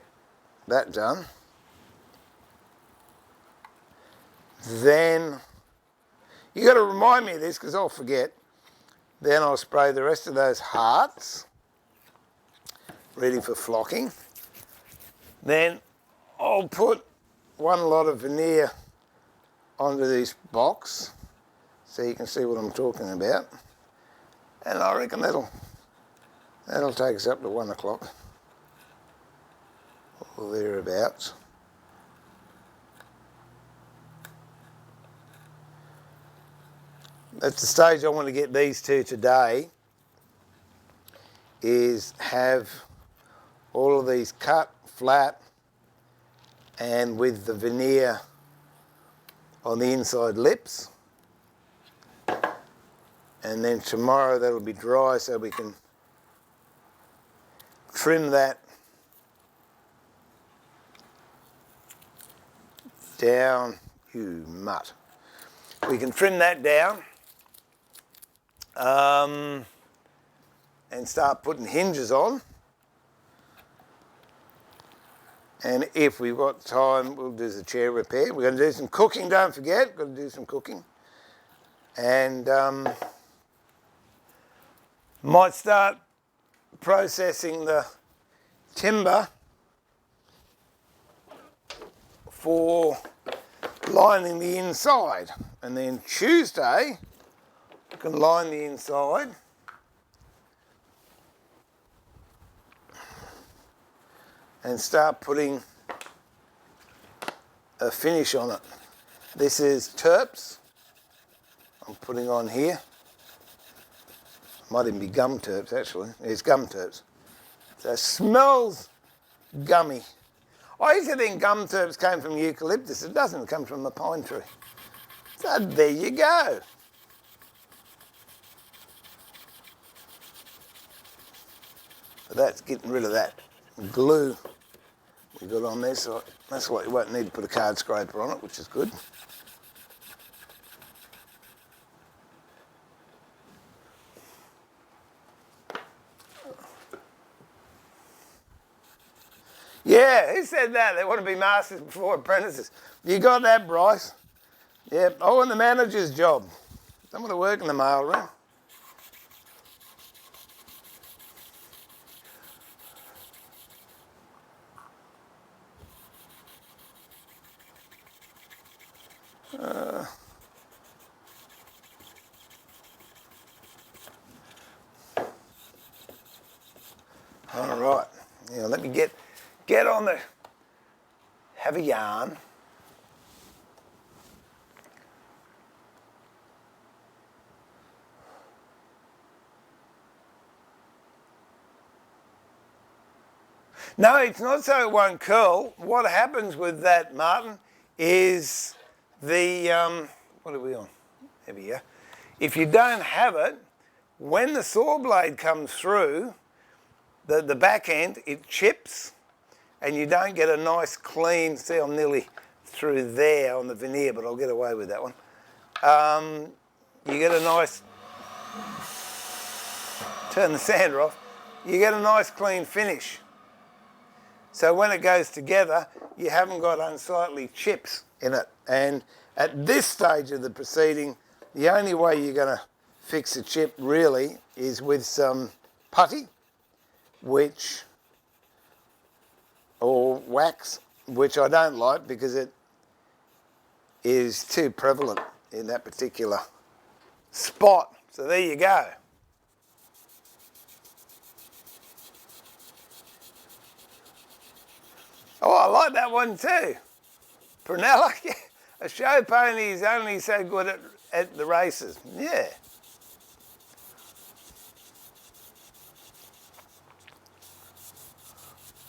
that done, then you got to remind me of this because I'll forget. Then I'll spray the rest of those hearts, ready for flocking. Then I'll put one lot of veneer onto this box so you can see what I'm talking about. And I reckon that'll take us up to 1 o'clock or thereabouts. That's the stage I want to get these to today, is have all of these cut flat and with the veneer on the inside lips. And then tomorrow that'll be dry so we can trim that down. You mutt. We can trim that down and start putting hinges on. And if we've got time, we'll do the chair repair. We're going to do some cooking, don't forget. We've got to do some cooking. And might start processing the timber for lining the inside. And then Tuesday, we can line the inside. And start putting a finish on it. This is terps I'm putting on here. Might even be gum terps actually. It's gum terps. So it smells gummy. I used to think gum terps came from eucalyptus. It doesn't, it comes from a pine tree. So there you go. But that's getting rid of that glue we got on there, so that's why you won't need to put a card scraper on it, which is good. Yeah, who said that? They want to be masters before apprentices. You got that, Bryce? Yep. Oh, and the manager's job. Don't want to work in the mail room. All right. Yeah, let me get on the, have a yarn. No, it's not so it won't curl. What happens with that, Martin, is the, what are we on? There we go. If you don't have it, when the saw blade comes through, the back end, it chips and you don't get a nice clean, see I'm nearly through there on the veneer, but I'll get away with that one. You get a nice, turn the sander off, you get a nice clean finish. So when it goes together, you haven't got unsightly chips in it. And at this stage of the proceeding, the only way you're going to fix a chip really is with some putty, or wax, which I don't like because it is too prevalent in that particular spot. So there you go. Oh, I like that one too. Prunella, a show pony is only so good at the races. Yeah.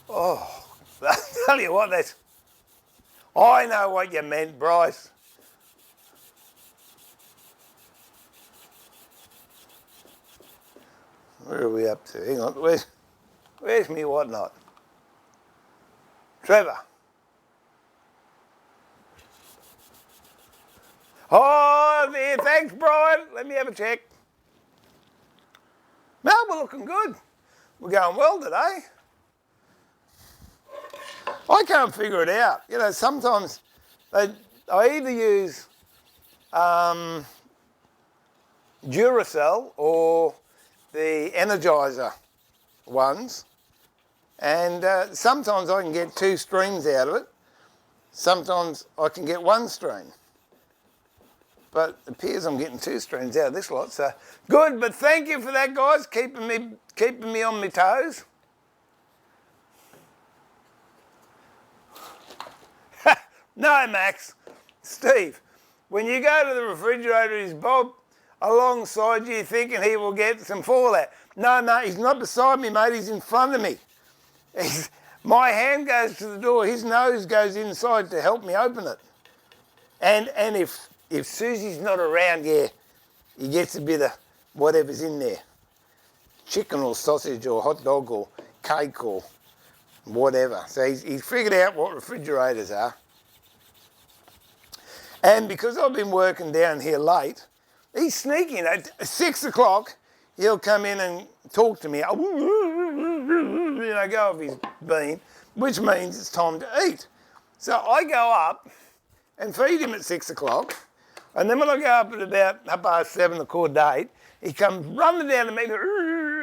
Oh, I'll tell you what, that's... I know what you meant, Bryce. Where are we up to? Hang on, where's me whatnot? Trevor. Oh, there, thanks, Brian. Let me have a check. No, we're looking good. We're going well today. I can't figure it out. You know, sometimes I either use Duracell or the Energizer ones, and sometimes I can get 2 streams out of it. Sometimes I can get 1 stream. But it appears I'm getting 2 streams out of this lot, so good. But thank you for that, guys, keeping me on my toes. No, Max. Steve, when you go to the refrigerator, is Bob alongside you thinking he will get some fallout? No, mate, he's not beside me, mate. He's in front of me. My hand goes to the door. His nose goes inside to help me open it. And if Susie's not around, yeah, he gets a bit of whatever's in there. Chicken or sausage or hot dog or cake or whatever. So he's figured out what refrigerators are. And because I've been working down here late, he's sneaking. At 6 o'clock, he'll come in and talk to me. You know, go off his bean, which means it's time to eat. So I go up and feed him at 6 o'clock. And then when I go up at about 7:30, 8:15, he comes running down to me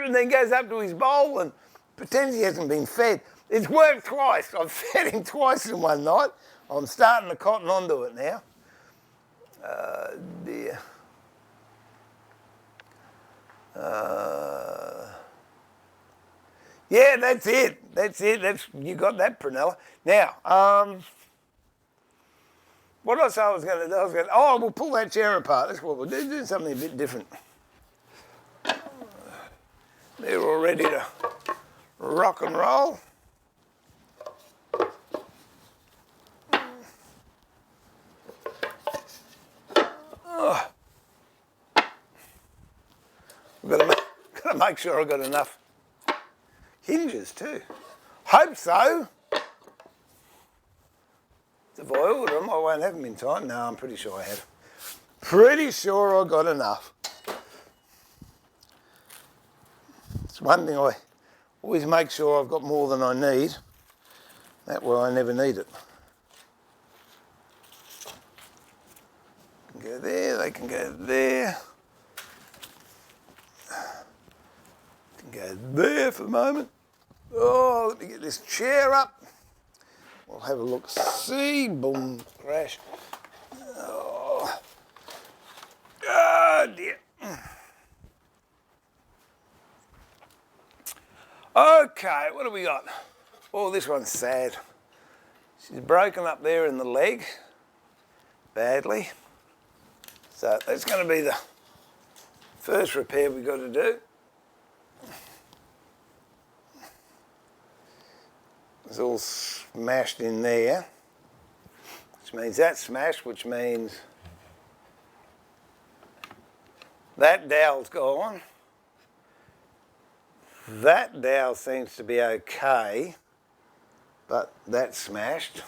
and then goes up to his bowl and pretends he hasn't been fed. It's worked twice. I've fed him twice in one night. I'm starting to cotton onto it now. Dear. Yeah, that's it. You got that, Prunella. Now, what else I was going to do? We'll pull that chair apart. That's what we'll do. Do something a bit different. They're all ready to rock and roll. I've got to make sure I've got enough hinges too. Hope so. If I order them, I won't have them in time. No, I'm pretty sure I have. Pretty sure I got enough. It's one thing I always make sure I've got more than I need. That way I never need it. Go there, they can go there. Go there for the moment. Oh, let me get this chair up. We'll have a look. See, boom, crash. Oh, dear. Okay, what have we got? Oh, this one's sad. She's broken up there in the leg, badly. So that's going to be the first repair we've got to do. It's all smashed in there, which means that's smashed, which means that dowel's gone. That dowel seems to be okay, but that's smashed.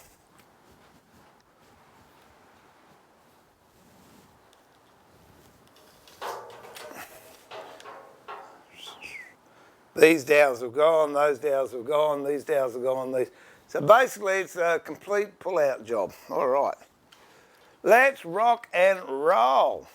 These dowels have gone, those dowels have gone, these dowels have gone, So basically it's a complete pull-out job. All right. Let's rock and roll.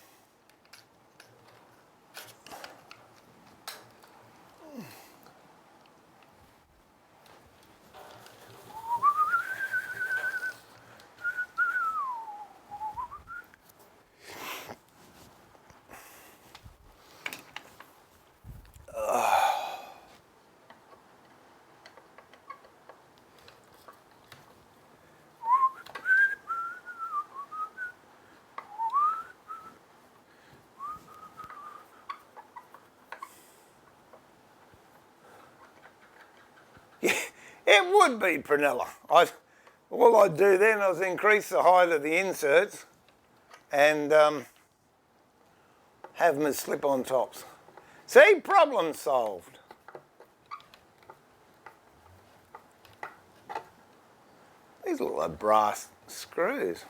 It would be, Prunella. All I'd do then is increase the height of the inserts and have them as slip-on tops. See, problem solved. These look like brass screws.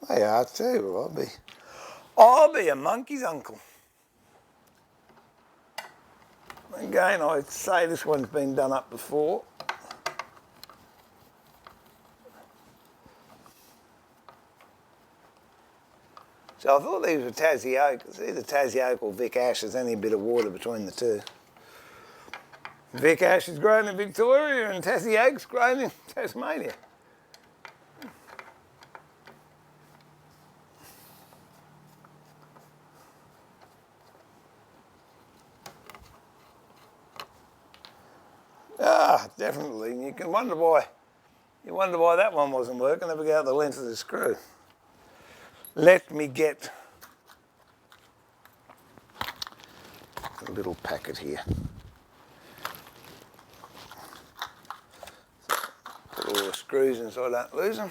They are too. I'll be a monkey's uncle. Again, I'd say this one's been done up before. So I thought these were Tassie oak. It's either Tassie oak or Vic Ash. There's only a bit of water between the two. Vic Ash is grown in Victoria and Tassie oak's grown in Tasmania. Ah, definitely. And you can wonder why. You wonder why that one wasn't working. Never go out the length of the screw. Let me get a little packet here. Put all the screws in so I don't lose them.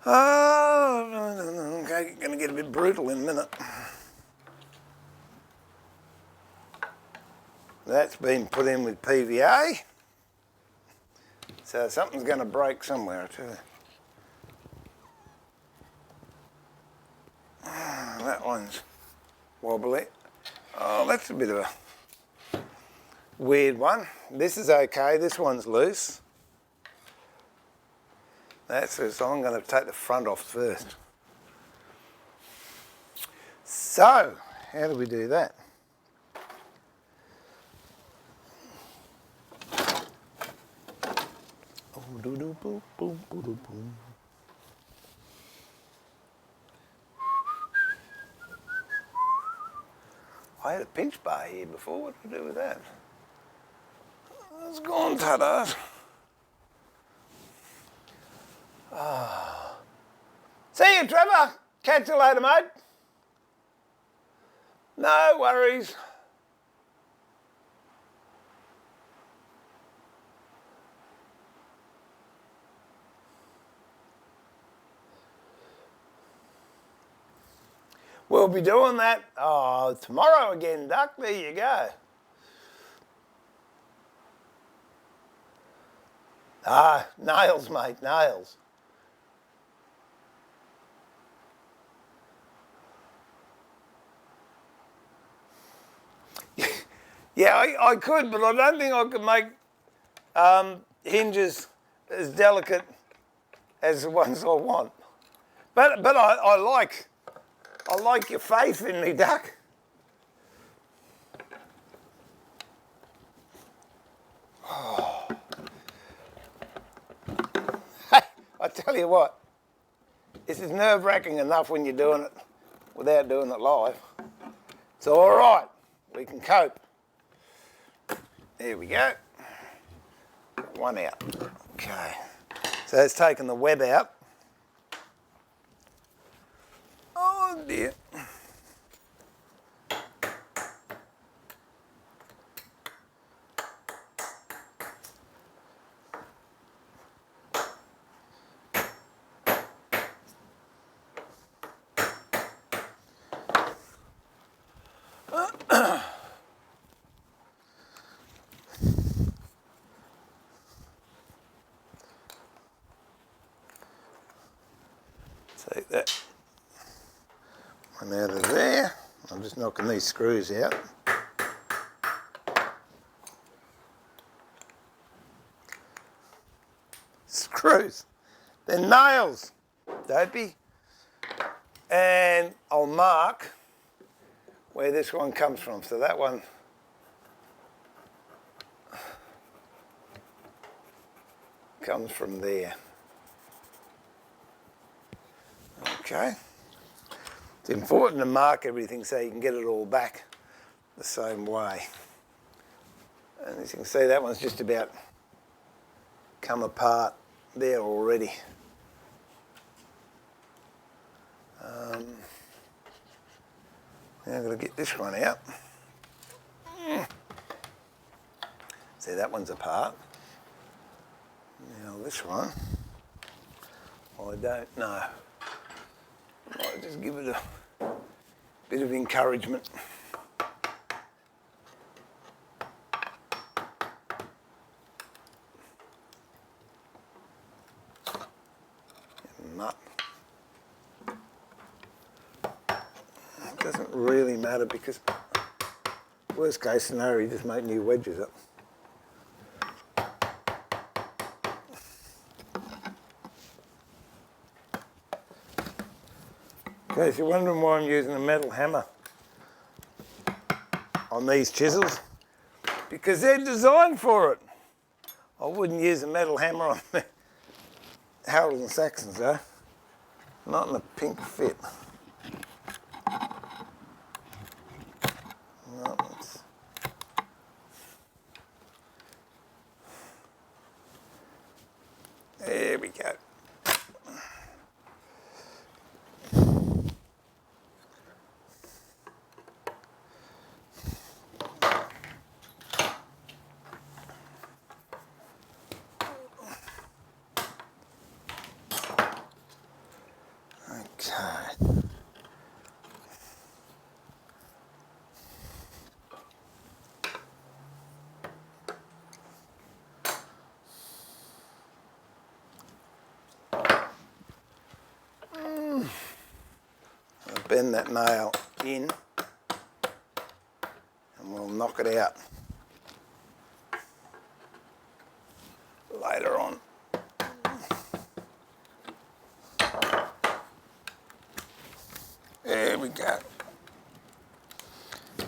Oh, okay, going to get a bit brutal in a minute. That's been put in with PVA. So something's going to break somewhere, I tell you. That one's wobbly. Oh, that's a bit of a weird one. This is okay, this one's loose. That's it, so I'm going to take the front off first. So, how do we do that? Oh, doo doo boom, boom, boom, boom, boom. I had a pinch bar here before. What do I do with that? It's gone, tatters. Oh. See you, Trevor. Catch you later, mate. No worries. We'll be doing that tomorrow again, Duck. There you go. Ah, nails, mate, nails. Yeah, I could, but I don't think I could make hinges as delicate as the ones I want. But I like your faith in me, Duck. Oh. Hey, I tell you what, this is nerve-wracking enough when you're doing it without doing it live. It's all right, we can cope. There we go. One out. Okay. So it's taken the web out. Oh dear. Take that one out of there. I'm just knocking these screws out. Screws. They're nails, Dopey. And I'll mark where this one comes from. So that one comes from there. Okay. It's important to mark everything so you can get it all back the same way. And as you can see, that one's just about come apart there already. Now I've got to get this one out. See, that one's apart. Now this one, I don't know. I might just give it a bit of encouragement. Nut. It doesn't really matter because Worst case scenario, you just make new wedges up. Okay, so you're wondering why I'm using a metal hammer on these chisels, because they're designed for it. I wouldn't use a metal hammer on the Harold and Saxons though, not in a pink fit. No, there we go. Okay. I'll bend that nail in and we'll knock it out later on. There we go.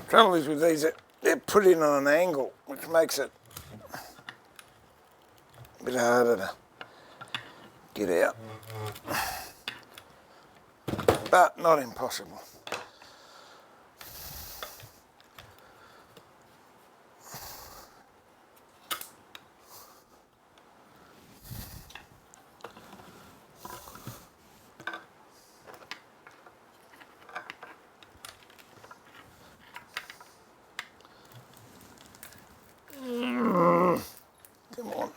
Trouble is with these, they're put in on an angle, which makes it a bit harder to get out, but not impossible. Come on.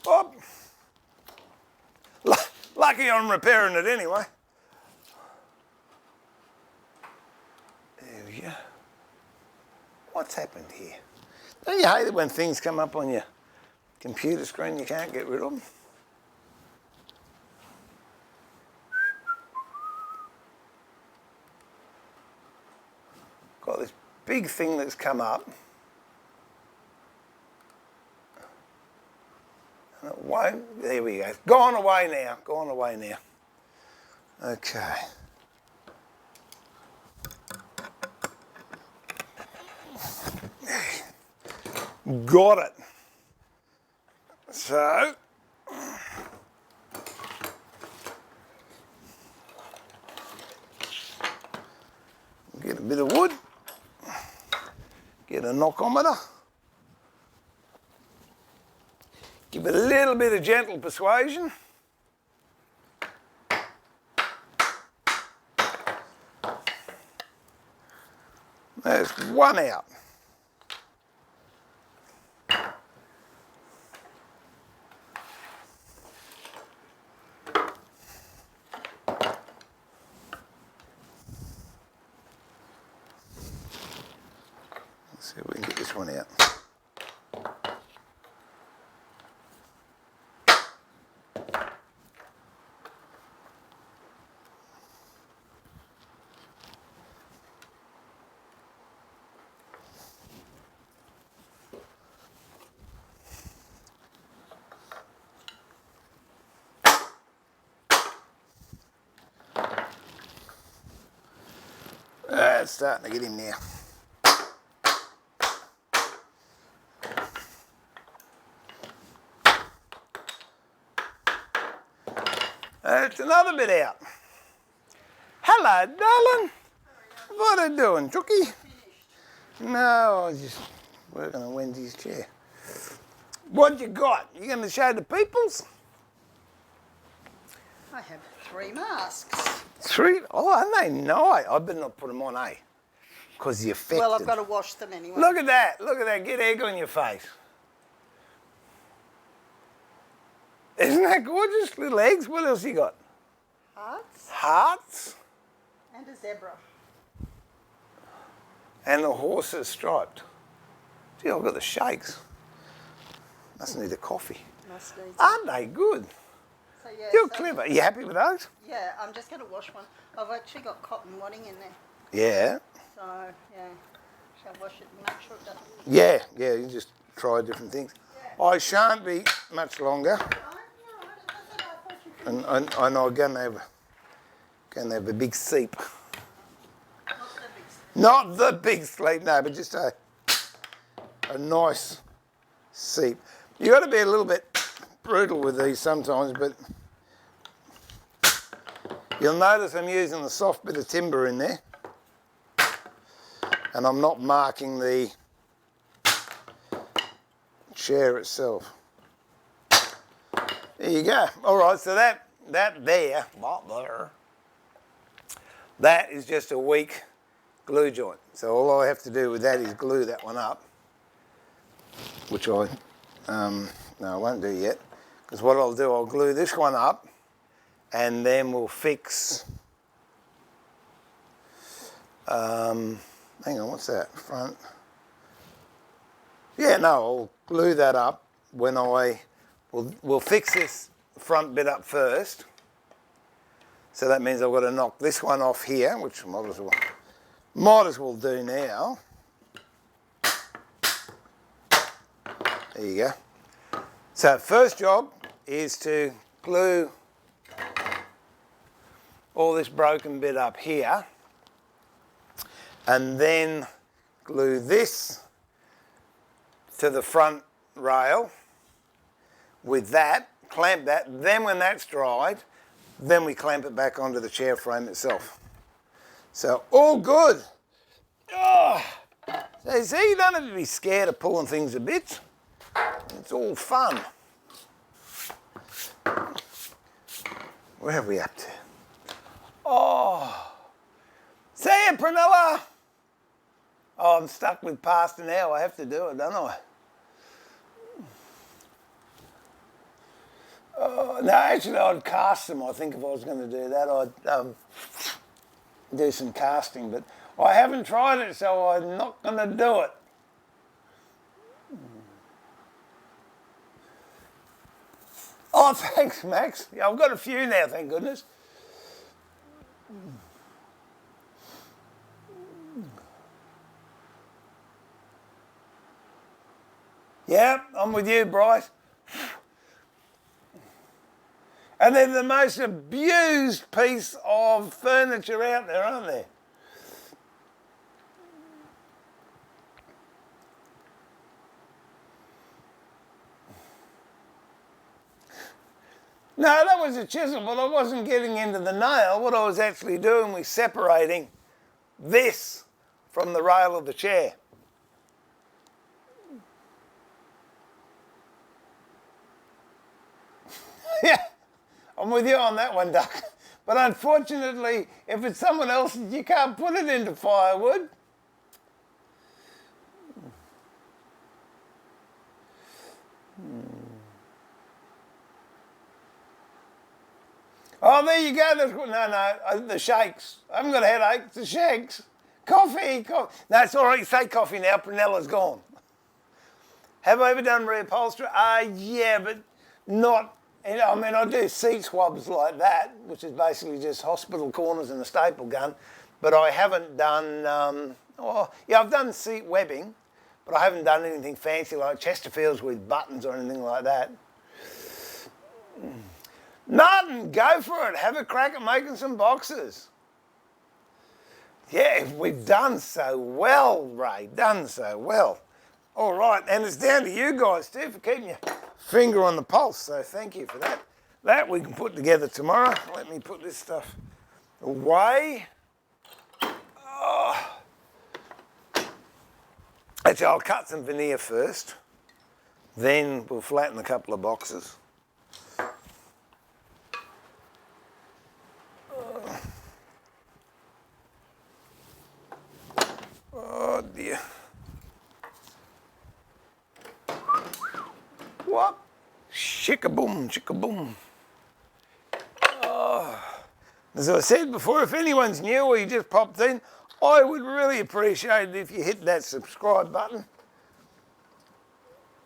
Oh. Lucky I'm repairing it anyway. There we go. What's happened here? Don't you hate it when things come up on your computer screen you can't get rid of them? Got this big thing that's come up. And it won't, there we go. Gone away now, gone away now. Okay. Got it. So, get a bit of wood, get a knockometer, give it a little bit of gentle persuasion. There's one out. Let's see if we can get this one out. It's starting to get in there. It's another bit out. Hello, darling. What are you doing, Chookie? No, I was just working on Wendy's chair. What you got? You going to show the peoples? I have 3 masks. 3? Oh, aren't they nice? I better not put them on, eh? Because you're affected. Well, I've got to wash them anyway. Look at that. Look at that. Get egg on your face. Isn't that gorgeous? Little eggs. What else you got? Hearts. Hearts. And a zebra. And the horse is striped. Gee, I've got the shakes. Must need a coffee. Must need some. Aren't they good? So, yeah, You're so- clever. Are you happy with those? Yeah, I'm just going to wash one. I've actually got cotton wadding in there. Yeah. So, yeah, shall I wash it and make sure it doesn't... Yeah, you just try different things. I shan't be much longer, and I'm going to have a big sleep. Not the big sleep, no, but just a nice sleep. You got to be a little bit brutal with these sometimes, but you'll notice I'm using the soft bit of timber in there, and I'm not marking the chair itself. There you go. All right, so that is just a weak glue joint. So all I have to do with that is glue that one up, which no, I won't do yet, because what I'll do, I'll glue this one up, and then we'll fix. Hang on, what's that? Front. Yeah, no, I'll glue that up when we'll fix this front bit up first. So that means I've got to knock this one off here, which I might as well do now. There you go. So first job is to glue all this broken bit up here, and then glue this to the front rail with that, clamp that, then when that's dried, then we clamp it back onto the chair frame itself. So all good. Oh. So you see, you don't have to be scared of pulling things to bits. It's all fun. Where are we up to? Oh. See you, Prunella. Oh, I'm stuck with pasta now. I have to do it, don't I? No, actually, I'd cast them. I think if I was going to do that, I'd do some casting. But I haven't tried it, so I'm not going to do it. Oh, thanks, Max. Yeah, I've got a few now, thank goodness. Yeah, I'm with you, Bryce. And they're the most abused piece of furniture out there, aren't they? No, that was a chisel, but I wasn't getting into the nail. What I was actually doing was separating this from the rail of the chair. Yeah, I'm with you on that one, Duck. But unfortunately, if it's someone else's, you can't put it into firewood. Oh, there you go. No, the shakes. I haven't got a headache. The shakes. Coffee. No, it's all right. You say coffee now. Prunella's gone. Have I ever done reupholstery? Yeah, but not. I mean, I do seat swabs like that, which is basically just hospital corners and a staple gun. But I haven't done. I've done seat webbing, but I haven't done anything fancy like Chesterfields with buttons or anything like that. Nothing, go for it. Have a crack at making some boxes. Yeah, we've done so well, Ray. Done so well. All right, and it's down to you guys too for keeping your finger on the pulse. So thank you for that. That we can put together tomorrow. Let me put this stuff away. Oh. Actually, I'll cut some veneer first. Then we'll flatten a couple of boxes. Oh dear. What? Shikaboom, shikaboom. Oh. As I said before, if anyone's new or you just popped in, I would really appreciate it if you hit that subscribe button.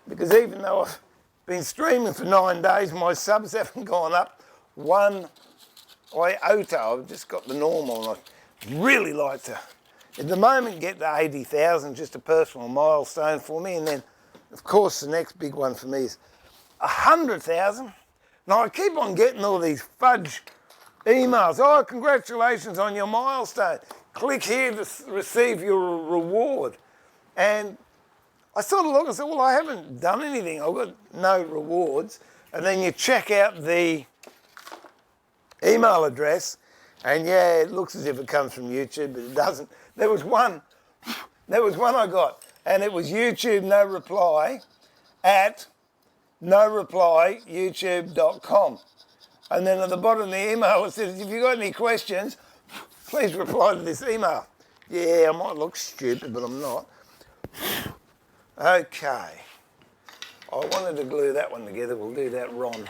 Because even though I've been streaming for 9 days, my subs haven't gone up. one iota. I've just got the normal, and I'd really like to, at the moment, get to 80,000, just a personal milestone for me. And then, of course, the next big one for me is 100,000. Now, I keep on getting all these fudge emails. Oh, congratulations on your milestone. Click here to receive your reward. And I sort of look and say, well, I haven't done anything. I've got no rewards. And then you check out the email address, and yeah, it looks as if it comes from YouTube, but it doesn't. There was one I got, and it was YouTube no reply at youtube.com. And then at the bottom of the email it says, if you've got any questions, please reply to this email. Yeah, I might look stupid, but I'm not. Okay. I wanted to glue that one together. We'll do that, Ron.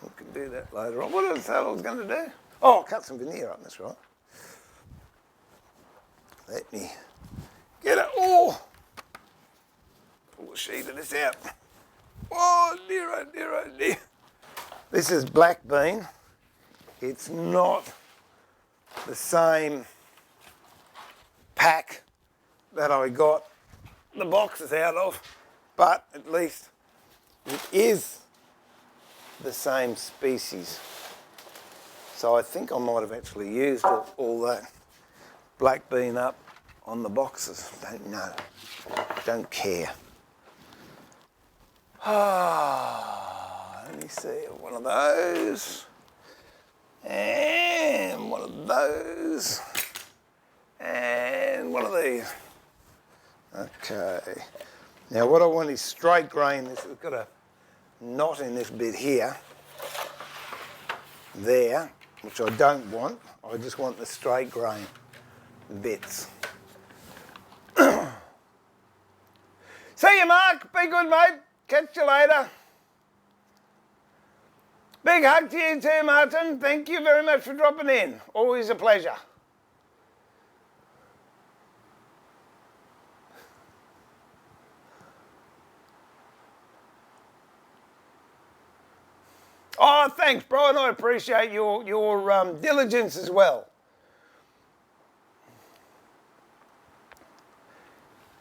We can do that later on. What else I was going to do? Oh, cut some veneer up, that's right. Let me get it. Oh! Pull the sheet of this out. Oh, dear, oh, dear, oh, dear. This is black bean. It's not the same pack that I got the boxes out of, but at least it is the same species. So I think I might have actually used all that black bean up on the boxes. Don't know. Don't care. Let me see. One of those. And one of those. And one of these. Okay. Now what I want is straight grain. This has got a knot in this bit here. There, which I don't want. I just want the straight grain bits. See you, Mark. Be good, mate. Catch you later. Big hug to you too, Martin. Thank you very much for dropping in. Always a pleasure. Oh, thanks, Brian. I appreciate your diligence as well.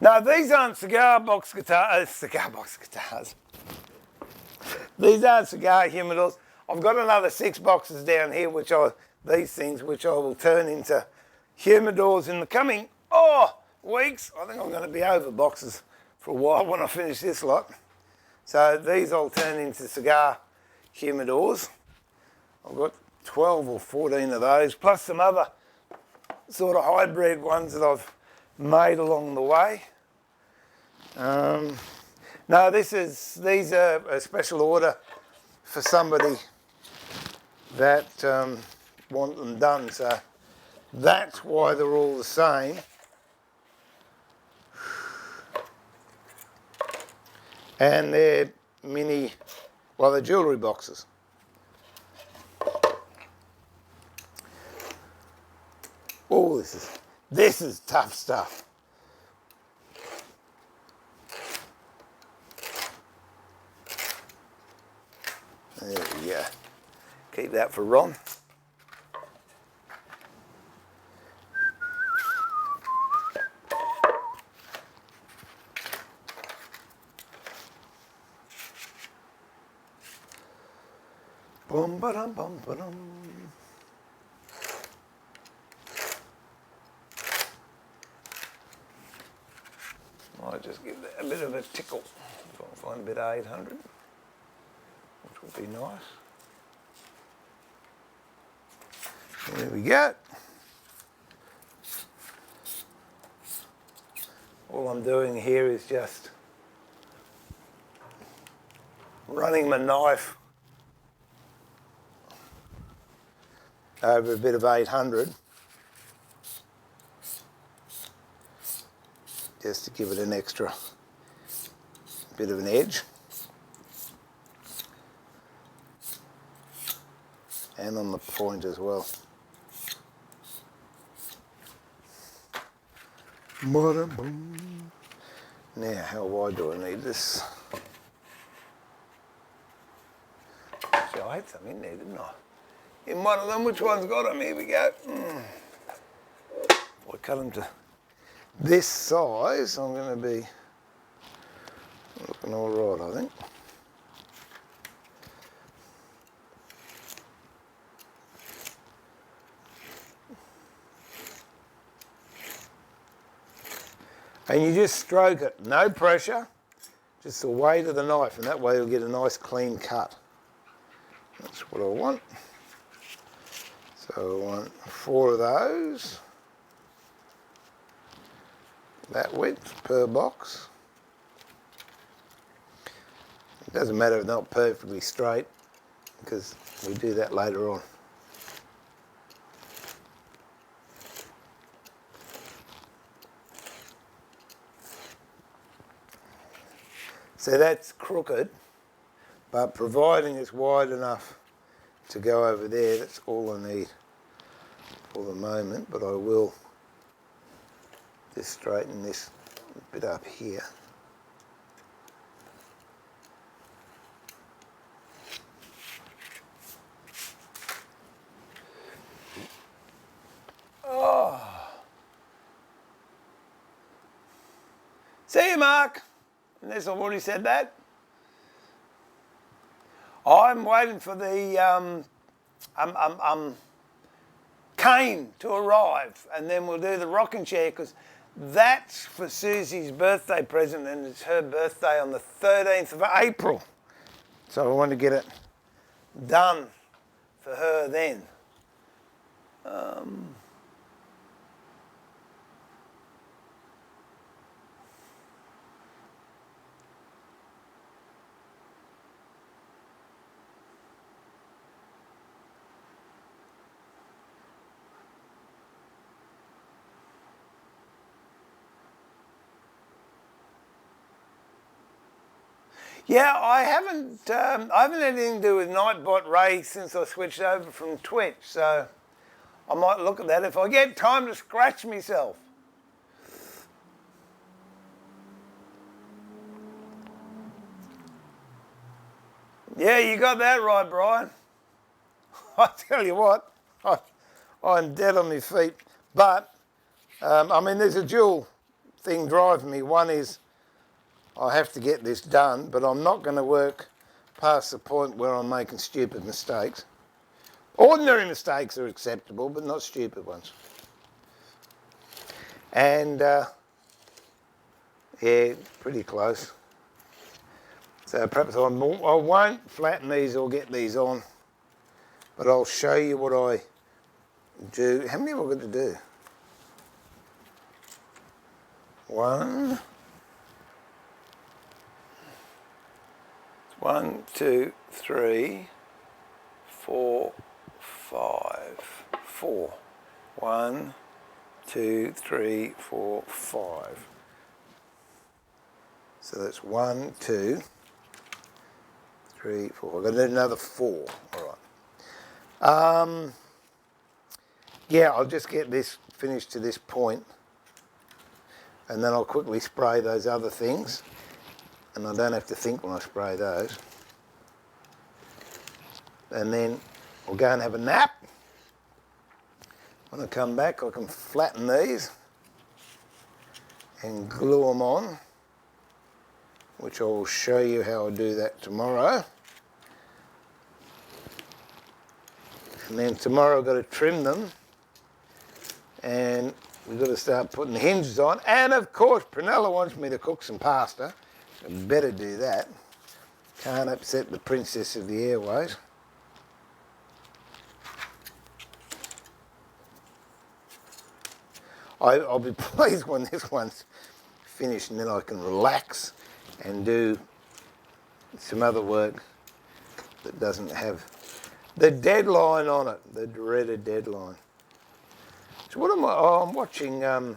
No, these aren't cigar box guitars. These aren't cigar humidors. I've got another 6 boxes down here, which I will turn into humidors in the coming weeks. I think I'm going to be over boxes for a while when I finish this lot. So these I'll turn into cigar humidors. I've got 12 or 14 of those, plus some other sort of hybrid ones that I've made along the way. No, these are a special order for somebody that want them done, so that's why they're all the same. And they're mini, well, they're jewellery boxes. Oh, this is tough stuff. There we go. Keep that for Ron. Bum ba dum bum ba dum. Might just give that a bit of a tickle. If I can find a bit of 800, which would be nice. There we go. All I'm doing here is just running my knife over a bit of 800 just to give it an extra bit of an edge, and on the point as well. Now, how wide do I need this? I had some in there, didn't I? In one of them, which one's got them? Here we go. I cut them to this size. I'm going to be looking all right, I think. And you just stroke it, no pressure, just the weight of the knife, and that way you'll get a nice clean cut. That's what I want. So I want 4 of those, that width per box. It doesn't matter if they're not perfectly straight, because we do that later on. So that's crooked, but providing it's wide enough to go over there, that's all I need for the moment, but I will just straighten this bit up here. Oh. See you, Mark. Unless I've already said that. I'm waiting for the cane to arrive, and then we'll do the rocking chair, because that's for Susie's birthday present, and it's her birthday on the 13th of April. So I want to get it done for her then. Yeah, I haven't had anything to do with Nightbot Ray since I switched over from Twitch, so I might look at that if I get time to scratch myself. Yeah, you got that right, Brian. I tell you what, I'm dead on my feet. But, I mean, there's a dual thing driving me. One is I have to get this done, but I'm not going to work past the point where I'm making stupid mistakes. Ordinary mistakes are acceptable, but not stupid ones. And, yeah, pretty close. So perhaps I won't flatten these or get these on, but I'll show you what I do. How many have I got to do? 1, 2, 3, 4, 5, 4. 1, 2, 3, 4, 5. So that's 1, 2, 3, 4. I've got to do another 4. All right. Yeah, I'll just get this finished to this point, and then I'll quickly spray those other things, and I don't have to think when I spray those. And then I'll go and have a nap. When I come back, I can flatten these and glue them on, which I will show you how I do that tomorrow. And then tomorrow I've got to trim them, and we've got to start putting the hinges on. And of course, Prunella wants me to cook some pasta, so I better do that. Can't upset the princess of the airways. I'll be pleased when this one's finished, and then I can relax and do some other work that doesn't have the deadline on it, the dreaded deadline. So what am I? Oh, I'm watching the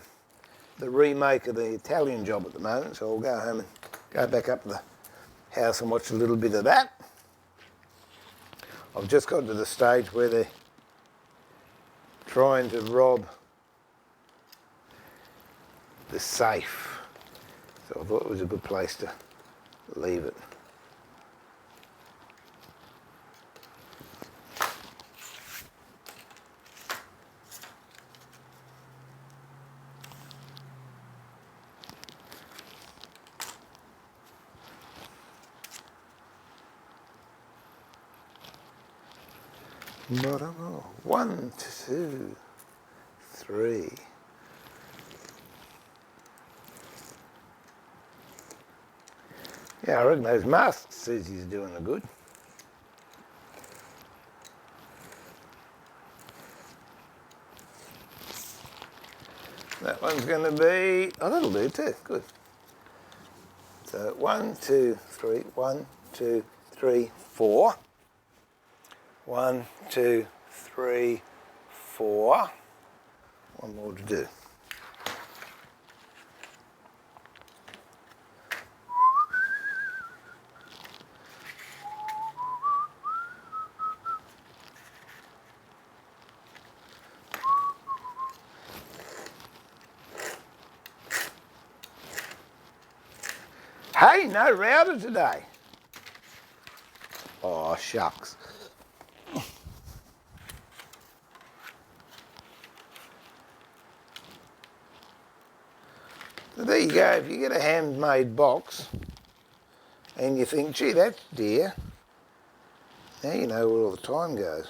remake of the Italian Job at the moment, so I'll go home and go back up to the house and watch a little bit of that. I've just got to the stage where they're trying to rob the safe, so I thought it was a good place to leave it. 1, 2, 3. Yeah, I reckon those masks Susie's doing are good. That one's going to be, oh, that'll do too, good. So 1, 2, 3, 1, 2, 3, 4. 1, 2, 3, 4. One more to do. Hey, no router today. Oh, shucks. So there you go, if you get a handmade box and you think, gee, that's dear, now you know where all the time goes.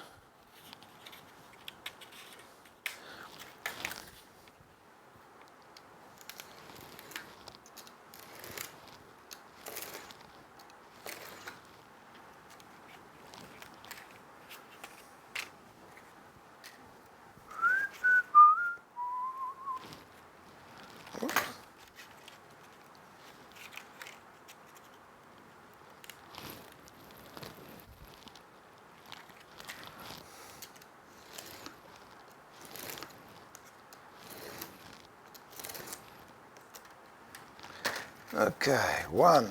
Okay, 1,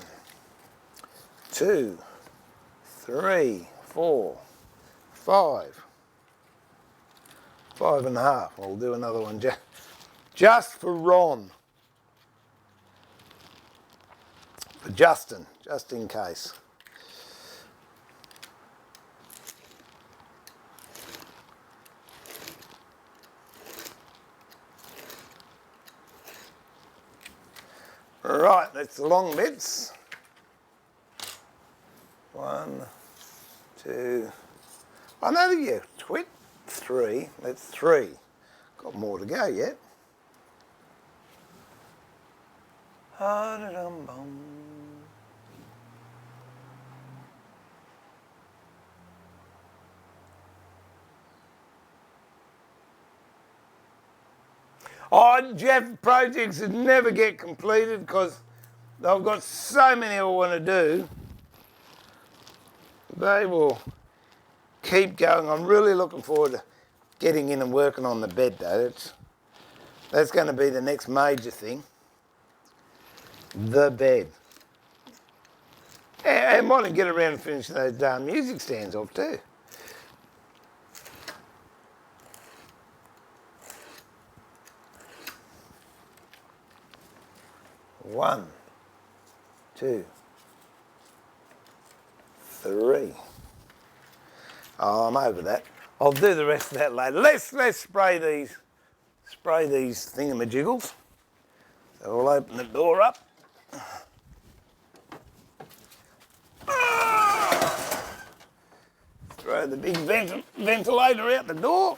2, 3, 4, 5. 5.5. We'll do another one just for Ron. For Justin, just in case. Right, that's the long bits. 1, 2, another you twit. 3, that's 3. Got more to go yet. Ha-da-dum-bum. Oh, Jeff, projects that never get completed because they've got so many I want to do. They will keep going. I'm really looking forward to getting in and working on the bed though. That's going to be the next major thing. The bed. And I want to get around and finish those darn music stands off too. One, 2, 3. Oh, I'm over that. I'll do the rest of that later. Let's spray these thingamajiggles. So we'll open the door up. Throw the big ventilator out the door.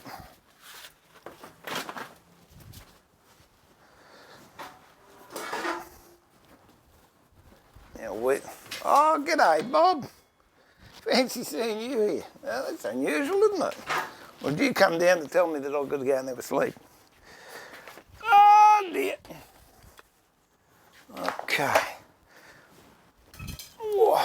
Now oh, g'day, Bob. Fancy seeing you here. Well, that's unusual, isn't it? Well, did you come down to tell me that I've got to go and have a sleep? Oh, dear. Okay. Whoa.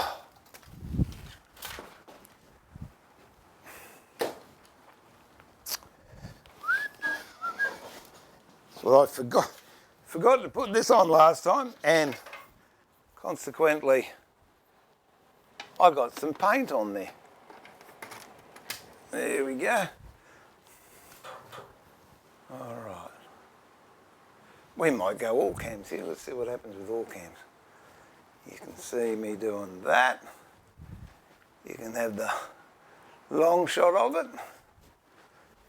Well, I forgot to put this on last time, and consequently, I got some paint on there. There we go. All right. We might go all cams here. Let's see what happens with all cams. You can see me doing that. You can have the long shot of it,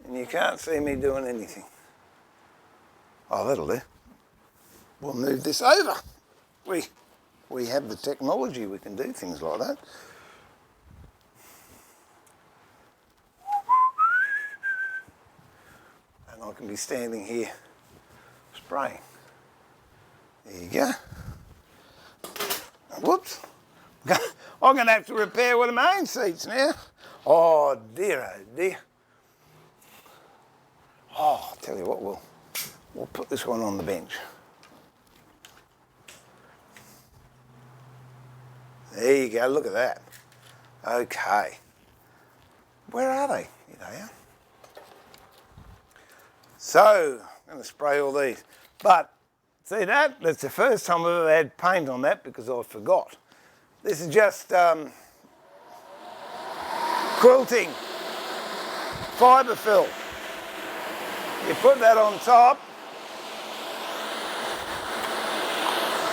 and you can't see me doing anything. Oh, that'll do. We'll move this over. We have the technology, we can do things like that. can be standing here spraying. There you go. Whoops. I'm going to have to repair one of my own seats now. Oh dear, oh dear. Oh, I'll tell you what, we'll put this one on the bench. There you go, look at that. Okay. Where are they? Here they are. So, I'm going to spray all these. But, see that? That's the first time I've ever had paint on that because I forgot. This is just quilting, fibre fill. You put that on top,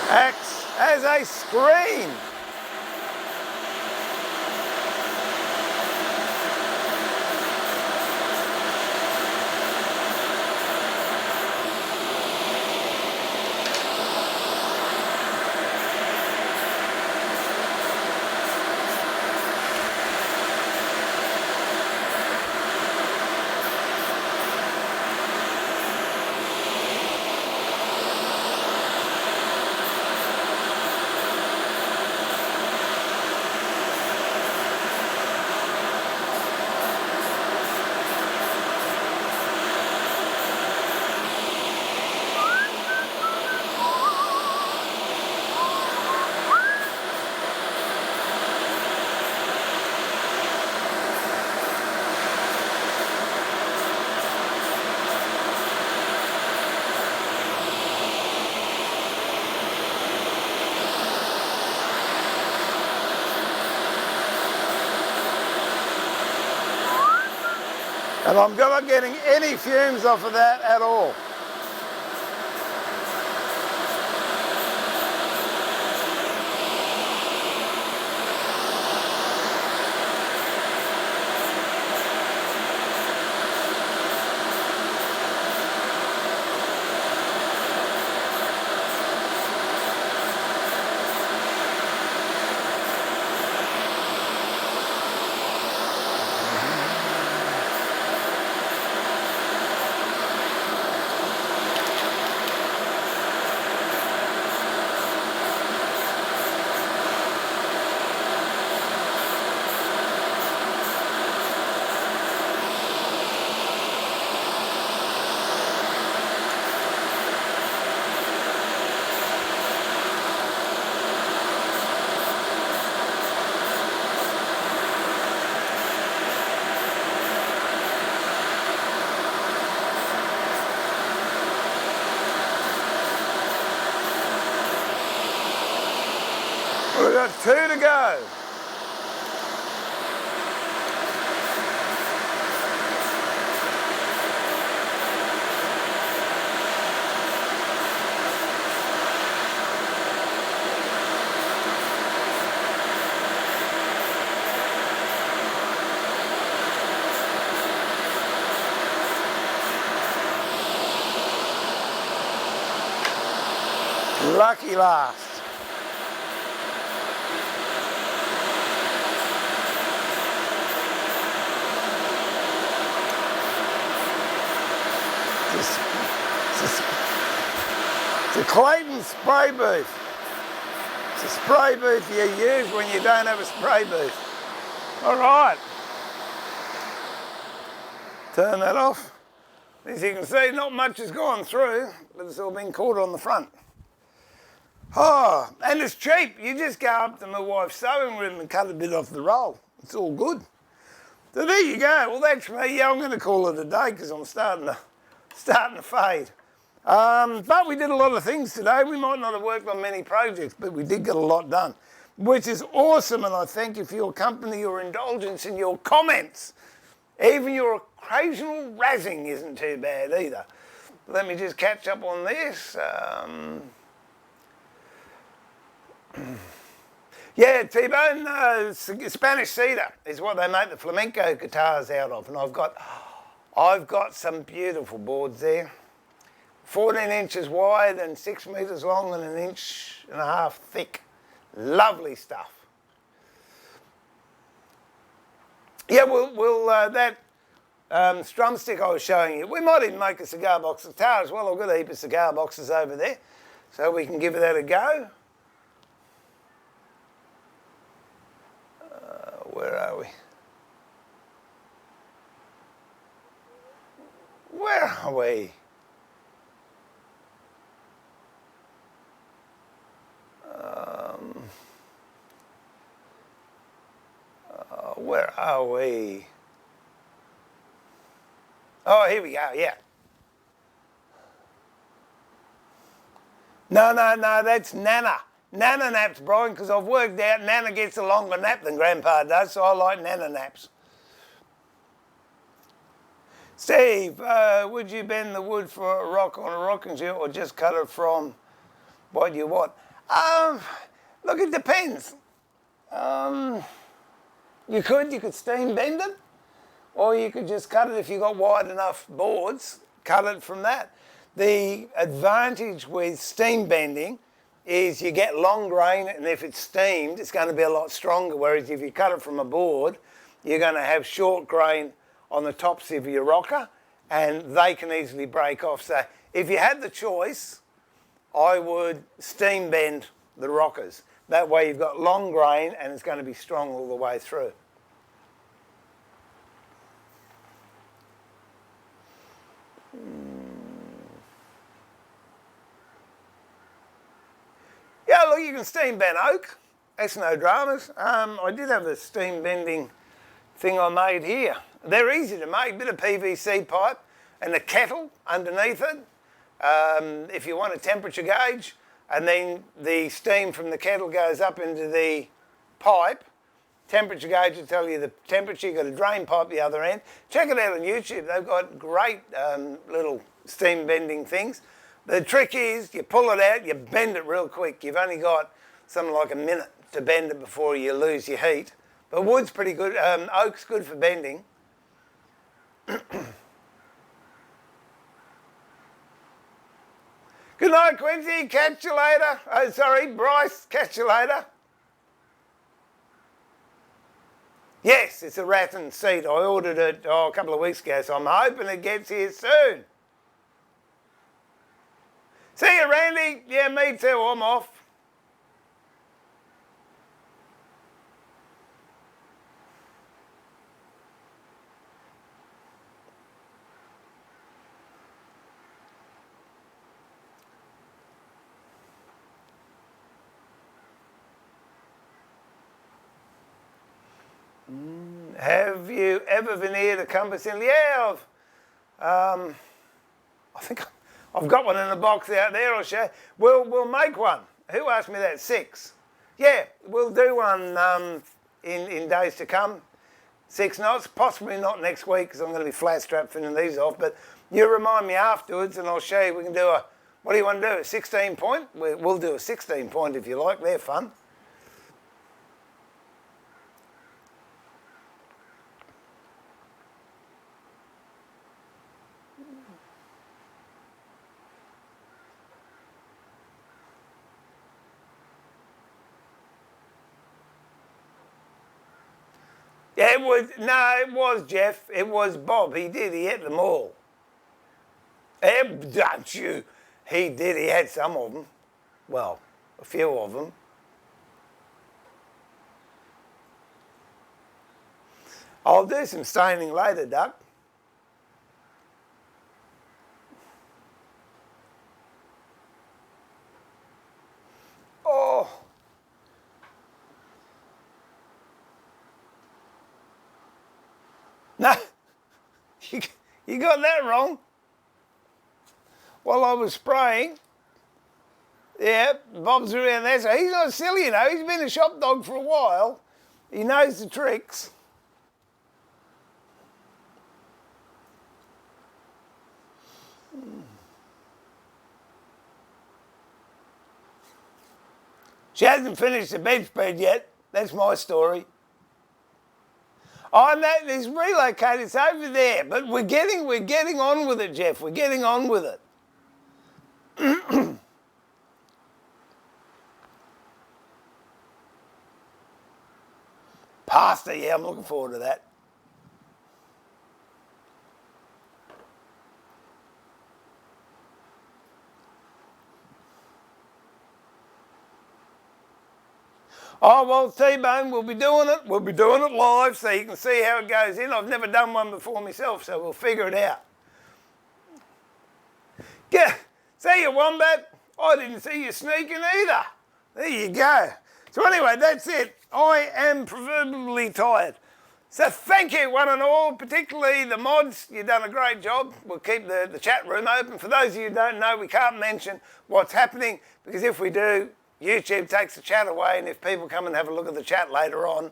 acts as a screen. And I'm not getting any fumes off of that at all. We've got 2 to go. Lucky last. It's a Clayton spray booth. It's a spray booth you use when you don't have a spray booth. All right. Turn that off. As you can see, not much has gone through, but it's all been caught on the front. Oh, and it's cheap. You just go up to my wife's sewing room and cut a bit off the roll. It's all good. So there you go. Well, that's me. Yeah, I'm going to call it a day because I'm starting to fade. But we did a lot of things today. We might not have worked on many projects, but we did get a lot done, which is awesome. And I thank you for your company, your indulgence, and your comments. Even your occasional razzing isn't too bad either. Let me just catch up on this. Yeah, T-Bone, Spanish cedar is what they make the flamenco guitars out of. And I've got some beautiful boards there. 14 inches wide and 6 metres long and 1.5 inches thick. Lovely stuff. Yeah, strum stick I was showing you. We might even make a cigar box of tar as well. I've got a heap of cigar boxes over there, so we can give that a go. Where are we? Where are we? Where are we? Oh, here we go, yeah. No, that's Nana. Nana naps, Brian, because I've worked out Nana gets a longer nap than Grandpa does, so I like Nana naps. Steve, would you bend the wood for a rock on a rocking chair or just cut it from what you want? Look, it depends. You could steam bend it, or you could just cut it if you got wide enough boards, cut it from that. The advantage with steam bending is you get long grain, and if it's steamed, it's going to be a lot stronger, whereas if you cut it from a board, you're going to have short grain on the tops of your rocker, and they can easily break off. So if you had the choice, I would steam bend the rockers. That way you've got long grain and it's going to be strong all the way through. Yeah, look, you can steam bend oak. That's no dramas. I did have a steam bending thing I made here. They're easy to make. Bit of PVC pipe and a kettle underneath it. If you want a temperature gauge, and then the steam from the kettle goes up into the pipe. Temperature gauge will tell you the temperature. You've got a drain pipe the other end. Check it out on YouTube. They've got great little steam bending things. The trick is you pull it out, you bend it real quick. You've only got something like a minute to bend it before you lose your heat. But wood's pretty good. Oak's good for bending. Good night, Quincy. Catch you later. Oh, sorry, Bryce. Catch you later. Yes, it's a rattan seat. I ordered it a couple of weeks ago, so I'm hoping it gets here soon. See you, Randy. Yeah, me too. I'm off. Have you ever veneered a compass in? Yeah, I think I've got one in a box out there. I'll show you. We'll make one. Who asked me that? 6. Yeah, we'll do one in days to come. 6 knots, possibly not next week because I'm going to be flat strap finishing these off. But you remind me afterwards, and I'll show you. We can do a. What do you want to do? A 16 point? We'll do a 16 point if you like. They're fun. Yeah, it was Jeff. It was Bob. He did. He had them all. Don't you? He did. He had some of them. Well, a few of them. I'll do some staining later, Duck. Oh. No, you got that wrong. While I was spraying, yeah, Bob's around there, so he's not silly, you know. He's been a shop dog for a while. He knows the tricks. She hasn't finished the bedspread yet. That's my story. Oh, no, it's relocated. It's over there. But we're getting on with it, Jeff. We're getting on with it. Pasta, yeah, I'm looking forward to that. Oh, well, T-Bone, we'll be doing it. We'll be doing it live so you can see how it goes in. I've never done one before myself, so we'll figure it out. Yeah, see you, Wombat. I didn't see you sneaking either. There you go. So anyway, that's it. I am proverbially tired. So thank you, one and all, particularly the mods. You've done a great job. We'll keep the chat room open. For those of you who don't know, we can't mention what's happening because if we do, YouTube takes the chat away, and if people come and have a look at the chat later on,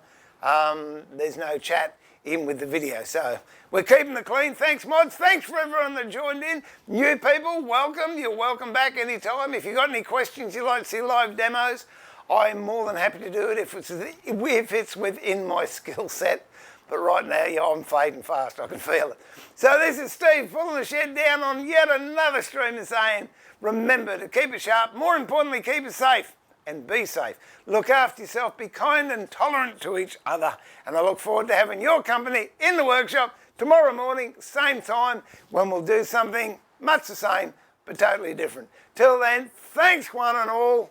there's no chat in with the video. So we're keeping it clean. Thanks, mods. Thanks for everyone that joined in. New people, welcome. You're welcome back anytime. If you've got any questions you'd like to see live demos, I'm more than happy to do it if it's within my skill set. But right now, yeah, I'm fading fast. I can feel it. So this is Steve pulling the shed down on yet another stream and saying, remember to keep it sharp. More importantly, keep it safe and be safe. Look after yourself. Be kind and tolerant to each other. And I look forward to having your company in the workshop tomorrow morning, same time, when we'll do something much the same, but totally different. Till then, thanks one and all.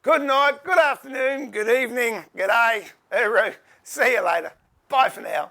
Good night, good afternoon, good evening, good day, hooroo. See you later. Bye for now.